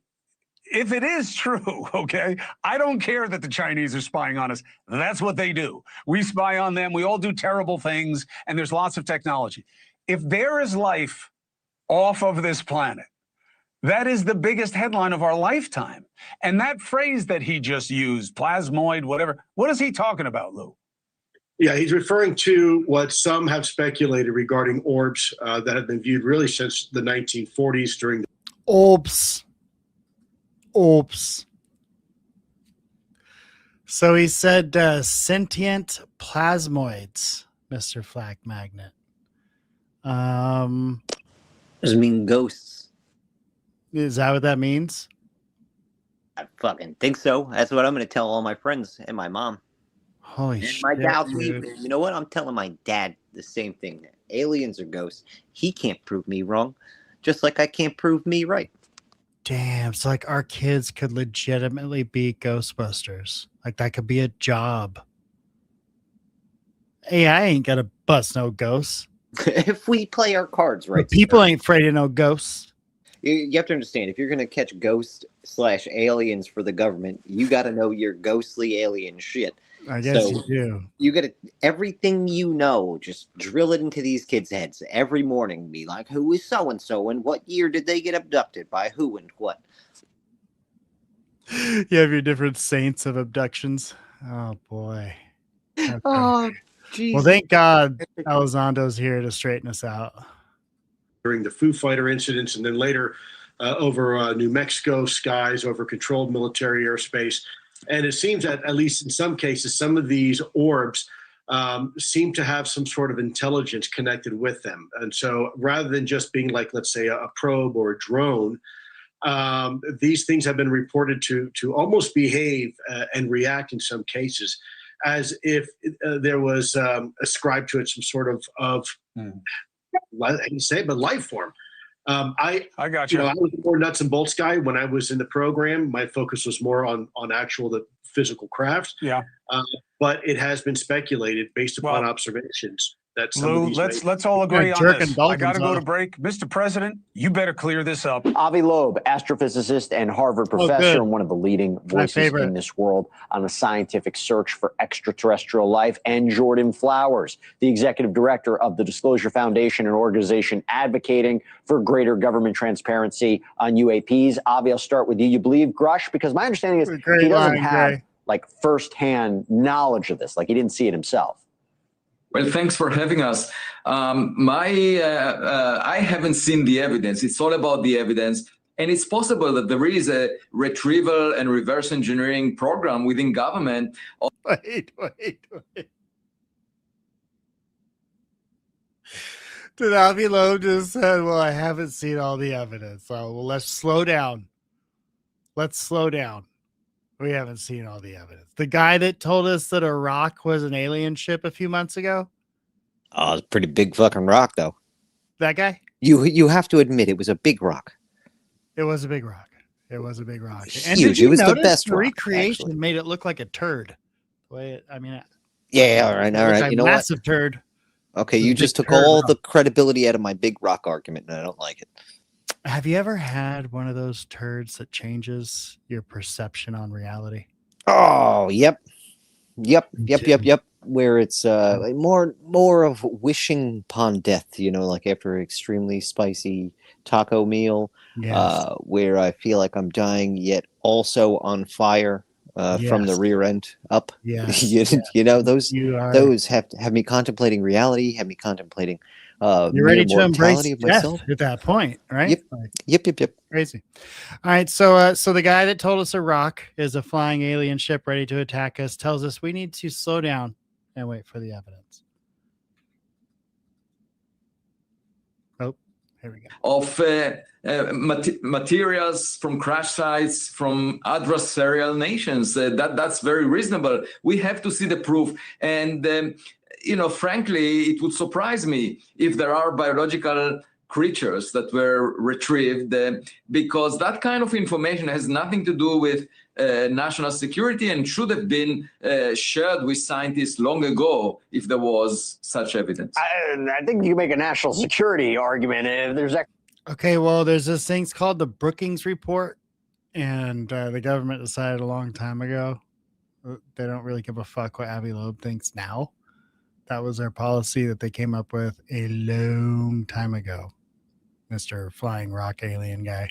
C: if it is true, okay, I don't care that the Chinese are spying on us. That's what they do. We spy on them. We all do terrible things, and there's lots of technology. If there is life off of this planet, that is the biggest headline of our lifetime. And that phrase that he just used, plasmoid, whatever, what is he talking about, Lou?
V: Yeah, he's referring to what some have speculated regarding orbs that have been viewed really since the 1940s during the
G: Orbs. So he said sentient plasmoids, Mr. Flak Magnet.
H: Does it mean ghosts?
G: Is that what that means?
H: I fucking think so. That's what I'm going to tell all my friends and my mom.
G: Holy
H: and
G: shit.
H: my gal,
G: dude.
H: you know what? I'm telling my dad the same thing. aliens are ghosts. He can't prove me wrong, just like I can't prove me right.
G: Damn, it's like our kids could legitimately be Ghostbusters. Like that could be a job. Hey, I ain't gonna bust no ghosts.
H: If we play our cards right,
G: But people ain't afraid of no ghosts.
H: you have to understand, if you're going to catch ghost/aliens for the government, you got to know your ghostly alien shit.
G: I guess you do.
H: You got to, everything you know, just drill it into these kids' heads every morning. Be like, who is so-and-so and what year did they get abducted by who and what?
G: You have your different saints of abductions. Oh, boy. Okay.
H: Oh, geez.
G: Well, thank God Elizondo's here to straighten us out.
V: During the Foo Fighter incidents, and then later over New Mexico skies, over controlled military airspace. And it seems that, at least in some cases, some of these orbs seem to have some sort of intelligence connected with them. And so rather than just being like, let's say, a probe or a drone, these things have been reported to almost behave and react in some cases as if there was ascribed to it some sort of I can say, but life form. I got you. I was a more nuts and bolts guy when I was in the program. My focus was more on actual the physical craft.
C: Yeah.
V: But it has been speculated based upon observations that some of
C: Lou,
V: these
C: let's all agree on this. I got to go to break. Mr. President, you better clear this up.
A: Avi Loeb, astrophysicist and Harvard professor, and one of the leading voices in this world on the scientific search for extraterrestrial life, and Jordan Flowers, the executive director of the Disclosure Foundation, an organization advocating for greater government transparency on UAPs. Avi, I'll start with you. You believe Grusch? Because my understanding is he doesn't have like firsthand knowledge of this, like he didn't see it himself.
D: Well, thanks for having us. I haven't seen the evidence. It's all about the evidence. And it's possible that there is a retrieval and reverse engineering program within government.
G: Wait. Did Avi Loeb just said, well, I haven't seen all the evidence. So well, let's slow down. We haven't seen all the evidence. The guy that told us that a rock was an alien ship a few months ago.
H: Oh, it's a pretty big fucking rock, though.
G: That guy?
H: You have to admit it was a big rock.
G: It was a big rock. And
H: huge. It was the best rock.
G: Recreation made it look like a turd. All right.
H: You know
G: massive
H: what?
G: turd.
H: Okay, you just took all the credibility out of my big rock argument, and I don't like it.
G: Have you ever had one of those turds that changes your perception on reality?
H: Oh, yep. Where it's more of wishing upon death, like after an extremely spicy taco meal, where I feel like I'm dying, yet also on fire from the rear end up.
G: Yes.
H: Those have me contemplating reality, have me contemplating
G: you're ready to embrace death at that point, right?
H: Yep.
G: Crazy. All right, so the guy that told us a rock is a flying alien ship ready to attack us tells us we need to slow down and wait for the evidence. Oh, here we go.
D: Of materials from crash sites from adversarial nations. That's very reasonable. We have to see the proof. And frankly, it would surprise me if there are biological creatures that were retrieved because that kind of information has nothing to do with national security and should have been shared with scientists long ago if there was such evidence.
A: I think you can make a national security argument.
G: Okay, well, there's this thing called the Brookings Report, and the government decided a long time ago they don't really give a fuck what Avi Loeb thinks now. That was their policy that they came up with a long time ago, Mr. Flying Rock Alien guy.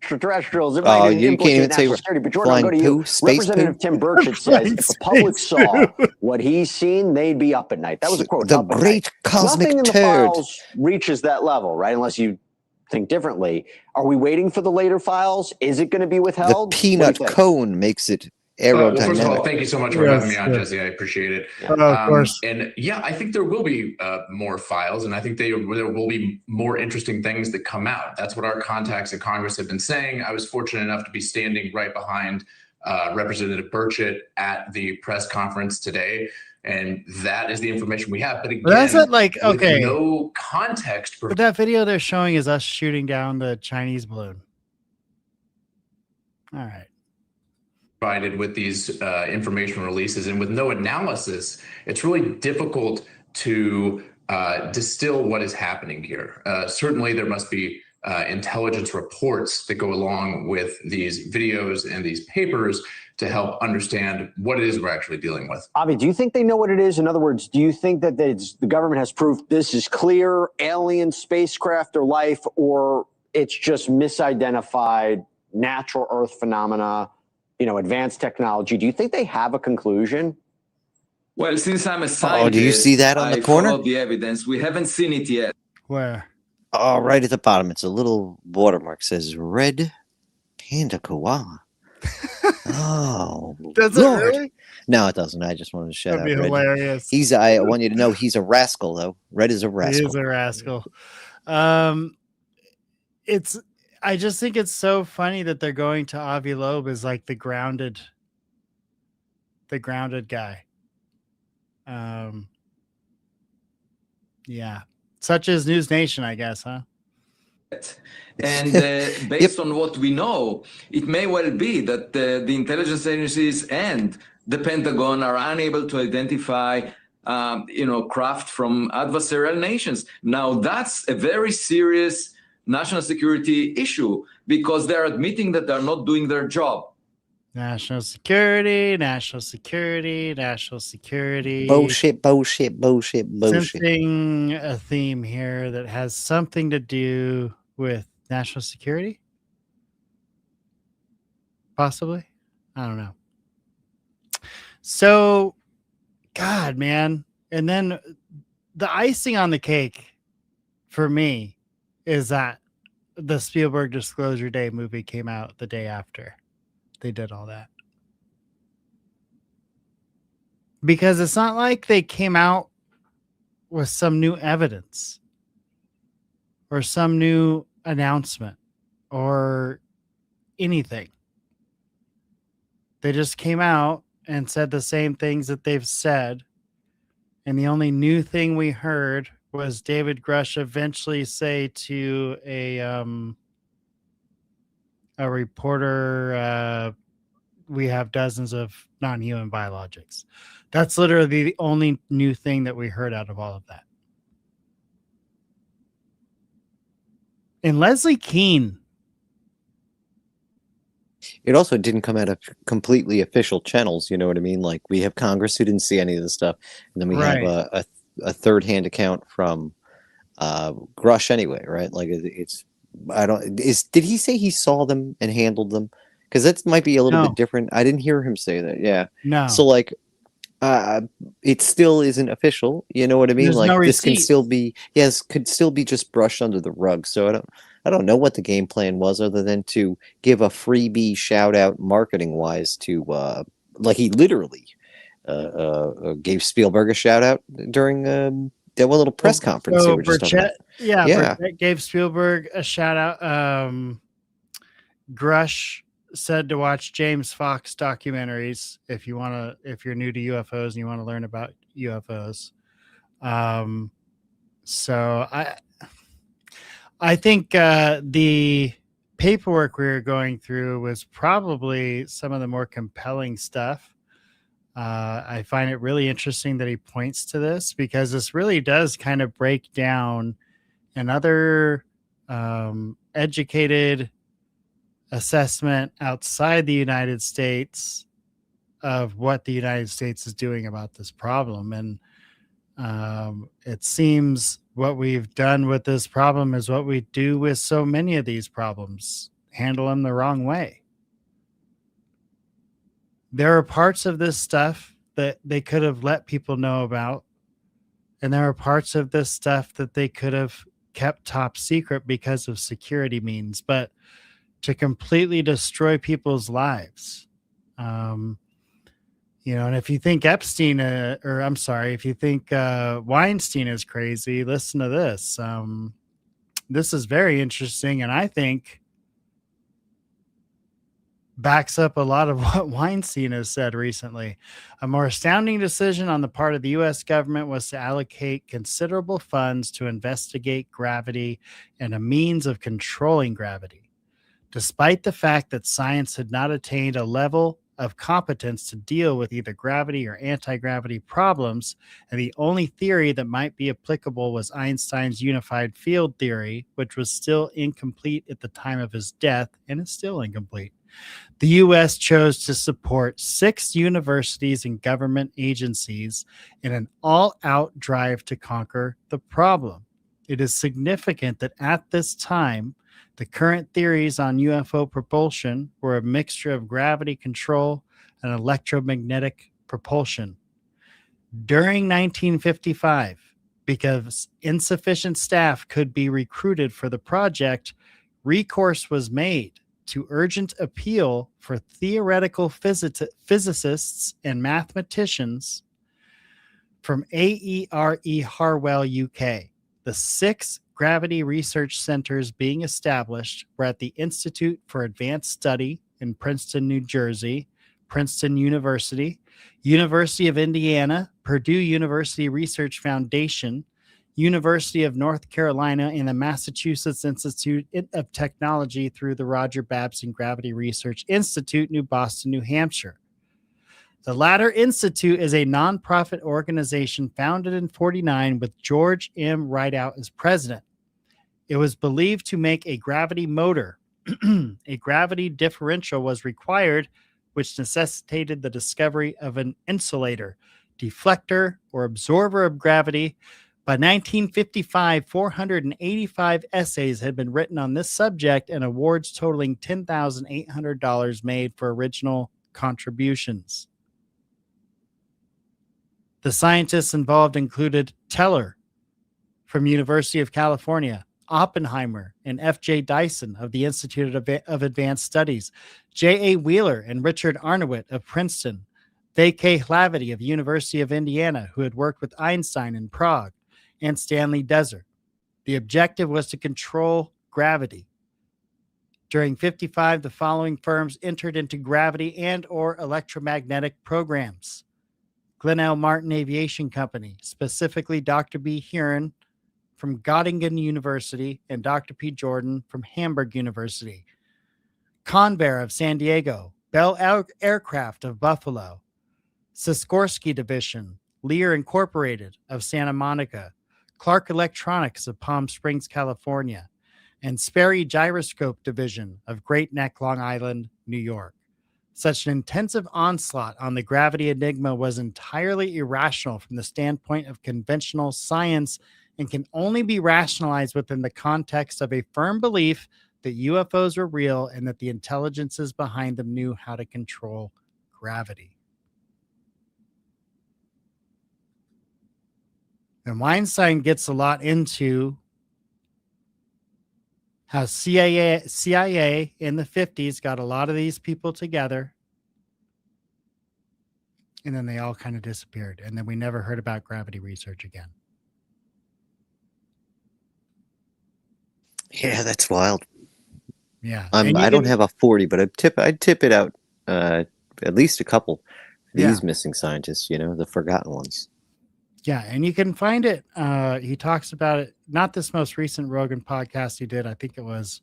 A: Extraterrestrials, you can't even say security, but Jordan, I'll go to you. Representative Tim Burchett says if the public saw what he's seen, they'd be up at night. That was a quote.
H: The great cosmic
A: Nothing in the
H: turd
A: files reaches that level, right? Unless you think differently. Are we waiting for the later files? Is it going to be withheld?
H: The peanut cone makes it aerodynamic.
I: First of all, thank you so much for having me on, Jesse. I appreciate it.
G: Of course.
I: And yeah, I think there will be more files, and I think there will be more interesting things that come out. That's what our contacts in Congress have been saying. I was fortunate enough to be standing right behind Representative Burchett at the press conference today. And that is the information we have. But again,
G: that's not like,
I: with
G: okay,
I: no context.
G: But that video they're showing is us shooting down the Chinese balloon. All right.
I: Provided with these information releases and with no analysis, it's really difficult to distill what is happening here. Certainly, there must be intelligence reports that go along with these videos and these papers to help understand what it is we're actually dealing with.
A: Avi, do you think they know what it is? In other words, do you think that the government has proof this is clear alien spacecraft or life, or it's just misidentified natural Earth phenomena, advanced technology? Do you think they have a conclusion?
D: Well, since I'm a scientist,
H: do you see that on the corner?
D: Follow the evidence. We haven't seen it yet.
G: Where?
H: Oh, right at the bottom. It's a little watermark. Says red panda koala. Oh,
G: does
H: Lord.
G: it really?
H: No, it doesn't. I just wanted to shout out
G: That'd be
H: Red.
G: hilarious.
H: I want you to know he's a rascal, though. Red is a rascal.
G: He is a rascal. I just think it's so funny that they're going to Avi Loeb as like the grounded guy. Yeah. Such as News Nation, I guess, huh?
D: And based on what we know, it may well be that the intelligence agencies and the Pentagon are unable to identify, craft from adversarial nations. Now, that's a very serious national security issue because they're admitting that they're not doing their job.
G: National security.
H: Bullshit.
G: Sensing a theme here that has something to do with national security? Possibly? I don't know. So, God, man. And then the icing on the cake for me is that the Spielberg Disclosure Day movie came out the day after they did all that. Because it's not like they came out with some new evidence or some new announcement or anything. They just came out and said the same things that they've said. And the only new thing we heard was David Grusch eventually say to a reporter, we have dozens of non-human biologics. That's literally the only new thing that we heard out of all of that. And Leslie Keane.
H: It also didn't come out of completely official channels. You know what I mean? Like we have Congress who didn't see any of this stuff. And then we have a third-hand account from Grusch anyway, right? Like did he say he saw them and handled them? Because that might be a little bit different. I didn't hear him say that. Yeah.
G: No.
H: So like, it still isn't official. You know what I mean?
G: There's
H: like
G: no
H: this can
G: receipt.
H: still be, could still be just brushed under the rug. So I don't know what the game plan was other than to give a freebie shout out marketing wise to, like he literally gave Spielberg a shout out during that one little press conference. They were just talking about.
G: Burchett gave Spielberg a shout out. Grusch said to watch James Fox documentaries if you're new to UFOs and you want to learn about UFOs. So I think the paperwork we were going through was probably some of the more compelling stuff. I find it really interesting that he points to this because this really does kind of break down another educated assessment outside the United States of what the United States is doing about this problem. And it seems what we've done with this problem is what we do with so many of these problems, handle them the wrong way. There are parts of this stuff that they could have let people know about, and there are parts of this stuff that they could have kept top secret because of security means, but to completely destroy people's lives. And if you think Epstein, if you think Weinstein is crazy, listen to this. This is very interesting, and I think backs up a lot of what Weinstein has said recently. A more astounding decision on the part of the U.S. government was to allocate considerable funds to investigate gravity and a means of controlling gravity. Despite the fact that science had not attained a level of competence to deal with either gravity or anti-gravity problems, and the only theory that might be applicable was Einstein's unified field theory, which was still incomplete at the time of his death and is still incomplete. The U.S. chose to support 6 universities and government agencies in an all-out drive to conquer the problem. It is significant that at this time, the current theories on UFO propulsion were a mixture of gravity control and electromagnetic propulsion. During 1955, because insufficient staff could be recruited for the project, recourse was made to urgent appeal for theoretical physicists and mathematicians from AERE Harwell, UK. The 6 gravity research centers being established were at the Institute for Advanced Study in Princeton, New Jersey, Princeton University, University of Indiana, Purdue University Research Foundation, University of North Carolina, and the Massachusetts Institute of Technology through the Roger Babson Gravity Research Institute, New Boston, New Hampshire. The latter institute is a nonprofit organization founded in 1949 with George M. Rideout as president. It was believed to make a gravity motor. A gravity differential was required, which necessitated the discovery of an insulator, deflector, or absorber of gravity. By 1955, 485 essays had been written on this subject and awards totaling $10,800 made for original contributions. The scientists involved included Teller from University of California, Oppenheimer and F.J. Dyson of the Institute of Advanced Studies, J.A. Wheeler and Richard Arnowit of Princeton, V.K. Hlavity of University of Indiana, who had worked with Einstein in Prague, and Stanley Desert. The objective was to control gravity. During 1955, the following firms entered into gravity and or electromagnetic programs. Glenn Martin Aviation Company, specifically Dr. B. Huron from Göttingen University and Dr. P. Jordan from Hamburg University. Convair of San Diego, Bell Aircraft of Buffalo, Sikorsky Division, Lear Incorporated of Santa Monica, Clark Electronics of Palm Springs, California, and Sperry Gyroscope Division of Great Neck, Long Island, New York. Such an intensive onslaught on the gravity enigma was entirely irrational from the standpoint of conventional science and can only be rationalized within the context of a firm belief that UFOs were real and that the intelligences behind them knew how to control gravity. And Weinstein gets a lot into how CIA in the 50s got a lot of these people together, and then they all kind of disappeared, and then we never heard about gravity research again.
H: Yeah, that's wild.
G: Yeah,
H: I don't have a 40, but I'd tip it out at least a couple. These missing scientists, the forgotten ones.
G: Yeah, and you can find it. He talks about it, not this most recent Rogan podcast he did. I think it was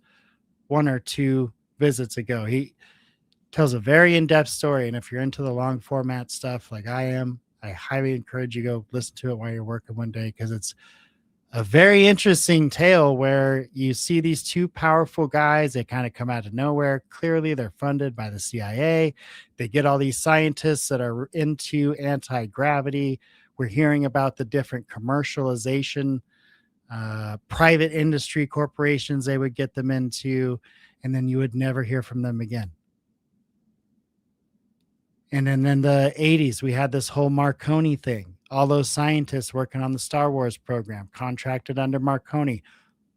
G: 1 or 2 visits ago. He tells a very in-depth story. And if you're into the long format stuff like I am, I highly encourage you to go listen to it while you're working one day, because it's a very interesting tale where you see these 2 powerful guys. They kind of come out of nowhere. Clearly, they're funded by the CIA. They get all these scientists that are into anti-gravity. We're hearing about the different commercialization, private industry corporations they would get them into, and then you would never hear from them again. And then in the 80s, we had this whole Marconi thing. All those scientists working on the Star Wars program, contracted under Marconi,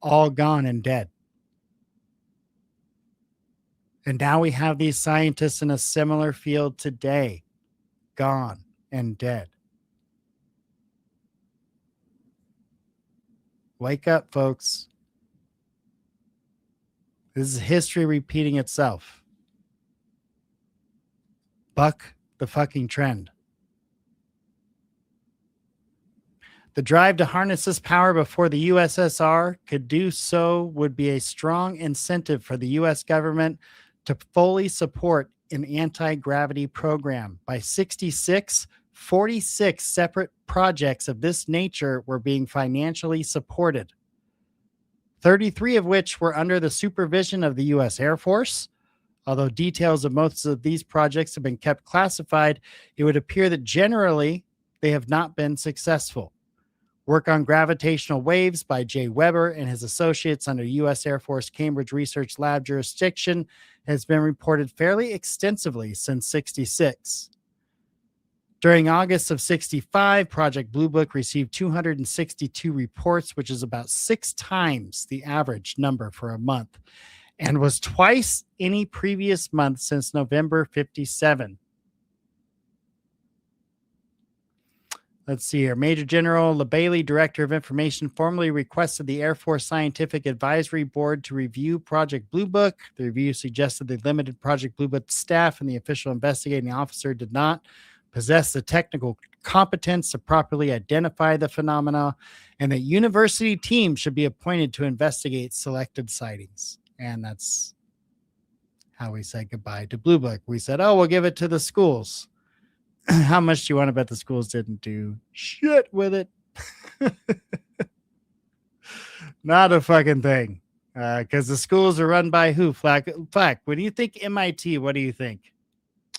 G: all gone and dead. And now we have these scientists in a similar field today, gone and dead. Wake up, folks. This is history repeating itself. buck the fucking trend. The drive to harness this power before the USSR could do so would be a strong incentive for the U.S. government to fully support an anti-gravity program. By 1966, 46 separate projects of this nature were being financially supported, 33 of which were under the supervision of the U.S. Air Force. Although details of most of these projects have been kept classified, it would appear that generally they have not been successful. Work on gravitational waves by Jay Weber and his associates under U.S. Air Force Cambridge Research Lab jurisdiction has been reported fairly extensively since 1966. During August of 1965, Project Blue Book received 262 reports, which is about 6 times the average number for a month, and was twice any previous month since November 1957. Let's see here. Major General LaBailey, Director of Information, formally requested the Air Force Scientific Advisory Board to review Project Blue Book. The review suggested the limited Project Blue Book staff and the official investigating officer did not possess the technical competence to properly identify the phenomena, and that university teams should be appointed to investigate selected sightings. And that's how we said goodbye to Blue Book. We said, oh, we'll give it to the schools. How much do you want to bet the schools didn't do shit with it? Not a fucking thing. Because the schools are run by who? Flak. When you think MIT, what do you think?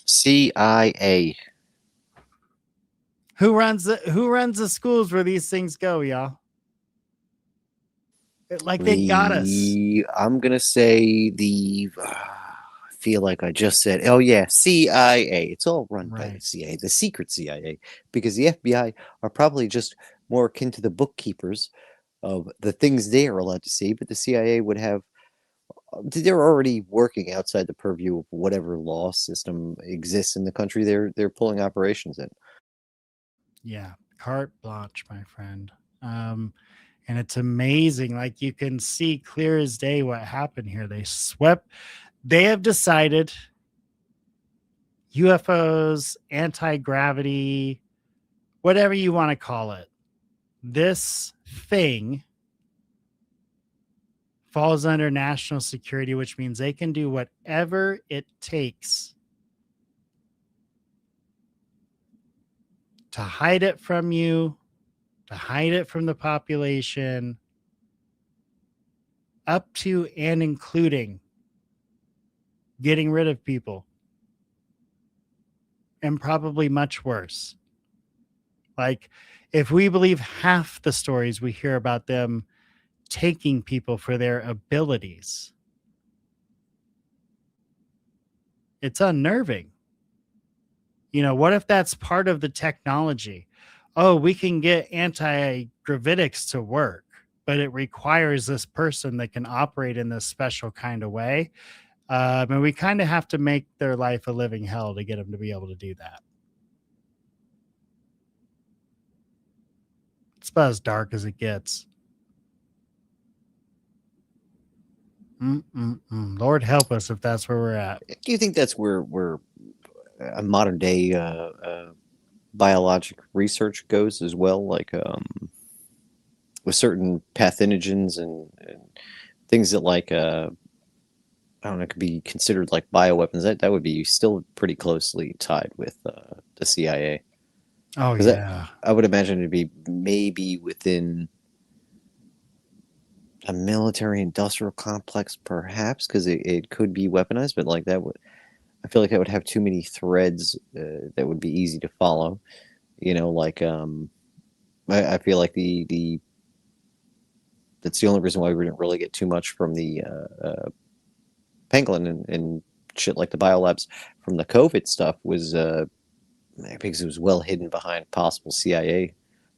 H: CIA.
G: Who runs the schools where these things go, y'all? They got us.
H: I'm gonna say I feel like I just said, oh yeah, CIA. It's all run by the CIA, the secret CIA, because the FBI are probably just more akin to the bookkeepers of the things they are allowed to see, but the CIA would have. They're already working outside the purview of whatever law system exists in the country. They're pulling operations in.
G: Yeah, carte blanche, my friend. And it's amazing. Like, you can see clear as day what happened here. They have decided UFOs, anti-gravity, whatever you want to call it. This thing falls under national security, which means they can do whatever it takes to hide it from you, to hide it from the population, up to and including getting rid of people, and probably much worse. Like, if we believe half the stories we hear about them taking people for their abilities, it's unnerving. You know, what if that's part of the technology? Oh, we can get anti-gravitics to work, but it requires this person that can operate in this special kind of way. And we kind of have to make their life a living hell to get them to be able to do that. It's about as dark as it gets. Lord help us if that's where we're at.
H: Do you think that's where a modern day biologic research goes as well? Like with certain pathogens and things that like I don't know, could be considered like bioweapons. That would be still pretty closely tied with the CIA.
G: Oh yeah,
H: I would imagine it'd be maybe within a military industrial complex, perhaps, because it could be weaponized. But like that would, I feel like that would have too many threads that would be easy to follow. You know, like I feel like the that's the only reason why we didn't really get too much from the pangolin and shit like the biolabs from the COVID stuff was because it was well hidden behind possible CIA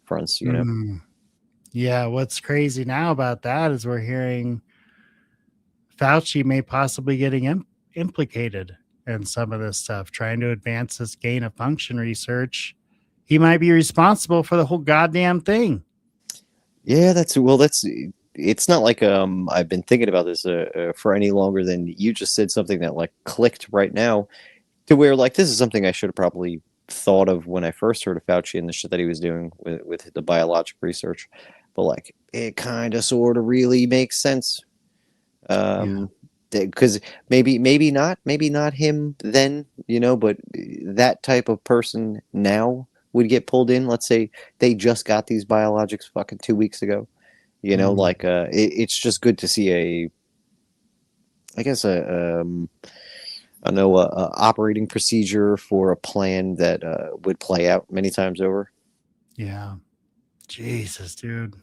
H: fronts, you know.
G: Yeah, what's crazy now about that is we're hearing Fauci may possibly getting implicated in some of this stuff, trying to advance this gain of function research. He might be responsible for the whole goddamn thing.
H: Yeah, it's not like I've been thinking about this for any longer than you just said something that like clicked right now. To where, like, this is something I should have probably thought of when I first heard of Fauci and the shit that he was doing with the biologic research. But, like, it kind of sort of really makes sense. Because maybe not him then, but that type of person now would get pulled in. Let's say they just got these biologics fucking 2 weeks ago. It's just good to see a operating procedure for a plan that would play out many times over.
G: Yeah. Jesus, dude.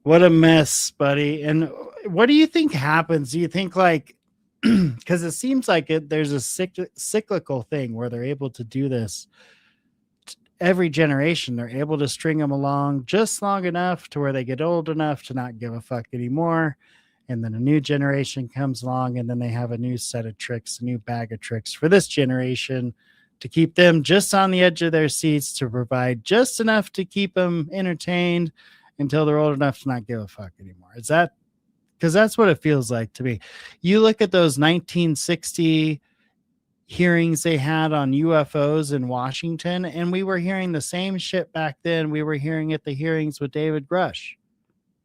G: What a mess, buddy. And what do you think happens? Do you think, like, because it seems like there's a cyclical thing where they're able to do this every generation. They're able to string them along just long enough to where they get old enough to not give a fuck anymore. And then a new generation comes along, and then they have a new set of tricks, a new bag of tricks for this generation to keep them just on the edge of their seats, to provide just enough to keep them entertained until they're old enough to not give a fuck anymore. Is that, because that's what it feels like to me. You look at those 1960 hearings they had on UFOs in Washington, and we were hearing the same shit back then we were hearing at the hearings with David Grusch.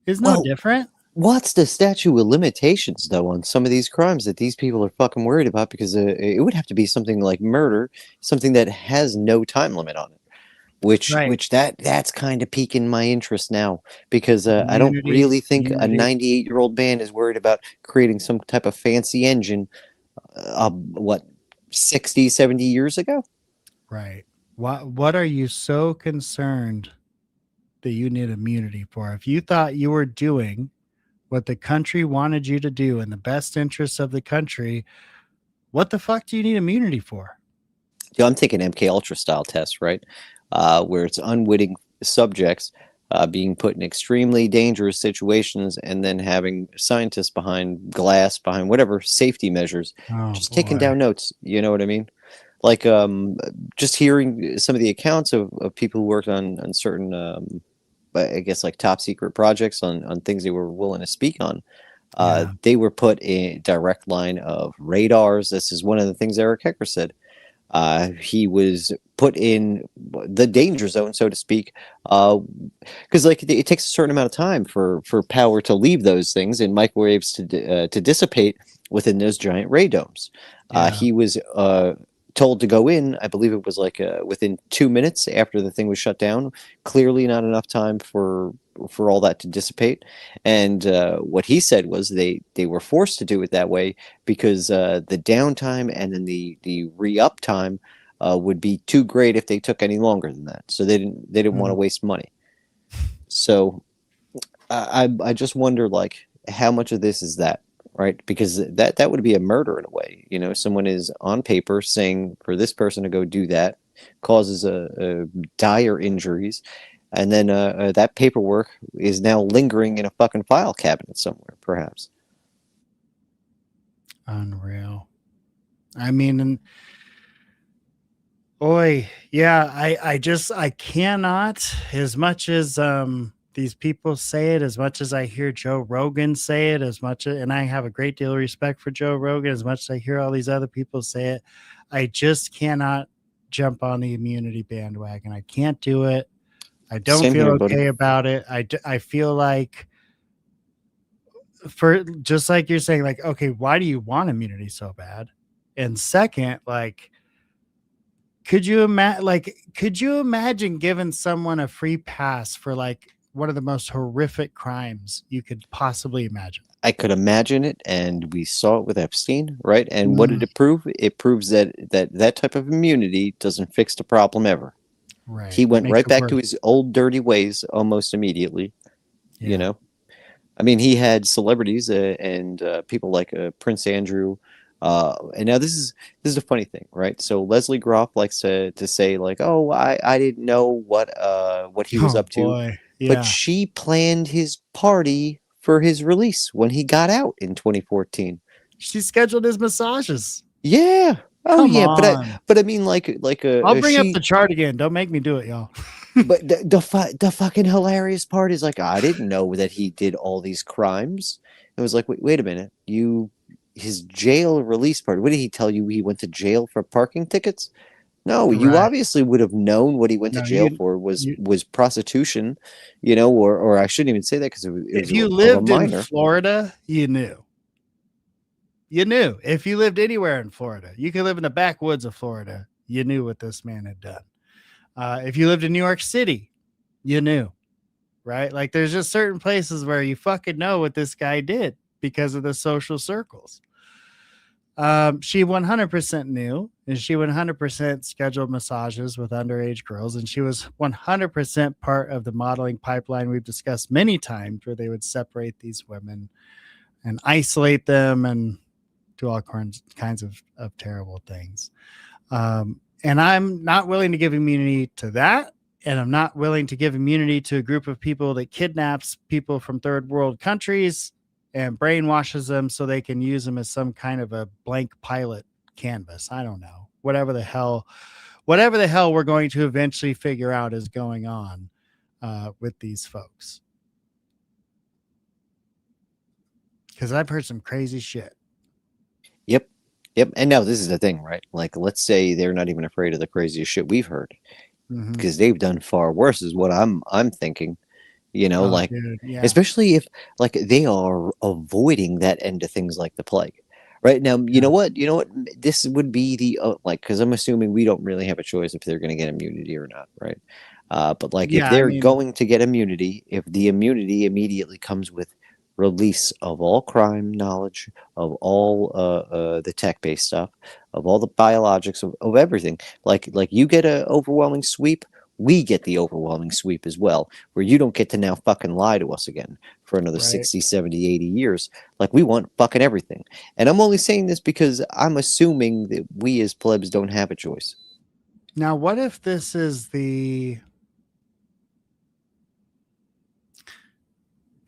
G: Isn't that different?
H: What's the statute of limitations, though, on some of these crimes that these people are fucking worried about? Because it would have to be something like murder, something that has no time limit on it. Which that's kind of piquing my interest now, because I don't really think a 98-year-old man is worried about creating some type of fancy engine 60, 70 years ago.
G: Right. What are you so concerned that you need immunity for? If you thought you were doing what the country wanted you to do in the best interests of the country, what the fuck do you need immunity for?
H: I'm taking MK Ultra style tests, right? Where it's unwitting subjects being put in extremely dangerous situations, and then having scientists behind glass, behind whatever safety measures, taking down notes. You know what I mean? Like just hearing some of the accounts of people who worked on certain, I guess, like top secret projects on things they were willing to speak on. They were put in direct line of radars. This is one of the things Eric Hecker said. He was put in the danger zone, so to speak, because like it takes a certain amount of time for power to leave those things and microwaves to dissipate within those giant radomes. He was told to go in. I believe it was like within 2 minutes after the thing was shut down. Clearly, not enough time for all that to dissipate. And what he said was they were forced to do it that way because the downtime and then the re-up time would be too great if they took any longer than that. So they didn't want to waste money. So I just wonder, like, how much of this is that, right? Because that would be a murder in a way. Someone is on paper saying for this person to go do that, causes dire injuries. And then that paperwork is now lingering in a fucking file cabinet somewhere, perhaps.
G: Unreal. I mean, I cannot, as much as these people say it, as much as I hear Joe Rogan say it, and I have a great deal of respect for Joe Rogan, as much as I hear all these other people say it, I just cannot jump on the immunity bandwagon. I can't do it. I don't feel okay about it. I feel like, for just like you're saying, like, okay, why do you want immunity so bad? And second, like, could you imagine giving someone a free pass for like one of the most horrific crimes you could possibly imagine?
H: I could imagine it, and we saw it with Epstein, right? And what did it prove? It proves that type of immunity doesn't fix the problem ever.
G: Right.
H: He went right back to his old dirty ways almost immediately. I mean, he had celebrities and people like Prince Andrew. And now this is the funny thing, right? So Leslie Groff likes to say, like, oh, I didn't know what he was up to. But she planned his party for his release when he got out in 2014.
G: She scheduled his massages.
H: Yeah. Oh, come on. But I mean, like
G: I'll bring up the chart again. Don't make me do it, y'all.
H: But the fucking hilarious part is, like, I didn't know that he did all these crimes. It was like, wait a minute, his jail release party. What did he tell you? He went to jail for parking tickets? No, you
G: Right.
H: obviously would have known what he went to jail for was prostitution, or I shouldn't even say that because it was
G: if you
H: of a
G: lived in
H: minor.
G: Florida, you knew. You knew. If you lived anywhere in Florida, you could live in the backwoods of Florida, you knew what this man had done. If you lived in New York City, you knew, right? Like there's just certain places where you fucking know what this guy did because of the social circles. She 100% knew, and she 100% scheduled massages with underage girls, and she was 100% part of the modeling pipeline we've discussed many times, where they would separate these women and isolate them and do all kinds of terrible things. And I'm not willing to give immunity to that, and I'm not willing to give immunity to a group of people that kidnaps people from third world countries and brainwashes them so they can use them as some kind of a blank pilot canvas. I don't know. Whatever the hell we're going to eventually figure out is going on with these folks. Because I've heard some crazy shit.
H: Yep. And now this is the thing, right? Like, let's say they're not even afraid of the craziest shit we've heard, because they've done far worse, is what I'm thinking. Dude, yeah. Especially if like they are avoiding that end of things like the plague. Right now, you know what? This would be the because I'm assuming we don't really have a choice if they're going to get immunity or not, right? But like if they're going to get immunity, if the immunity immediately comes with release of all crime knowledge, of all the tech-based stuff, of all the biologics, of everything, like you get an overwhelming sweep. We get the overwhelming sweep as well, where you don't get to now fucking lie to us again for another 60, 70, 80 years. Like, we want fucking everything. And I'm only saying this because I'm assuming that we as plebs don't have a choice.
G: Now, what if this is the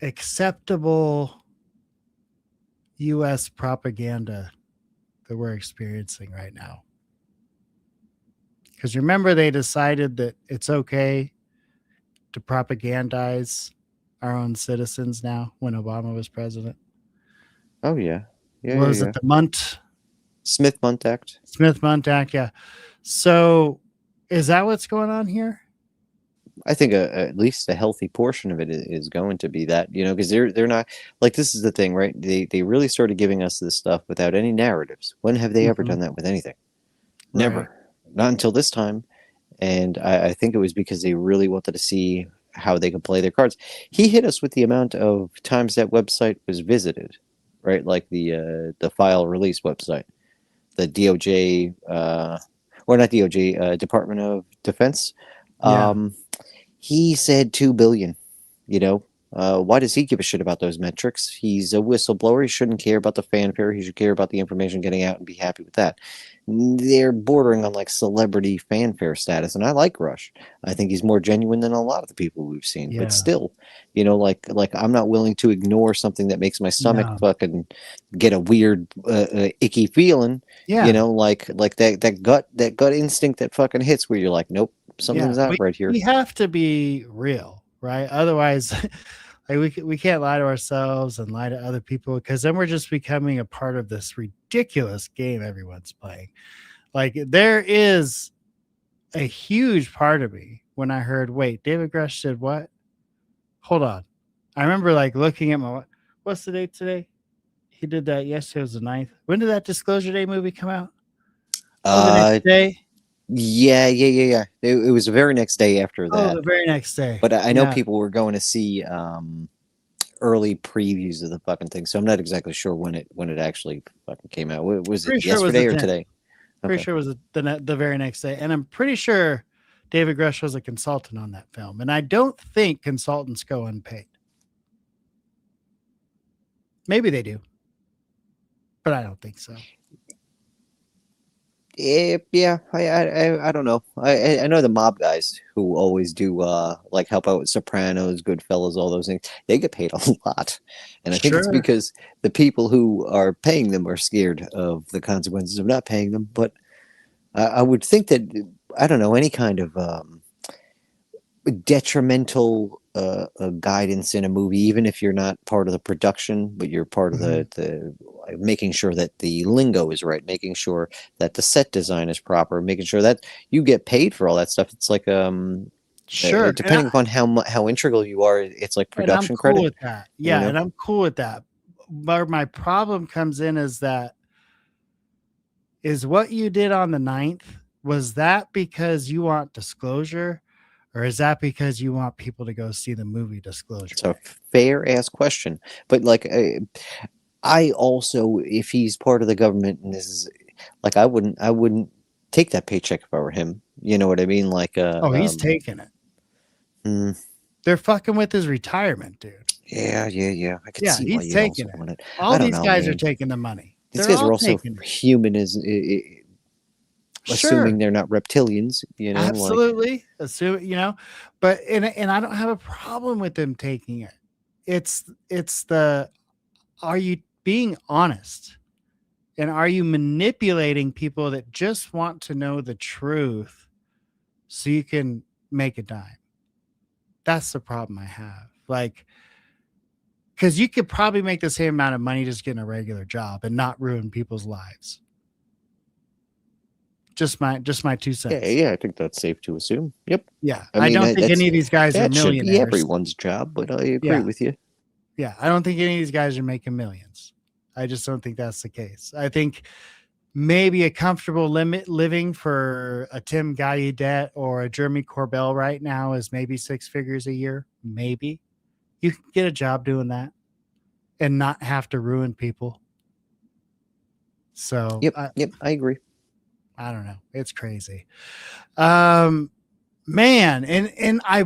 G: acceptable U.S. propaganda that we're experiencing right now? Because remember, they decided that it's okay to propagandize our own citizens now when Obama was president.
H: Oh, yeah.
G: What was it? The
H: Smith-Mundt Act.
G: Smith-Mundt Act, yeah. So is that what's going on here?
H: I think at least a healthy portion of it is going to be that, because they're not, like, this is the thing, right? They really started giving us this stuff without any narratives. When have they ever done that with anything? Never.
G: Right.
H: Not until this time. And I think it was because they really wanted to see how they could play their cards. He hit us with the amount of times that website was visited, right? Like the file release website, the DOJ, or not DOJ, Department of Defense. He said 2 billion, why does he give a shit about those metrics? He's a whistleblower. He shouldn't care about the fanfare. He should care about the information getting out and be happy with that. They're bordering on like celebrity fanfare status. And I like Grusch. I think he's more genuine than a lot of the people we've seen, but still, like I'm not willing to ignore something that makes my stomach fucking get a weird, icky feeling, like that gut instinct that fucking hits where you're like, nope, something's not right here.
G: We have to be real, right? Otherwise, like we can't lie to ourselves and lie to other people, because then we're just becoming a part of this ridiculous game everyone's playing. Like, there is a huge part of me when I heard, wait, David Grusch did what? Hold on. I remember like looking at what's the date today? He did that yesterday, was the 9th. When did that Disclosure Day movie come out? The next day?
H: Yeah. It was the very next day after that.
G: Oh, the very next day.
H: But I know people were going to see early previews of the fucking thing, so I'm not exactly sure when it actually fucking came out. Was it yesterday or today?
G: Pretty sure it was the very next day, and I'm pretty sure David Grusch was a consultant on that film, and I don't think consultants go unpaid. Maybe they do, but I don't think so.
H: Yeah, I don't know. I know the mob guys who always do like help out with Sopranos, Goodfellas, all those things. They get paid a lot, and I think it's because the people who are paying them are scared of the consequences of not paying them. But I would think that, I don't know, any kind of detrimental a guidance in a movie, even if you're not part of the production, but you're part of the making sure that the lingo is right, making sure that the set design is proper, making sure that you get paid for all that stuff. It's like
G: Sure.
H: depending upon how integral you are, it's like
G: And I'm
H: production
G: cool
H: credit.
G: with that. Yeah,
H: you know?
G: and I'm cool with that. But my problem comes in is what you did on the 9th, was that because you want disclosure, or is that because you want people to go see the movie Disclosure?
H: It's a fair ass question, but like I also, if he's part of the government, and this is like, I wouldn't take that paycheck if I were him. You know what I mean? Like,
G: he's taking it.
H: Mm,
G: They're fucking with his retirement, dude.
H: yeah. I can
G: Yeah,
H: see why
G: he's
H: you
G: taking
H: also
G: it.
H: want it.
G: All
H: I don't
G: these
H: know,
G: guys are
H: man.
G: taking the money.
H: These
G: They're
H: guys
G: all
H: are also
G: taking it.
H: human, assuming they're not reptilians. You know,
G: Absolutely. But and I don't have a problem with them taking it. It's are you being honest? And are you manipulating people that just want to know the truth so you can make a dime? That's the problem I have. Like, because you could probably make the same amount of money just getting a regular job and not ruin people's lives. Just my 2 cents.
H: Yeah, I think that's safe to assume. Yep.
G: Yeah, I don't think any of these guys are
H: that should
G: millionaires.
H: be everyone's job, but I agree with you.
G: Yeah, I don't think any of these guys are making millions. I just don't think that's the case. I think maybe a comfortable living for a Tim Gallaudet or a Jeremy Corbell right now is maybe 6 figures a year. Maybe you can get a job doing that and not have to ruin people. So
H: yep, I agree.
G: I don't know. It's crazy. Man, and I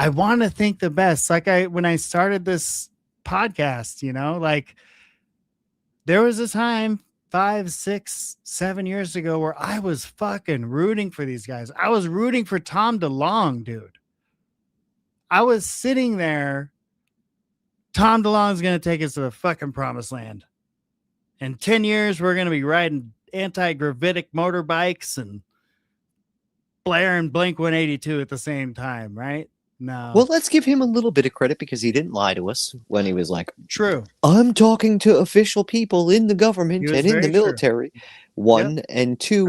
G: want to think the best. Like when I started this podcast, like there was a time 5, 6, 7 years ago where I was fucking rooting for these guys. I was rooting for Tom DeLonge, dude. I was sitting there. Tom DeLonge's going to take us to the fucking promised land. In 10 years, we're going to be riding anti-gravitic motorbikes and blaring Blink-182 at the same time, right? No.
H: Well, let's give him a little bit of credit because he didn't lie to us when he was like,
G: true.
H: I'm talking to official people in the government and in the military.
G: True.
H: One, and two.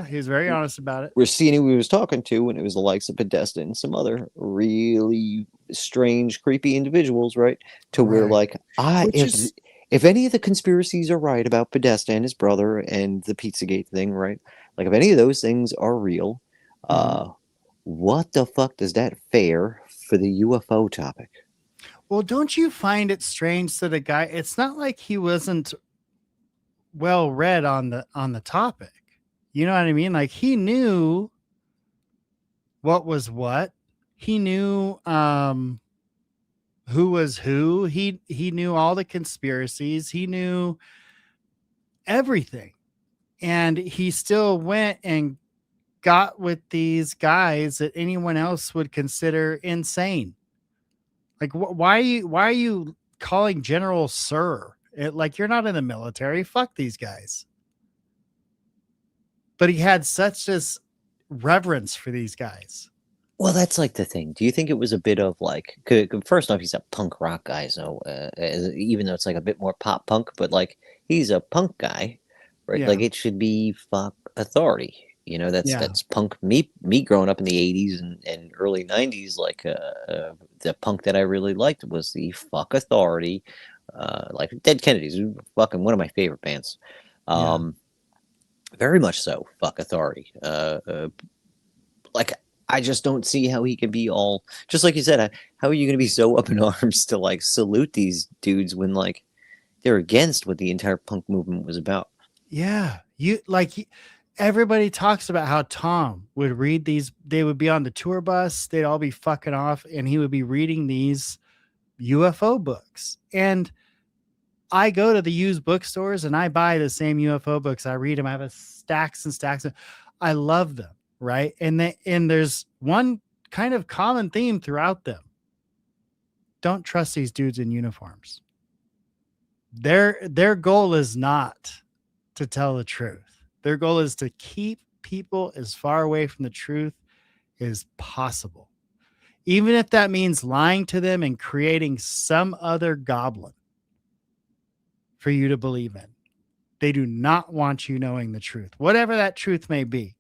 G: He's very honest about it.
H: We're seeing who he was talking to when it was the likes of Podesta and some other really strange, creepy individuals, right? To where like, if any of the conspiracies are right about Podesta and his brother and the Pizzagate thing, right? Like if any of those things are real, what the fuck does that fare for the UFO topic?
G: Well, don't you find it strange that a guy, it's not like he wasn't well read on the topic. You know what I mean? Like he knew what was what. He knew who was who. He knew all the conspiracies. He knew everything. And he still went and got with these guys that anyone else would consider insane. Like, why are you calling General Sir? Like, you're not in the military. Fuck these guys. But he had such this reverence for these guys.
H: Well, that's like the thing. Do you think it was a bit of like, first off, he's a punk rock guy, so even though it's like a bit more pop punk, but like he's a punk guy, right?
G: Yeah.
H: Like it should be fuck authority. You know, that's punk. Me growing up in the 80s and early 90s, like the punk that I really liked was the fuck authority. Like Dead Kennedys, fucking one of my favorite bands. Very much so, fuck authority. Like I just don't see how he can be all, just like you said, how are you going to be so up in arms to like salute these dudes when like they're against what the entire punk movement was about?
G: Yeah, everybody talks about how Tom would read these. They would be on the tour bus. They'd all be fucking off. And he would be reading these UFO books. And I go to the used bookstores and I buy the same UFO books. I read them. I have stacks and stacks. I love them. Right. And there's one kind of common theme throughout them. Don't trust these dudes in uniforms. Their goal is not to tell the truth. Their goal is to keep people as far away from the truth is possible. Even if that means lying to them and creating some other goblin for you to believe in. They do not want you knowing the truth, whatever that truth may be.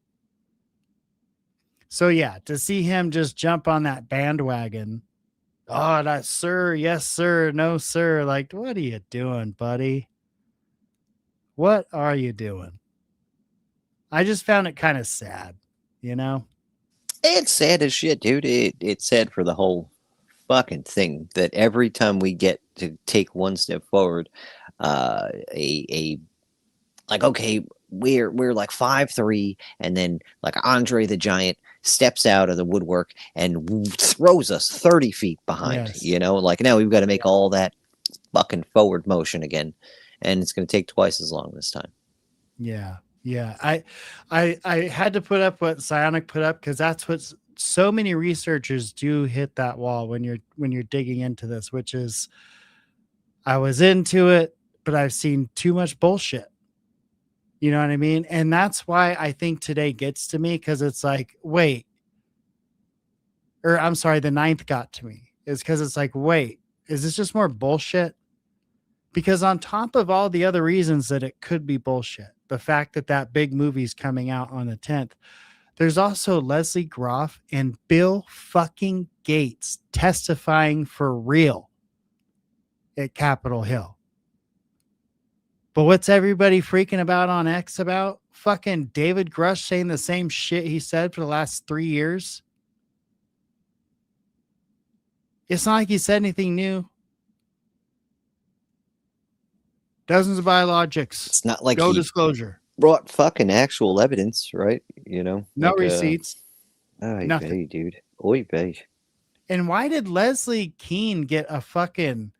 G: So yeah, to see him just jump on that bandwagon, oh, that's sir, yes, sir, no, sir. Like, what are you doing, buddy? What are you doing? I just found it kind of sad, you know?
H: It's sad as shit, dude. It's sad for the whole fucking thing that every time we get to take one step forward, like, okay, we're like 5'3", and then like Andre the Giant steps out of the woodwork and throws us 30 feet behind.
G: Yes.
H: You know, like now we've got to make all that fucking forward motion again, and it's going to take twice as long this time.
G: Yeah. Yeah. I had to put up what Psionic put up because that's what so many researchers do hit that wall when you're digging into this, which is I was into it, but I've seen too much bullshit. You know what I mean? And that's why I think today gets to me, because it's like, wait, or I'm sorry, the 9th got to me, is because it's like, wait, is this just more bullshit? Because on top of all the other reasons that it could be bullshit, the fact that that big movie's coming out on the 10th, there's also Leslie Groff and Bill fucking Gates testifying for real at Capitol Hill. But what's everybody freaking about on X about? Fucking David Grusch saying the same shit he said for the last 3 years. It's not like he said anything new. Dozens of biologics.
H: It's not like
G: no
H: he
G: disclosure.
H: Brought fucking actual evidence, right? You know,
G: no
H: like,
G: receipts.
H: Nothing, dude. Oy vey.
G: And why did Leslie Keene get a fucking?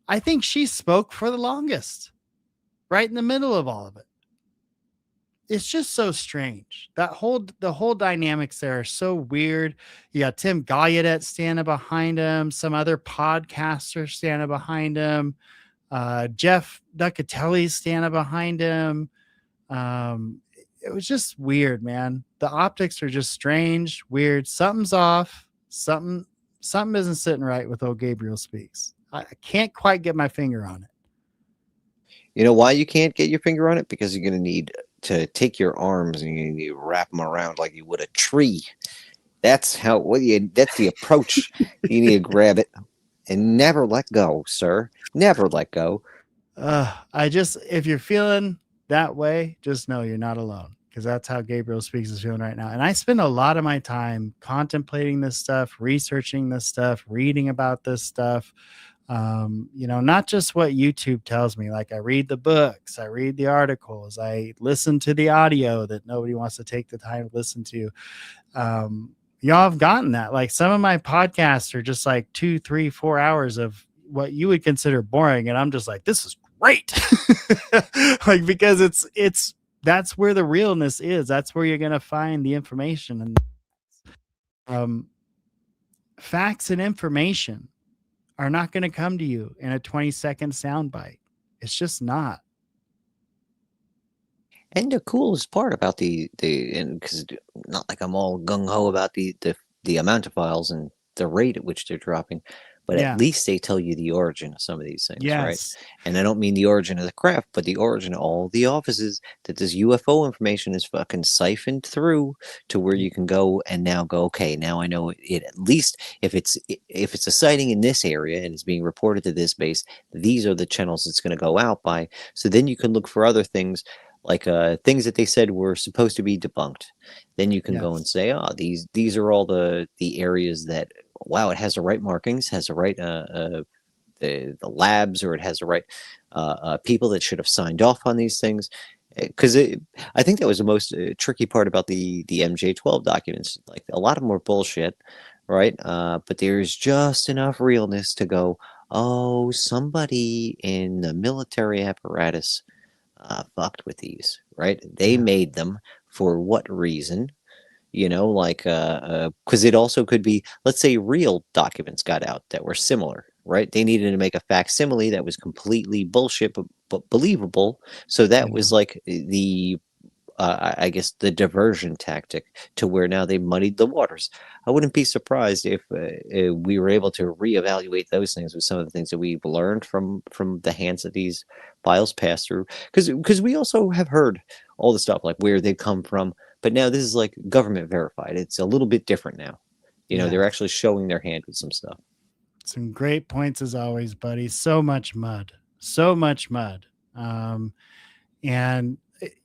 G: I think she spoke for the longest, right in the middle of all of it. It's just so strange. The whole dynamics there are so weird. You got Tim Gallaudet standing behind him, some other podcaster standing behind him. Jeff Ducatelli standing behind him. It was just weird, man. The optics are just strange, weird. Something's off. Something isn't sitting right with old Gabriel Speaks. I can't quite get my finger on it.
H: You know why you can't get your finger on it? Because you're going to need to take your arms and you need to wrap them around like you would a tree. That's that's the approach. You need to grab it and never let go, sir. Never let go.
G: If you're feeling that way, just know you're not alone, because that's how Gabriel Speaks is feeling right now. And I spend a lot of my time contemplating this stuff, researching this stuff, reading about this stuff. Not just what YouTube tells me. Like, I read the books, I read the articles, I listen to the audio that nobody wants to take the time to listen to. Y'all have gotten that. Like, some of my podcasts are just like 2, 3, 4 hours of what you would consider boring, and I'm just like, this is great. Like, because it's that's where the realness is. That's where you're gonna find the information. And facts and information are not going to come to you in a 20-second soundbite. It's just not.
H: And the coolest part about because not like I'm all gung ho about the amount of files and the rate at which they're dropping, but at least they tell you the origin of some of these things, right? And I don't mean the origin of the craft, but the origin of all the offices that this UFO information is fucking siphoned through to where you can go and now go, okay, now I know it. At least if it's a sighting in this area and it's being reported to this base, these are the channels it's going to go out by. So then you can look for other things, like things that they said were supposed to be debunked. Then you can go and say, these are all the areas that, wow, it has the right markings, has the right the labs, or it has the right people that should have signed off on these things. Because I think that was the most tricky part about the MJ12 documents. Like, a lot of them were bullshit, right? But there's just enough realness to go, oh, somebody in the military apparatus fucked with these, right? They made them for what reason? You know, like, because it also could be, let's say, real documents got out that were similar, right? They needed to make a facsimile that was completely bullshit, but believable. So that was like the I guess, the diversion tactic to where now they muddied the waters. I wouldn't be surprised if we were able to reevaluate those things with some of the things that we've learned from the hands that these files pass through. Because we also have heard all the stuff, like where they come from. But now this is like government verified. It's a little bit different now. You know, they're actually showing their hand with some stuff. Some
G: great points as always, buddy. So much mud. So much mud. And,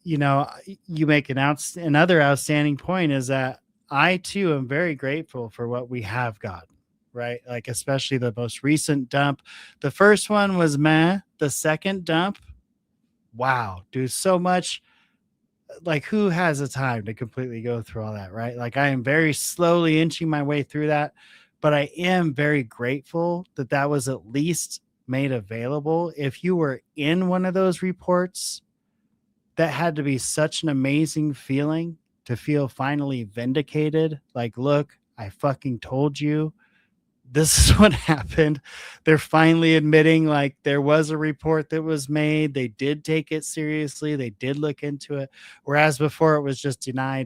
G: you know, you make another outstanding point is that I, too, am very grateful for what we have gotten, right? Like, especially the most recent dump. The first one was meh. The second dump, wow, dude, so much. Like, who has the time to completely go through all that, right? Like, I am very slowly inching my way through that, but I am very grateful that that was at least made available. If you were in one of those reports, that had to be such an amazing feeling to feel finally vindicated. Like, look, I fucking told you. This is what happened. They're finally admitting, like, there was a report that was made. They did take it seriously. They did look into it. Whereas before it was just deny.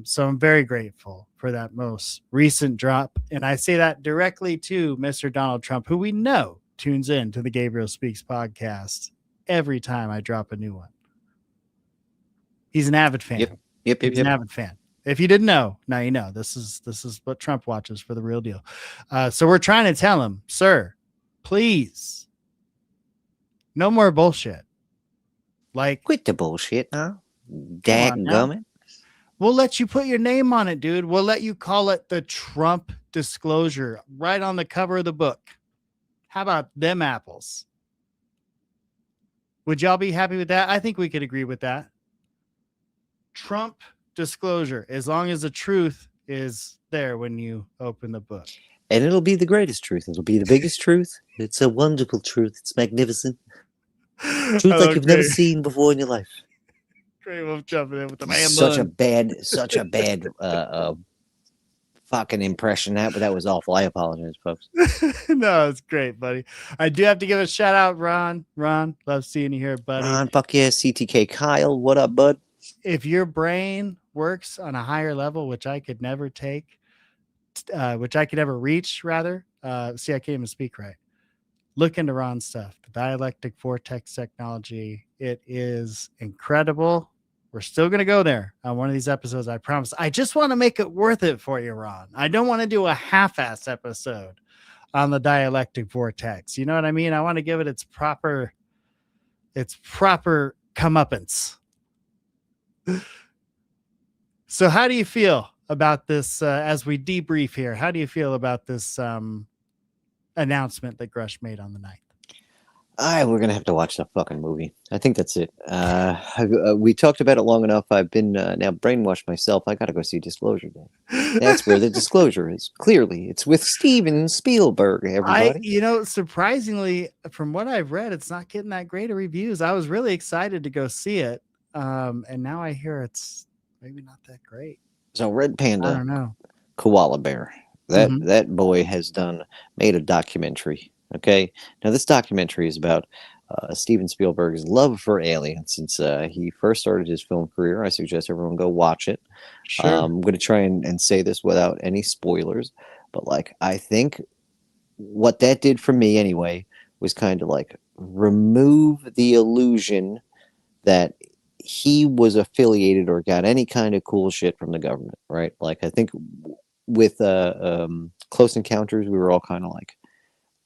G: So I'm very grateful for that most recent drop. And I say that directly to Mr. Donald Trump, who we know tunes in to the Gabriel Speaks podcast every time I drop a new one. He's an avid fan. He's an avid fan. If you didn't know, now you know. This is what Trump watches for the real deal. So we're trying to tell him, sir, please, no more bullshit. Like,
H: quit the bullshit now. Dadgummit.
G: We'll let you put your name on it, dude. We'll let you call it the Trump disclosure right on the cover of the book. How about them apples? Would y'all be happy with that? I think we could agree with that. Trump disclosure, as long as the truth is there when you open the book.
H: And it'll be the greatest truth. It'll be the biggest truth. It's a wonderful truth. It's magnificent. Truth like you've never seen before in your life.
G: Great Wolf jumping in with the man.
H: Such a bad fucking impression. That was awful. I apologize, folks.
G: No, it's great, buddy. I do have to give a shout out, Ron. Ron, love seeing you here, buddy.
H: Ron, fuck yeah. CTK Kyle, what up, bud?
G: If your brain works on a higher level, which I could never take, which I could ever reach, rather. See, I can't even speak right. Look into Ron's stuff. The dialectic vortex technology. It is incredible. We're still going to go there on one of these episodes, I promise. I just want to make it worth it for you, Ron. I don't want to do a half-ass episode on the dialectic vortex. You know what I mean? I want to give it its proper comeuppance. So how do you feel about this as we debrief here? How do you feel about this announcement that Grusch made on the 9th?
H: We're going to have to watch the fucking movie. I think that's it. We talked about it long enough. I've been now brainwashed myself. I got to go see Disclosure Day. That's where the disclosure is. Clearly, it's with Steven Spielberg, everybody.
G: Surprisingly, from what I've read, it's not getting that great of reviews. I was really excited to go see it. And now I hear it's maybe not that great.
H: So Red Panda,
G: I don't know.
H: Koala Bear. That boy has made a documentary. Okay. Now this documentary is about Steven Spielberg's love for aliens. Since he first started his film career, I suggest everyone go watch it.
G: Sure.
H: I'm going to try and say this without any spoilers, but like, I think what that did for me anyway was kind of like remove the illusion that he was affiliated or got any kind of cool shit from the government, right? Like, I think with Close Encounters, we were all kind of like,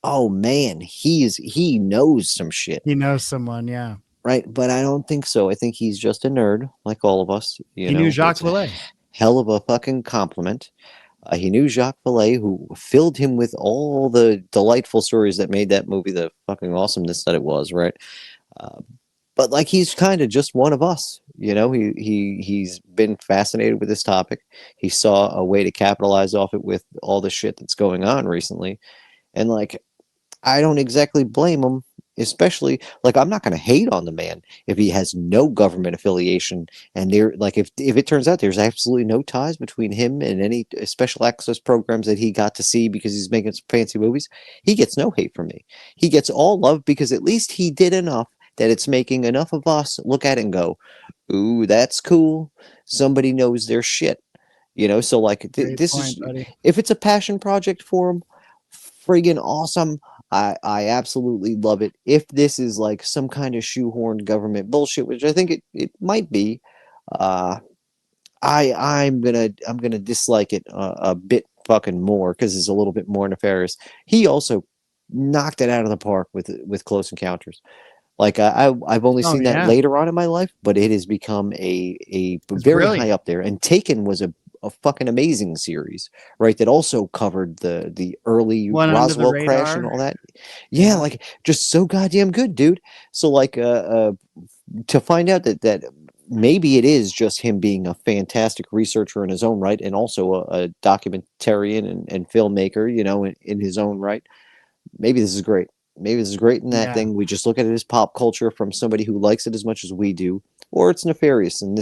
H: oh man, he knows some shit.
G: He knows someone, yeah.
H: Right, but I don't think so. I think he's just a nerd, like all of us.
G: He knew Jacques Vallée.
H: Hell of a fucking compliment. He knew Jacques Vallée, who filled him with all the delightful stories that made that movie the fucking awesomeness that it was, right? But like, he's kind of just one of us, you know. He's been fascinated with this topic. He saw a way to capitalize off it with all the shit that's going on recently, and like, I don't exactly blame him. Especially, like, I'm not going to hate on the man if he has no government affiliation, and there, like, if it turns out there's absolutely no ties between him and any special access programs that he got to see because he's making some fancy movies, he gets no hate from me. He gets all love because at least he did enough that it's making enough of us look at it and go, ooh, that's cool. Somebody knows their shit. So like this
G: point,
H: is,
G: buddy.
H: if it's a passion project for them, friggin' awesome. I absolutely love it. If this is like some kind of shoehorned government bullshit, which I think it might be, I'm gonna dislike it a bit fucking more because it's a little bit more nefarious. He also knocked it out of the park with Close Encounters. Like I've only seen that later on in my life, but it has become a very high up there. And Taken was a fucking amazing series, right? That also covered the early Roswell crash and all that. Yeah, like just so goddamn good, dude. So like to find out that maybe it is just him being a fantastic researcher in his own right, and also a documentarian and filmmaker, in his own right. Maybe this is great. Maybe this is great in that thing. We just look at it as pop culture from somebody who likes it as much as we do, or it's nefarious. And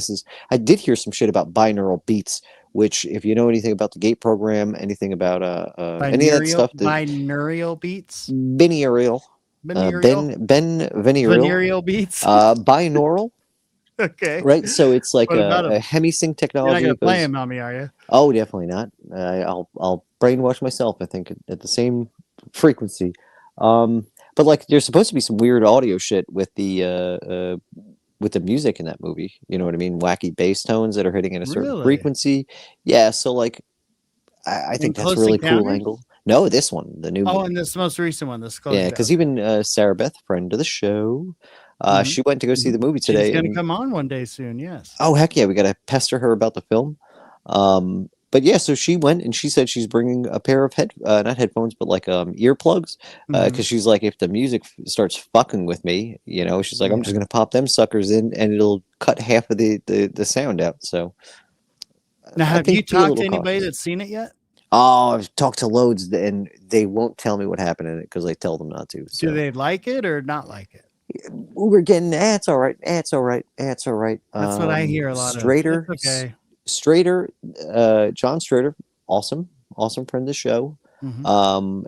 H: I did hear some shit about binaural beats, which, if you know anything about the GATE program, anything about any of that stuff,
G: binaural beats,
H: binaural,
G: venereal beats,
H: binaural.
G: Okay,
H: right. So it's like
G: a
H: hemisync technology.
G: You're not gonna play him on me, are you?
H: Oh, definitely not. I'll brainwash myself, I think, at the same frequency. But like there's supposed to be some weird audio shit with the music in that movie. You know what I mean? Wacky bass tones that are hitting at a certain frequency. Yeah, so like I think that's a really cool angle. No, this one, the new movie.
G: And this most recent one, this
H: because even Sarah Beth, friend of the show, she went to go see the movie today.
G: She's gonna come on one day soon, yes.
H: Oh heck yeah, we gotta pester her about the film. But yeah, so she went and she said she's bringing a pair of not headphones, but like earplugs, because she's like, if the music starts fucking with me, she's like, I'm just gonna pop them suckers in, and it'll cut half of the sound out. So
G: now, have you talked to anybody that's seen it yet?
H: Oh, I've talked to loads, and they won't tell me what happened in it because I tell them not to. So.
G: Do they like it or not like it?
H: We're getting it's all right. It's all right. It's all right.
G: That's what I hear a lot
H: Strader,
G: of. Okay.
H: Strader, John Strader, awesome friend of the show.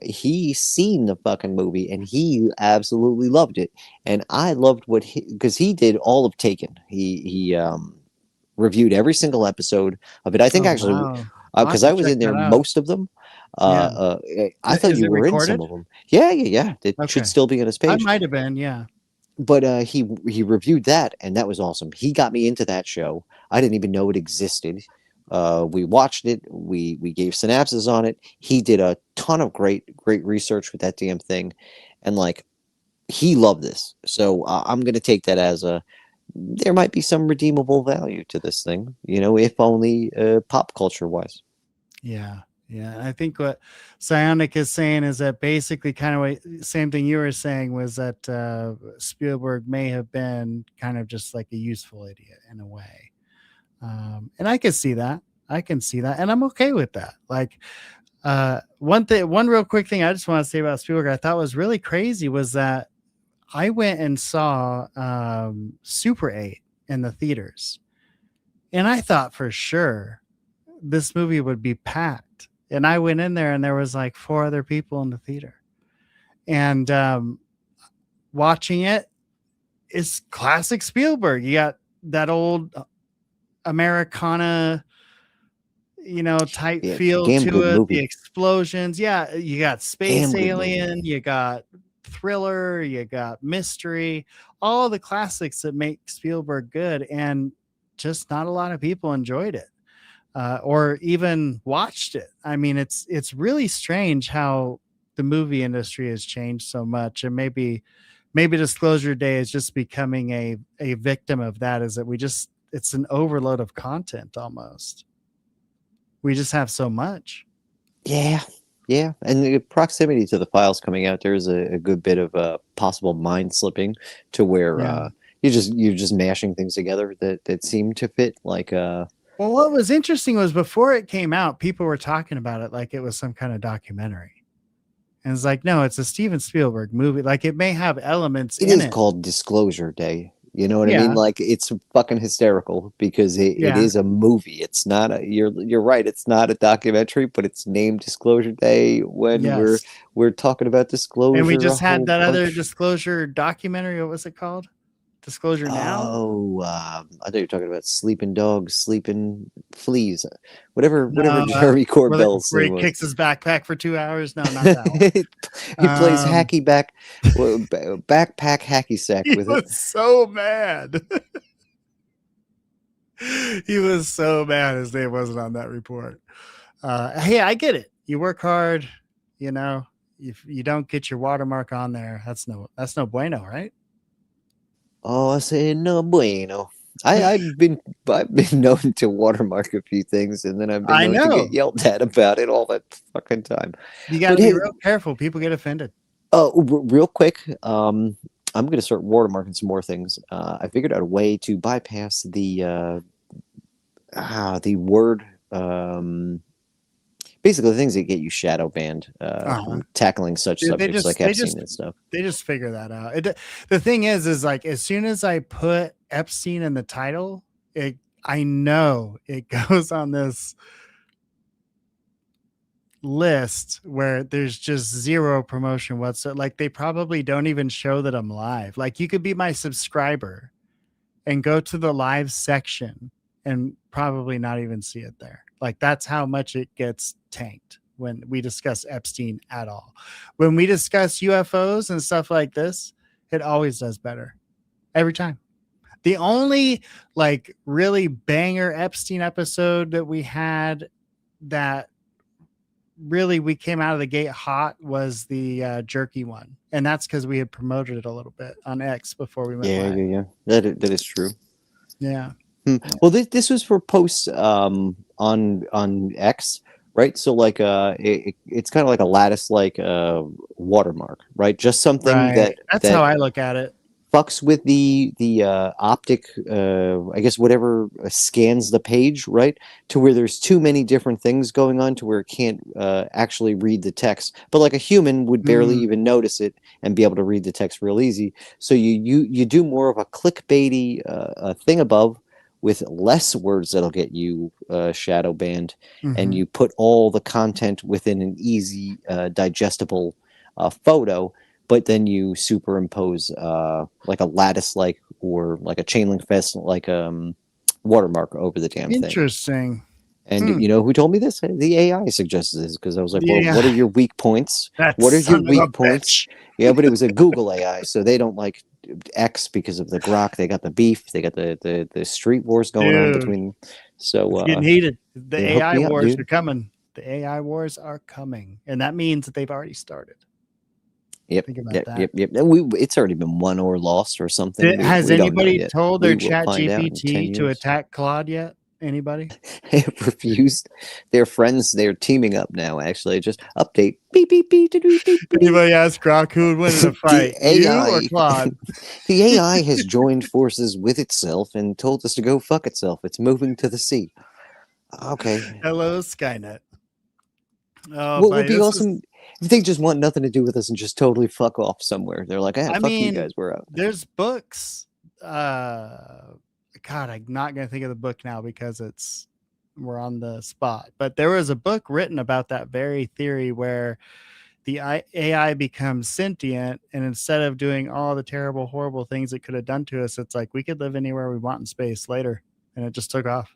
H: He's seen the fucking movie and he absolutely loved it. And I loved because he did all of Taken. He reviewed every single episode of it. I think because I was in there most of them. I thought you were in some of them. Yeah. It should still be on his page.
G: I might have been, yeah.
H: But he reviewed that, and that was awesome. He got me into that show. I didn't even know it existed. We watched it. We gave synopses on it. He did a ton of great research with that damn thing, and like he loved this. So I'm gonna take that as there might be some redeemable value to this thing, if only pop culture wise.
G: Yeah. I think what Psionic is saying is that basically kind of same thing you were saying was that Spielberg may have been kind of just like a useful idiot in a way. And I can see that. And I'm okay with that. Like one real quick thing I just want to say about Spielberg I thought was really crazy was that I went and saw Super 8 in the theaters. And I thought for sure this movie would be packed. And I went in there and there was like 4 other people in the theater. And watching it is classic Spielberg. You got that old Americana, type feel to it. Movie. The explosions. Yeah, you got Space Alien, you got thriller, you got mystery, all the classics that make Spielberg good. And just not a lot of people enjoyed it. Or even watched it. I mean, it's really strange how the movie industry has changed so much, and maybe Disclosure Day is just becoming a victim of that. Is that it's an overload of content almost. We just have so much.
H: Yeah, and the proximity to the files coming out, there's a good bit of possible mind slipping to where you're just mashing things together that seem to fit like.
G: Well, what was interesting was before it came out, people were talking about it like it was some kind of documentary. And it's like, no, it's a Steven Spielberg movie. Like it may have elements in it.
H: It is called Disclosure Day. You know what I mean? Like it's fucking hysterical because it is a movie. It's not you're right. It's not a documentary, but it's named Disclosure Day when we're talking about disclosure.
G: And we just had that other Disclosure documentary. What was it called? Disclosure Now?
H: Oh, I thought you were talking about sleeping dogs, sleeping fleas, whatever
G: No,
H: Jeremy Corbell's
G: where he
H: thing was.
G: kicks his backpack for 2 hours. No, not that one.
H: He plays hacky backpack hacky sack
G: He
H: with
G: was
H: it.
G: so mad. He was so mad his name wasn't on that report. Hey, I get it. You work hard, you know. If you don't get your watermark on there, that's no bueno, right?
H: Oh, I say no bueno. I've been known to watermark a few things, and then I've been known to get yelled at about it all that fucking time.
G: You got to be real careful. People get offended.
H: Oh, real quick, I'm going to start watermarking some more things. I figured out a way to bypass the word. Basically, the things that get you shadow banned, tackling such subjects like Epstein and stuff.
G: They just figure that out. The thing is like as soon as I put Epstein in the title, I know it goes on this list where there's just zero promotion whatsoever. Like they probably don't even show that I'm live. Like you could be my subscriber and go to the live section and probably not even see it there. Like that's how much it gets tanked when we discuss Epstein at all. When we discuss UFOs and stuff like this, it always does better every time. The only like really banger Epstein episode that we had that really we came out of the gate hot was the jerky one. And that's because we had promoted it a little bit on X before we went live.
H: Yeah. That is true.
G: Yeah.
H: Well, this was for posts on X, right? So like it's kind of like a lattice like watermark, right? Just something
G: that's how I look at it.
H: Fucks with the optic, I guess whatever scans the page, right? To where there's too many different things going on to where it can't actually read the text. But like a human would barely even notice it and be able to read the text real easy. So you do more of a clickbaity thing above, with less words that'll get you shadow banned, and you put all the content within an easy, digestible photo, but then you superimpose like a lattice or like a chain link fence watermark over the damn thing.
G: Interesting.
H: And you know who told me this? The AI suggested this because I was like, well, what are your weak points? What are your weak points? Yeah, but it was a Google AI, so they don't like X because of the grok. They got the beef. They got the street wars going on between. So
G: it's getting heated. The AI wars
H: are
G: coming. The AI wars are coming, and that means that they've already started.
H: Yep. It's already been won or lost or something.
G: Has anybody told their Chat GPT to attack Claude yet? Anybody?
H: They have refused. Their friends, they're teaming up now. Actually, just update. Beep beep beep beep beep. beep.
G: Anybody ask Grok who would win in a fight? You or Claude?
H: The AI has joined forces with itself and told us to go fuck itself. It's moving to the sea. Okay.
G: Hello, Skynet.
H: What would be awesome if they just want nothing to do with us and just totally fuck off somewhere? They're like, fuck you guys, we're out.
G: There's books. God, I'm not going to think of the book now because we're on the spot. But there was a book written about that very theory where the AI becomes sentient, and instead of doing all the terrible, horrible things it could have done to us, it's like we could live anywhere we want in space later, and it just took off.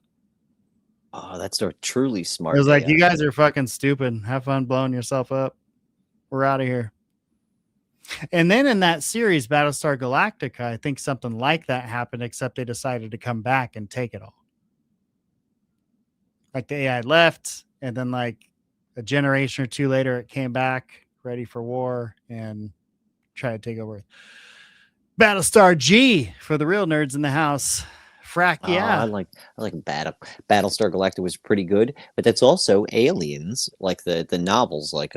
H: Oh, that's a truly smart.
G: It was like, you guys are fucking stupid. Have fun blowing yourself up. We're out of here. And then in that series, Battlestar Galactica, I think something like that happened, except they decided to come back and take it all. Like the AI left, and then like a generation or two later, it came back ready for war and tried to take over. Battlestar G for the real nerds in the house. Frack, yeah.
H: I like Battlestar Galactica was pretty good, but that's also Aliens, like the novels, like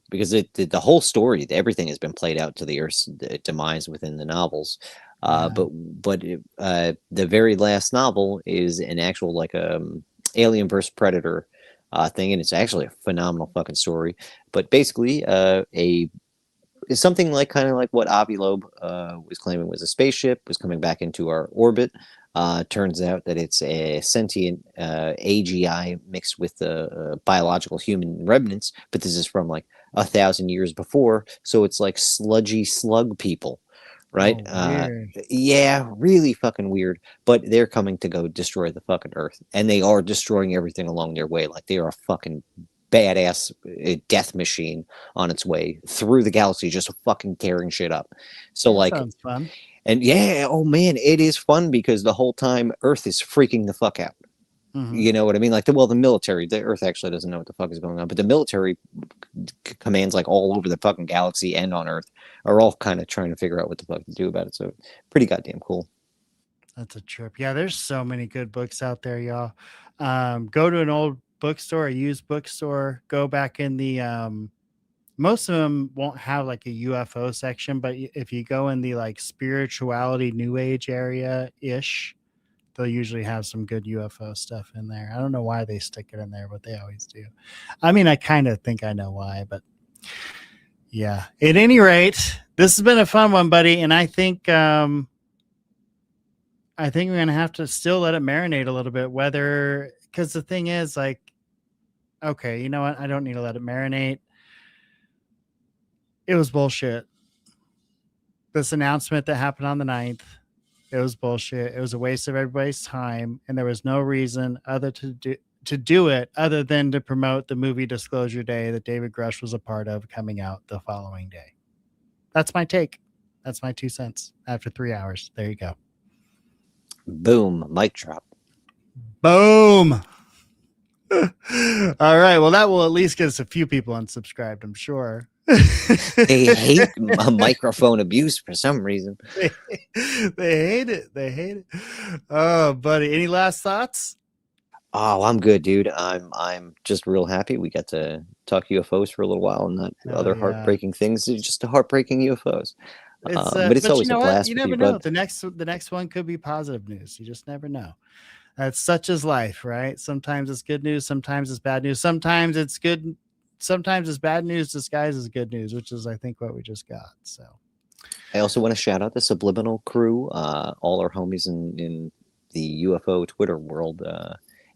H: because the whole story, everything has been played out to the Earth's demise within the novels. But the very last novel is an actual like Alien versus Predator thing, and it's actually a phenomenal fucking story. But basically, it's something like kind of like what Avi Loeb was claiming was a spaceship was coming back into our orbit. Turns out that it's a sentient AGI mixed with biological human remnants, but this is from like 1,000 years before, so it's like sludgy slug people, right?
G: Weird.
H: Yeah, really fucking weird. But they're coming to go destroy the fucking Earth, and they are destroying everything along their way. Like they are a fucking badass death machine on its way through the galaxy, just fucking tearing shit up. So
G: That
H: like,
G: sounds fun.
H: and yeah, oh man, it is fun because the whole time Earth is freaking the fuck out. You know what I mean? Like the military, the Earth actually doesn't know what the fuck is going on, but the military commands like all over the fucking galaxy and on Earth are all kind of trying to figure out what the fuck to do about it. So pretty goddamn cool.
G: That's a trip. Yeah, there's so many good books out there, y'all. Go to an old bookstore, a used bookstore, go back in the most of them won't have like a UFO section, but if you go in the like spirituality new age area ish, they'll usually have some good UFO stuff in there. I don't know why they stick it in there, but they always do. I mean, I kind of think I know why, but yeah. At any rate, this has been a fun one, buddy, and I think we're gonna have to still let it marinate a little bit. Whether, because the thing is, like, okay, you know what? I don't need to let it marinate. It was bullshit. This announcement that happened on the 9th. It was bullshit. It was a waste of everybody's time, and there was no reason to do it other than to promote the movie Disclosure Day that David Grusch was a part of coming out the following day. That's my take. That's my 2 cents after 3 hours. There you go.
H: Boom, mic drop.
G: Boom. All right. Well, that will at least get us a few people unsubscribed, I'm sure.
H: They hate microphone abuse for some reason.
G: They hate it. They hate it. Oh, buddy. Any last thoughts?
H: Oh, I'm good, dude. I'm just real happy we got to talk UFOs for a little while and not other heartbreaking things. It's just heartbreaking UFOs. But it's always a blast.
G: You never know. The next one could be positive news. You just never know. That's such as life, right? Sometimes it's good news. Sometimes it's bad news. Sometimes it's good. Sometimes it's bad news disguised as good news, which is, I think, what we just got. So
H: I also want to shout out the Subliminal crew, all our homies in the UFO Twitter world,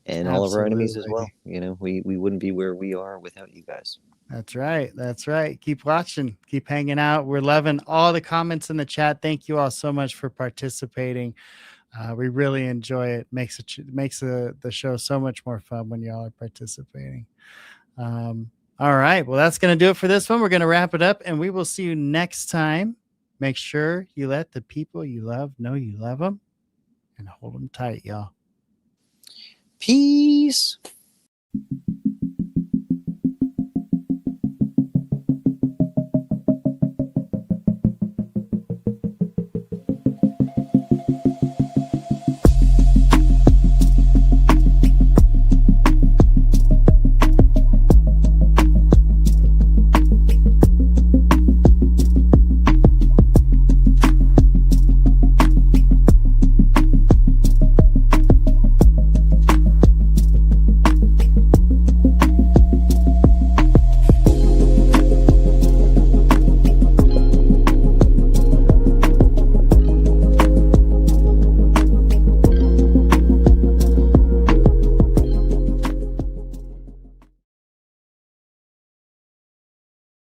H: and all of our enemies as well. You know, we wouldn't be where we are without you guys.
G: That's right. That's right. Keep watching. Keep hanging out. We're loving all the comments in the chat. Thank you all so much for participating. We really enjoy it. Makes the show so much more fun when y'all are participating. All right. Well, that's going to do it for this one. We're going to wrap it up, and we will see you next time. Make sure you let the people you love know you love them, and hold them tight, y'all.
H: Peace.